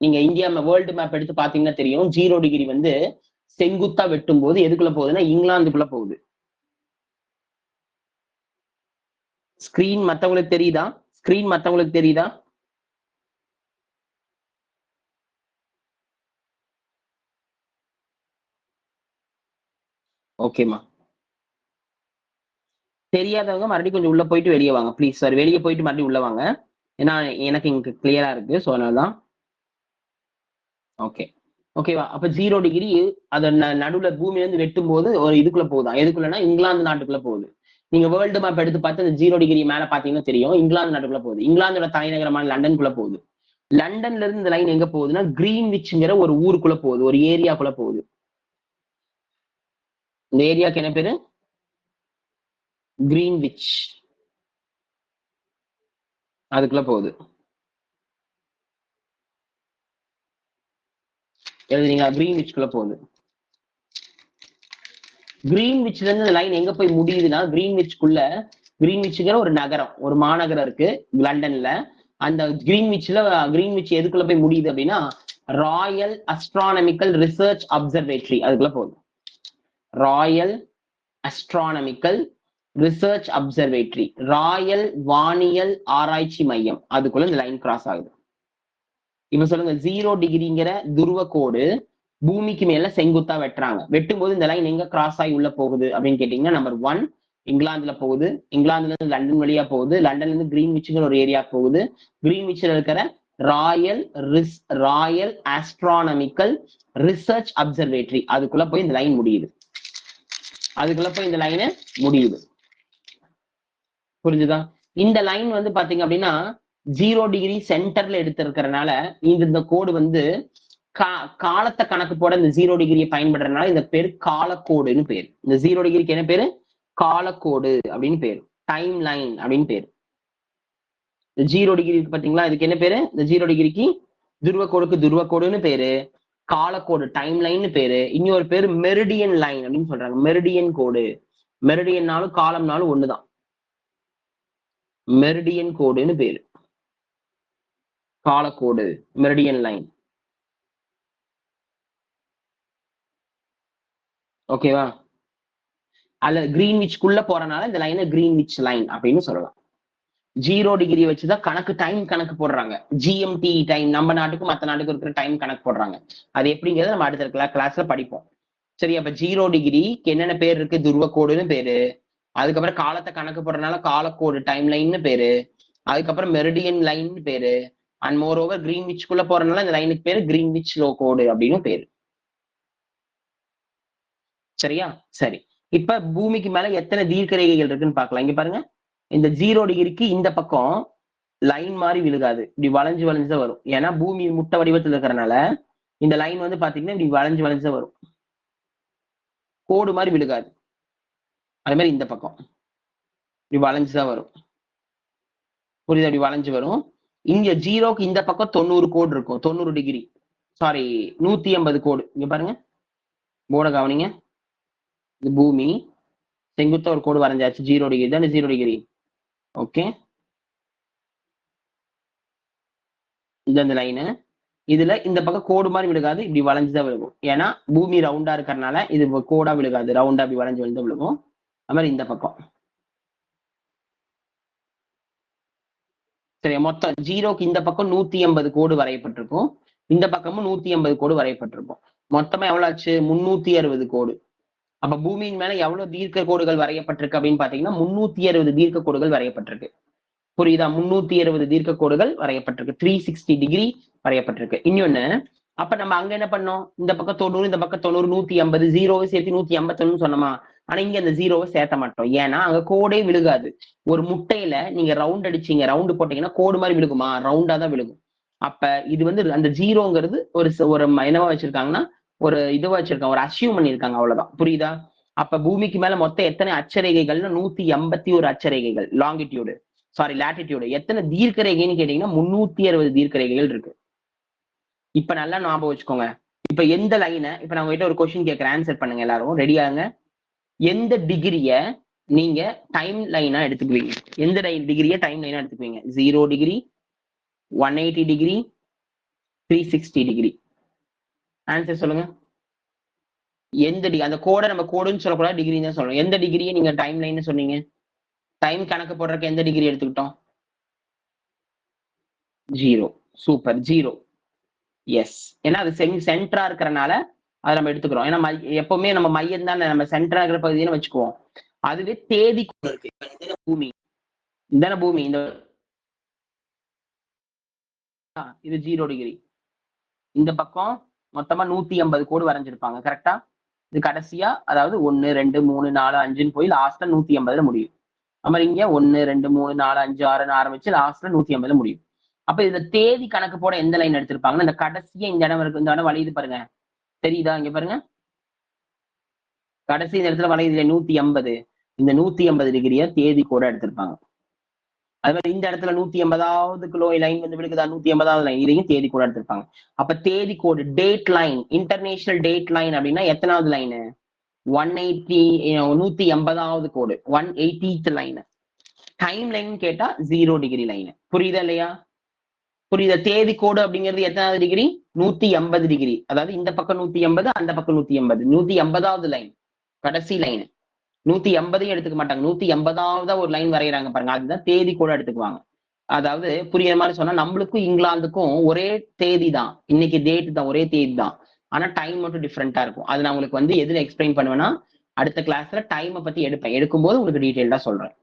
நீங்க இந்தியா வேர்ல்டு மேப் எடுத்து பாத்தீங்கன்னா தெரியும், 0 டிகிரி வந்து செங்குத்தா வெட்டும் போது எதுக்குள்ள போகுதுன்னா இங்கிலாந்துக்குள்ள போகுது. ஸ்கிரீன் மத்தவங்களுக்கு தெரியுதா? ஸ்கிரீன் மத்தவங்களுக்கு தெரியுதா? ஓகேமா. தெரியாதவங்க மறுபடியும் கொஞ்சம் உள்ள போயிட்டு வெளியே வாங்க ப்ளீஸ் சார். வெளியே போயிட்டு மறுபடியும் உள்ள வாங்க, ஏன்னா எனக்கு இங்க கிளியரா இருக்கு. ஸோ அதனாலதான். ஓகே ஓகேவா? அப்ப 0 டிகிரி அத நடுவுல பூமியில இருந்து வெட்டும் போது ஒரு இதுக்குள்ள போகுதான். எதுக்குள்ளனா இங்கிலாந்து நாட்டுக்குள்ள போகுது. நீங்க வேர்ல்டு மேப் எடுத்து பார்த்து அந்த 0 டிகிரி மேல பாத்தீங்கன்னா தெரியும், இங்கிலாந்து நாட்டுக்குள்ள போகுது. இங்கிலாந்தோட தலைநகரமான லண்டனுக்குள்ள போகுது. லண்டன்ல இருந்து இந்த லைன் எங்க போகுதுன்னா கிரீன்விச்ங்கிற ஒரு ஊருக்குள்ள போகுது, ஒரு ஏரியாக்குள்ள போகுது. இந்த ஏரியாக்கு என்ன பேரு? கிரீன்விச். அதுக்குள்ள போகுது. எழுதுறீங்களா? கிரீன்விச்குள்ள போகுது. கிரீன்விச்ல இருந்து இந்த லைன் எங்க போய் முடியுதுன்னா கிரீன்விச்ங்கிற ஒரு நகரம், ஒரு மாநகரம் இருக்கு லண்டன்ல. அந்த கிரீன்விச் எதுக்குள்ள போய் முடியுது அப்படின்னா ராயல் அஸ்ட்ரானமிக்கல் ரிசர்ச் அப்சர்வேட்டரி அதுக்குள்ள போகுது. Royal astronomical research observatory, Royal வானியல் ஆராய்ச்சி மையம், அதுக்குள்ள இந்த லைன் கிராஸ் ஆகுது. இப்ப சொல்லுங்க, 0 டிகிரிங்கிற துருவ கோடு பூமிக்கு மேல செங்குத்தா வெட்டுறாங்க. வெட்டும் போது இந்த லைன் எங்க கிராஸ் ஆகி உள்ள போகுது அப்படின்னு கேட்டீங்கன்னா, நம்பர் 1 இங்கிலாந்துல போகுது. இங்கிலாந்துல இருந்து லண்டன் வழியா போகுது. லண்டன்ல இருந்து கிரீன்விச்ங்கிற ஒரு ஏரியா போகுது. கிரீன்விச்ல இருக்கிற ராயல் ஆஸ்ட்ரானமிக்கல் ரிசர்ச் அப்சர்வேட்டரி அதுக்குள்ள போய் இந்த லைன் முடியுது. அதுக்குள்ள போய் இந்த லைன் முடியுது. புரிஞ்சுதா? இந்த லைன் வந்து பாத்தீங்க அப்படின்னா 0 டிகிரி சென்டர்ல எடுத்திருக்கிறதுனால இந்த கோடு வந்து காலத்தை கணக்கு போட இந்த 0 டிகிரியை பயன்படுறதுனால இந்த பேரு காலக்கோடுன்னு பேரு. இந்த 0 டிகிரிக்கு என்ன பேரு? காலக்கோடு அப்படின்னு பேரு, டைம் லைன் அப்படின்னு பேரு. இந்த 0 டிகிரி பாத்தீங்களா, இதுக்கு என்ன பேரு? இந்த 0 டிகிரிக்கு துருவக்கோடுன்னு பேரு, காலக்கோடு டைம் லைன் பேரு. இன்னொரு பேரு மெரிடியன் லைன் அப்படின்னு சொல்றாங்க. மெரிடியன் கோடு, மெரிடியன்னாலும் காலம்னாலும் ஒண்ணுதான். மெரிடியன் கோடுன்னு பேரு, காலக்கோடு, மெரிடியன் லைன். ஓகேவா? அல்ல கிரீன்விச்குள்ள போறனால இந்த லைனை கிரீன்விச் லைன் அப்படின்னு சொல்லலாம். 0 டிகிரி வச்சுதான் கணக்கு போடுறாங்க. ஜிஎம்டி டைம், நம்ம நாட்டுக்கும் மற்ற நாட்டுக்கும் இருக்கிற டைம் கணக்கு போடுறாங்க. அது எப்படிங்கிறத நம்ம அடுத்த கிளாஸ்ல படிப்போம். சரி, அப்ப 0 டிகிரிக்கு என்னென்ன பேர் இருக்கு? துருவக்கோடுன்னு பேரு. அதுக்கப்புறம் காலத்தை கணக்கு போடுறதுனால காலக்கோடு டைம் லைன்னு பேரு. அதுக்கப்புறம் மெரிடியன் லைன் பேரு. அண்ட் மோர் ஓவர் கிரீன்விச்குள்ள போறதுனால இந்த லைனுக்கு பேரு கிரீன்விச் லோ கோடு அப்படின்னு பேரு. சரியா? சரி, இப்ப பூமிக்கு மேல எத்தனை தீர்க்க ரேகைகள் இருக்குன்னு பாக்கலாம். இங்க பாருங்க, இந்த 0 டிகிரிக்கு இந்த பக்கம் லைன் மாதிரி விழுகாது, இப்படி வளைஞ்சு வளைஞ்சுதான் வரும். ஏன்னா பூமி முட்டை வடிவத்தில் இருக்கிறனால இந்த லைன் வந்து பாத்தீங்கன்னா இப்படி வளைஞ்சு வளைஞ்சுதான் வரும், கோடு மாதிரி விழுகாது. அதே மாதிரி இந்த பக்கம் இப்படி வளைஞ்சுதான் வரும். புரியுது? அப்படி வளைஞ்சு வரும். இங்க 0க்கு இந்த பக்கம் 90 கோடு இருக்கும். 90 டிகிரி, சாரி 180 கோடு. இங்க பாருங்க, போர்டை கவனிங்க. இந்த பூமி செங்குத்த ஒரு கோடு வரைஞ்சாச்சு. 0 டிகிரி தான் 0 டிகிரி. ஓகே, இந்த லைனு இதுல இந்த பக்கம் கோடு மாதிரி விழுகாது, இப்படி வளைஞ்சுதான் விழுகும். ஏன்னா பூமி ரவுண்டா இருக்கிறதுனால இது கோடா விழுகாது, ரவுண்டா இப்படி வளைஞ்சு வந்து விழுகும். அது மாதிரி இந்த பக்கம் சரி, மொத்தம் 0க்கு இந்த பக்கம் 180 கோடு வரையப்பட்டிருக்கும், இந்த பக்கமும் 180 கோடு வரையப்பட்டிருக்கும். மொத்தமா எவ்வளவு ஆச்சு? 360 கோடு. அப்ப பூமியின் மேல எவ்வளவு தீர்க்க கோடுகள் வரையப்பட்டிருக்கு அப்படின்னு பாத்தீங்கன்னா 360 தீர்க்க கோடுகள் வரையப்பட்டிருக்கு. புரியுதா? 360 தீர்க்க கோடுகள் வரையப்பட்டிருக்கு. 360 டிகிரி வரையப்பட்டிருக்கு. இன்னொன்னு, அப்ப நம்ம அங்க என்ன பண்ணோம்? இந்த பக்கம் 90, இந்த பக்கம் 90, 180, 0வை சேர்த்து 181 சொன்னோமா? ஆனா இங்க அந்த 0வை சேர்த்த மாட்டோம். ஏன்னா அங்க கோடே விழுகாது. ஒரு முட்டையில நீங்க ரவுண்ட் அடிச்சீங்க, ரவுண்டு போட்டீங்கன்னா கோடு மாதிரி விழுகுமா? ரவுண்டா தான் விழுகும். அப்ப இது வந்து அந்த 0ங்கிறது ஒரு என்னவா வச்சிருக்காங்கன்னா ஒரு இதுவா வச்சிருக்காங்க, ஒரு அசியூம் பண்ணிருக்காங்க, அவ்வளவுதான். புரியுதா? அப்ப பூமிக்கு மேல மொத்தம் எத்தனை அச்சரேகைகள்னா 181 அச்சரேகைகள். Longitude, sorry latitude. எத்தனை தீர்க்க ரேகைன்னு கேட்டீங்கன்னா 360 தீர்க்க ரேகைகள் இருக்கு. இப்ப நல்லா ஞாபகம் வச்சுக்கோங்க. இப்ப எந்த லைனை, இப்ப நான் உங்ககிட்ட ஒரு கொஸ்டின் கேட்கறேன், ஆன்சர் பண்ணுங்க எல்லாரும், ரெடியாங்க. எந்த டிகிரிய நீங்க டைம் லைனா எடுத்துக்குவீங்க? எந்த டிகிரிய டைம் லைனா எடுத்துக்குவீங்க? 0 டிகிரி, 180 டிகிரி, 360 டிகிரி. ஆன்சர் சொல்லுங்க. எந்த டிகிரி? அந்த கோடை நம்ம கோடுன்னு சொல்லக்கூடாது, டிகிரி தான் சொல்லணும். எந்த டிகிரியை நீங்க டைம் லைன் சொன்னீங்க? டைம் கணக்கு போடுறதுக்கு எந்த டிகிரி எடுத்துக்கிட்டோம்? 0. சூப்பர், 0. எஸ். ஏன்னா அது சென்டரா இருக்கிறனால அதை நம்ம எடுத்துக்கிறோம். ஏன்னா எப்பவுமே நம்ம மையம் தான் நம்ம சென்டரா இருக்கிற பகுதியை வச்சுக்குவோம். அதுவே தேதி கோடு இருக்கு. பூமி இதான பூமி. இந்த இது 0 டிகிரி. இந்த பக்கம் மொத்தமா 180 கோடு வரைஞ்சிருப்பாங்க. கரெக்டா? இது கடைசியா, அதாவது 1 2 3 4 5ன்னு போய் லாஸ்ட்ல 180ல முடியும். நம்ம இங்க 1 2 3 4 5 6ன்னு ஆரம்பிச்சு லாஸ்ட்ல 180ல முடியும். அப்ப இந்த தேதி கணக்கு போட எந்த லைன் எடுத்திருப்பாங்கன்னா, இந்த கடைசியா இந்த இடம் இருக்கு. இந்த இடம் வளையுது பாருங்க. தெரியுதா? இங்க பாருங்க. கடைசி நேரத்துல வளையுது 180. இந்த 180 டிகிரிய தேதி கூட எடுத்திருப்பாங்க. அது மாதிரி இந்த இடத்துல 180வது கிலோ லைன் வந்து விழுக்குதா? 180வது லைன், இதையும் தேதி கூட எடுத்திருப்பாங்க. அப்ப தேதி கோடு, date line, international date line அப்படின்னா எத்தனாவது லைனு? 180, 180வது கோடு, 180th லைன். டைம் லைன் கேட்டா 0 டிகிரி லைன். புரியுதா இல்லையா? புரியுதா? தேதி கோடு அப்படிங்கிறது எத்தனாவது டிகிரி? 180 டிகிரி. அதாவது இந்த பக்கம் 180, அந்த பக்கம் 180. 180வது லைன், கடைசி லைன். 180 எடுத்துக்க மாட்டாங்க. 180வது ஒரு லைன் வரைகிறாங்க பாருங்க, அதுதான் தேதி கூட எடுத்துக்குவாங்க. அதாவது புரியுற மாதிரி சொன்னா, நம்மளுக்கும் இங்கிலாந்துக்கும் ஒரே தேதி தான், இன்னைக்கு டேட் தான், ஒரே தேதி தான். ஆனா டைம் மட்டும் டிஃப்ரெண்டா இருக்கும். அது நான் உங்களுக்கு வந்து எதுல எக்ஸ்பிளைன் பண்ணுவேன்னா, அடுத்த கிளாஸ்ல டைமை பத்தி எடுப்பேன். எடுக்கும்போது உங்களுக்கு டீட்டெயில்டா சொல்றேன்.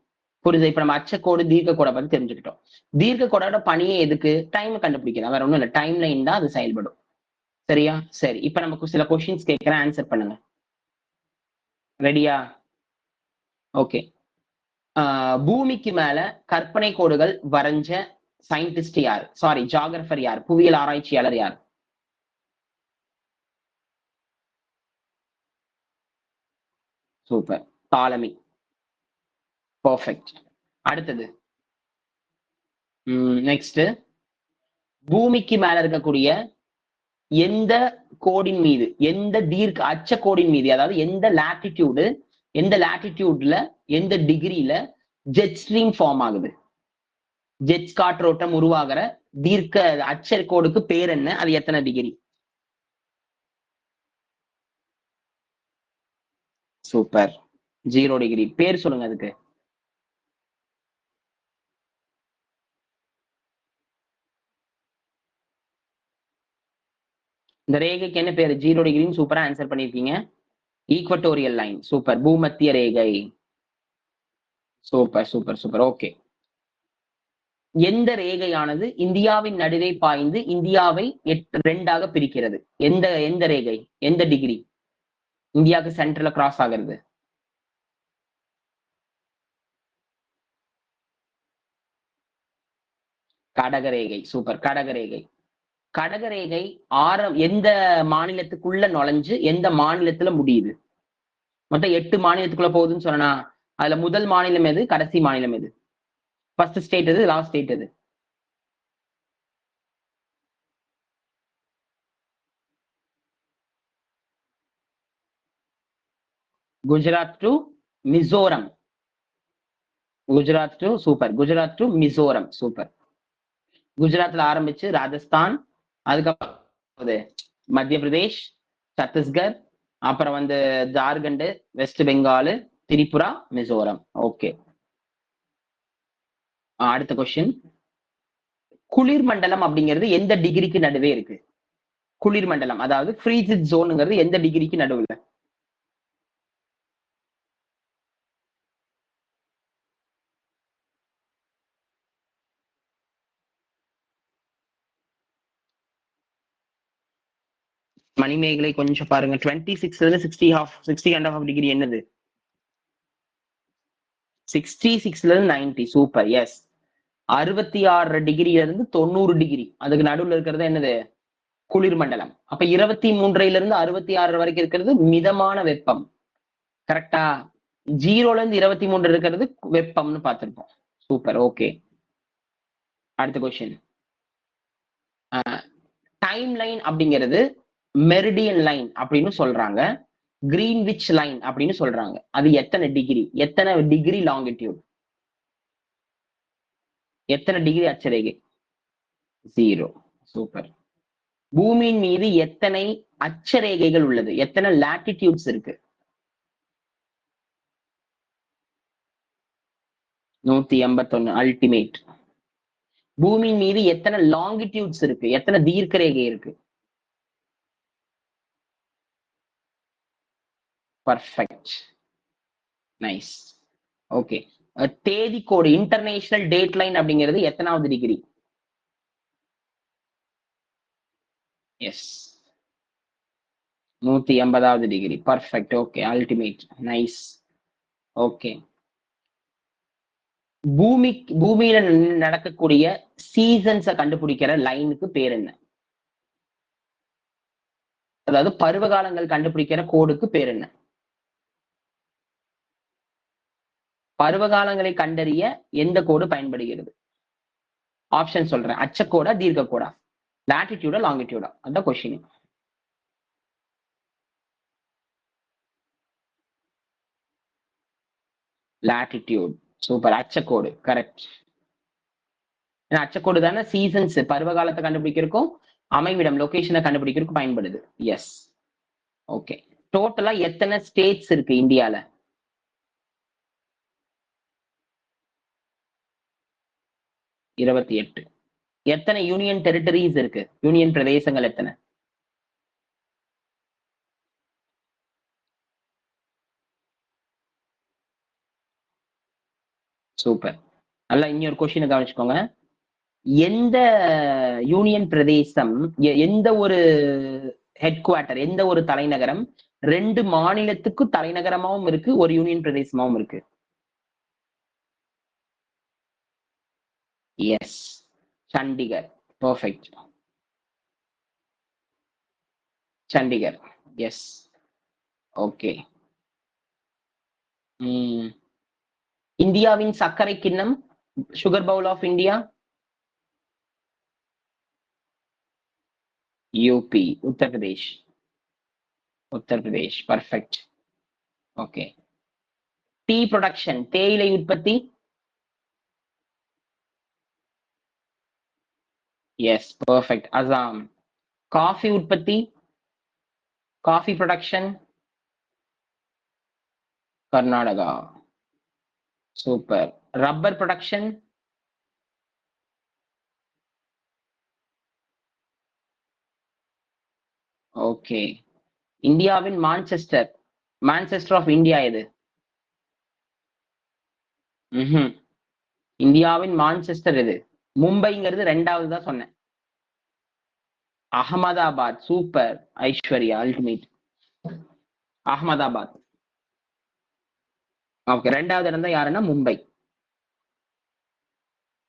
புரியுது? இப்ப நம்ம அச்சக்கோடு, தீர்க்க கோடை பத்தி தெரிஞ்சுக்கிட்டோம். தீர்க்க கோடோட பணியே எதுக்கு? டைம் கண்டுபிடிக்கலாம். வேற ஒண்ணும் இல்லை, டைம் லைன் தான் அது செயல்படும். சரியா? சரி, இப்ப நமக்கு சில கொஸ்டின்ஸ் கேட்கிறேன், ஆன்சர் பண்ணுங்க. ரெடியா? ஓகே. பூமிக்கு மேல கற்பனை கோடுகள் வரைஞ்ச சயின்டிஸ்ட் யார்? சாரி, ஜியோகிராஃபர் யார்? புவியியல் ஆராய்ச்சியாளர் யார்? சூப்பர், டாலமி. பெர்ஃபெக்ட். அடுத்தது, நெக்ஸ்ட், பூமிக்கு மேல இருக்கக்கூடிய எந்த கோடின் மீது, எந்த தீர்க்க அச்ச கோடின் மீது, அதாவது எந்த லாட்டிடியூடு, எந்த லாட்டிடியூட்ல, எந்த டிகிரியில ஜெட் ஸ்ட்ரீம் ஃபார்ம் ஆகுது? ஜெட் காற்றோட்டம் உருவாகிற தீர்க்க அச்ச கோடுக்கு பேர் என்ன? அது எத்தனை டிகிரி? Super, 0 degree. பேர் சொல்லுங்க அதுக்கு. இந்த ரேகைக்கு என்ன பேரு? 0 டிகிரின்னு சூப்பரா ஆன்சர் பண்ணிருக்கீங்க. Equatorial line. சூப்பர், பூமத்திய ரேகை. Super super super. ஓகே. எந்த ரேகையானது இந்தியாவின் நடுவே பாய்ந்து இந்தியாவை 2ஆக பிரிக்கிறது? எந்த எந்த ரேகை, எந்த டிகிரி இந்தியாவுக்கு சென்டர்ல கிராஸ் ஆகிறது? கடகரேகை. சூப்பர், கடகரேகை. கடகரேகை எந்த மாநிலத்துக்குள்ள நுழைஞ்சு எந்த மாநிலத்துல முடியுது? மொத்தம் 8 மாநிலத்துக்குள்ள போகுதுன்னு சொன்னா, அதுல முதல் மாநிலம் எது, கடைசி மாநிலம் எது? ஃபர்ஸ்ட் ஸ்டேட் எது, லாஸ்ட் ஸ்டேட் எது? Gujarat to Mizoram. Gujarat to, super, Gujarat to Mizoram. Super. குஜராத்ல ஆரம்பிச்சு ராஜஸ்தான், அதுக்கப்புறம் மத்திய பிரதேஷ், சத்தீஸ்கர், அப்புறம் வந்து ஜார்க்கண்ட், வெஸ்ட் பெங்கால், திரிபுரா, மிசோரம். ஓகே. அடுத்த கொஸ்டின், குளிர் மண்டலம் அப்படிங்கிறது எந்த டிகிரிக்கு நடுவே இருக்கு? குளிர் மண்டலம், அதாவது ஃப்ரீசிட் ஜோனுங்கிறது எந்த டிகிரிக்கு நடுவுல? மணிமேகலை கொஞ்சம் பாருங்க. 26 60 டிகிரி என்னது? 66 90. Super, S. 66 டிகிரில இருந்து 90 டிகிரி, அதுக்கு நடுவுல இருக்கிறது என்னது? குளிர் மண்டலம். அப்ப 23 இருந்து 66 வரைக்கும் இருக்கிறது மிதமான வெப்பம். கரெக்டா? 0ல இருந்து 23 இருக்கிறது வெப்பம்னு பார்த்திருப்போம். Super, okay. அடுத்த கொஸ்டின், டைம் லைன் அப்படிங்கிறது மெரிடியன் லைன் அப்படின்னு சொல்றாங்க, கிரீன்விச் லைன் அப்படின்னு சொல்றாங்க. அது எத்தனை டிகிரி, எத்தனை டிகிரி லாங்கிடியூட், எத்தனை டிகிரி அட்சரேகை? 0. சூப்பர். பூமியின் மீது எத்தனை அட்சரேகைகள் உள்ளது? எத்தனை லாட்டிடியூட்ஸ் இருக்கு? 181. அல்டிமேட். பூமியின் மீது எத்தனை லாங்கிடியூட்ஸ் இருக்கு? எத்தனை தீர்க்க ரேகை இருக்கு? பர்ஃபெக்ட். நைஸ். ஓகே. தேதி கோடு, இன்டர்நேஷனல் டேட் லைன் அப்படிங்கிறது எத்தனாவது டிகிரி? எஸ், 180வது degree. Perfect. Okay, ultimate. Nice. Okay. பூமியில நடக்கக்கூடிய சீசன்ஸை கண்டுபிடிக்கிற லைனுக்கு பேர் என்ன? அதாவது பருவகாலங்கள் கண்டுபிடிக்கிற கோடுக்கு பேர் என்ன? பருவகாலங்களை கண்டறிய எந்த கோடு பயன்படுகிறது? ஆப்ஷன் சொல்றேன். அச்சக்கோடா, தீர்க்க கோடா, லாட்டிடியூடா, லாங்கிடியூடா? அதான் கொஸ்டின். லாட்டிடியூட். சூப்பர். அச்சக்கோடு கரெக்ட். அச்சக்கோடு தானே சீசன்ஸ், பருவகாலத்தை கண்டுபிடிக்கிறதுக்கும் அமைவிடம் லொகேஷனை கண்டுபிடிக்கிறதுக்கும் பயன்படுது. எஸ். ஓகே. டோட்டலா எத்தனை ஸ்டேட்ஸ் இருக்கு இந்தியால? 28. எத்தனை யூனியன் டெரிட்டரிஸ் இருக்கு? யூனியன் பிரதேசங்கள் எத்தனை? சூப்பர். நல்லா இன்னொரு கொஸ்டினை கவனிச்சுக்கோங்க. எந்த யூனியன் பிரதேசம், எந்த ஒரு ஹெட் குவார்டர், எந்த ஒரு தலைநகரம் 2 மாநிலத்துக்கு தலைநகரமாவும் இருக்கு, ஒரு யூனியன் பிரதேசமாவும் இருக்கு? Yes, Chandigarh. Perfect. Chandigarh. Yes. Okay. இந்தியாவின் சர்க்கரை கிண்ணம், sugar bowl of India? UP, Uttar Pradesh. Uttar Pradesh. Perfect. Okay. Tea production, தேயிலை உற்பத்தி? Yes, perfect. அசாம். காஃபி உற்பத்தி, coffee production? Karnataka. Super. Rubber production? Okay. இந்தியாவின் மான்செஸ்டர், மான்செஸ்டர் ஆஃப் இந்தியா எது? இந்தியாவின் மான்செஸ்டர் எது? மும்பைங்கிறது 2வது தான் சொன்னேன். Ahmedabad. Super Aishwarya, ultimate. Ahmedabad. Okay. 2வது இடம் தான் யாருன்னா மும்பை.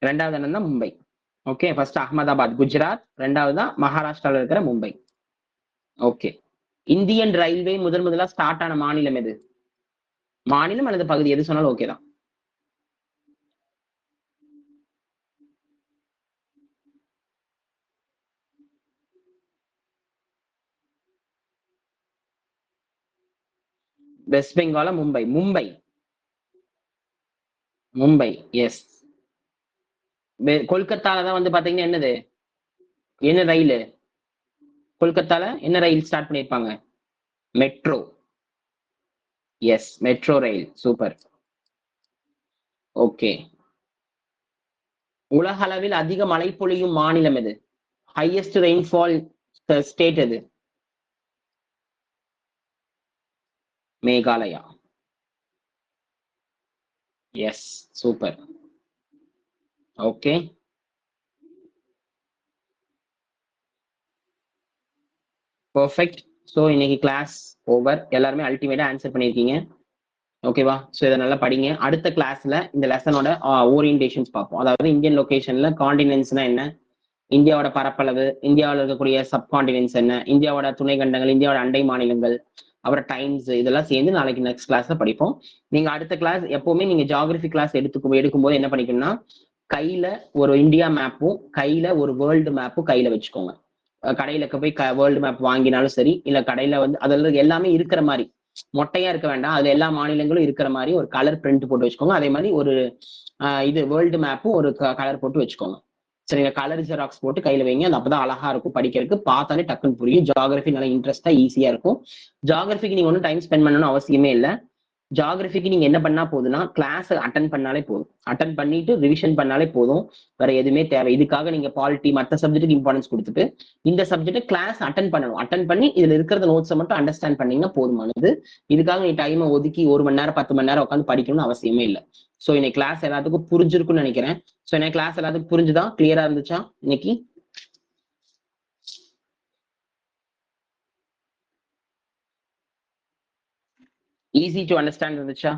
2வது இடம் தான் மும்பை. ஓகே. ஃபர்ஸ்ட் அகமதாபாத் குஜராத், 2வது தான் மகாராஷ்டிரால இருக்கிற மும்பை. ஓகே. இந்தியன் ரயில்வே முதலா ஸ்டார்ட் ஆன மாநிலம் எது? மாநிலம் அல்லது பகுதி எது சொன்னாலும் ஓகே தான். வெஸ்ட் பெங்கால மும்பை. மும்பை. மும்பை. எஸ். கொல்கத்தால தான் வந்து பாத்தீங்கன்னா என்னது, என்ன ரயில்? கொல்கத்தால என்ன ரயில் ஸ்டார்ட் பண்ணிருப்பாங்க? Metro. Yes, metro rail. Super. Okay. உலக அளவில் அதிக மழை பொழியும் மாநிலம் எது? ஹையஸ்ட் ரெயின்ஃபால் ஸ்டேட் எது? Meghalaya. Yes, super. Okay. Perfect. So இன்னைக்கு கிளாஸ் ஓவர். எல்லாருமே அல்டிமேட்டா ஆன்சர் பண்ணியிருக்கீங்க. ஓகேவா? ஸோ இதை நல்லா படிங்க. அடுத்த கிளாஸ்ல இந்த லெசனோட ஓரியன்டேஷன்ஸ் பார்ப்போம். அதாவது இந்தியன் லொகேஷன்ல காண்டினென்ட்ஸ்னா என்ன, இந்தியாவோட பரப்பளவு, இந்தியாவில் இருக்கக்கூடிய சப்காண்டினென்ட்ஸ் என்ன, இந்தியாவோட துணை கண்டங்கள், இந்தியாவோட அண்டை மாநிலங்கள், அப்புறம் டைம்ஸ், இதெல்லாம் சேர்ந்து நாளைக்கு நெக்ஸ்ட் கிளாஸ்ல படிப்போம். நீங்க அடுத்த கிளாஸ் எப்பவுமே நீங்க ஜியாகிரபி கிளாஸ் எடுக்கும்போது என்ன பண்ணிக்கணும்னா, கையில ஒரு இந்தியா மேப்பும் கையில ஒரு வேர்ல்டு மேப்பும் கையில வச்சுக்கோங்க. கடையில போய் வேர்ல்டு மேப் வாங்கினாலும் சரி, இல்ல கடையில வந்து அதில் எல்லாமே இருக்கிற மாதிரி, மொட்டையா இருக்க வேண்டாம், அதுல எல்லா மாநிலங்களும் இருக்கிற மாதிரி ஒரு கலர் பிரிண்ட் போட்டு வச்சுக்கோங்க. அதே மாதிரி ஒரு இது வேர்ல்டு மேப்பும் ஒரு கலர் போட்டு வச்சுக்கோங்க. சரி, நீங்க கலர் ஜெராக்ஸ் போட்டு கையில வைங்க. அது அப்பதான் அழகா இருக்கும் படிக்கிறதுக்கு. பார்த்தாலே டக்குன்னு புரியும். ஜியோகிராஃபி நல்லா இன்ட்ரெஸ்டா ஈஸியா இருக்கும். ஜியோகிராஃபிக்கு நீங்க ஒன்றும் டைம் ஸ்பெண்ட் பண்ணணும்னு அவசியமே இல்லை. ஜியோகிராஃபிக்கு நீங்க என்ன பண்ணா போதுன்னா, கிளாஸ் அட்டன் பண்ணாலே போதும். அட்டன் பண்ணிட்டு ரிவிஷன் பண்ணாலே போதும். வேற எதுவுமே தேவை. இதுக்காக நீங்க பாலிட்டி மற்ற சப்ஜெக்ட்டுக்கு இம்பார்ட்டன்ஸ் கொடுத்துட்டு இந்த சப்ஜெக்ட் கிளாஸ் அட்டன் பண்ணணும். அட்டன் பண்ணி இதுல இருக்கிற நோட்ஸை மட்டும் அண்டர்ஸ்டாண்ட் பண்ணீங்கன்னா போதுமானது. இதுக்காக நீ டைமை ஒதுக்கி 1 மணி நேரம் 10 மணி நேரம் உட்காந்து படிக்கணும்னு அவசியமே இல்லை. ஸோ இன்னைக்கு கிளாஸ் எல்லாத்துக்கும் புரிஞ்சிருக்கும்னு நினைக்கிறேன். ஸோ எனக்கு கிளாஸ் எல்லாத்துக்கும் புரிஞ்சுதான், கிளியரா இருந்துச்சா இன்னைக்கு? ஈஸி டு அண்டர்ஸ்டாண்ட் இருந்துச்சா?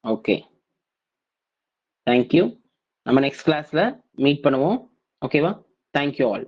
Okay, thank you. நம்ம நெக்ஸ்ட் கிளாஸ்ல மீட் பண்ணுவோம். ஓகேவா? Thank you all.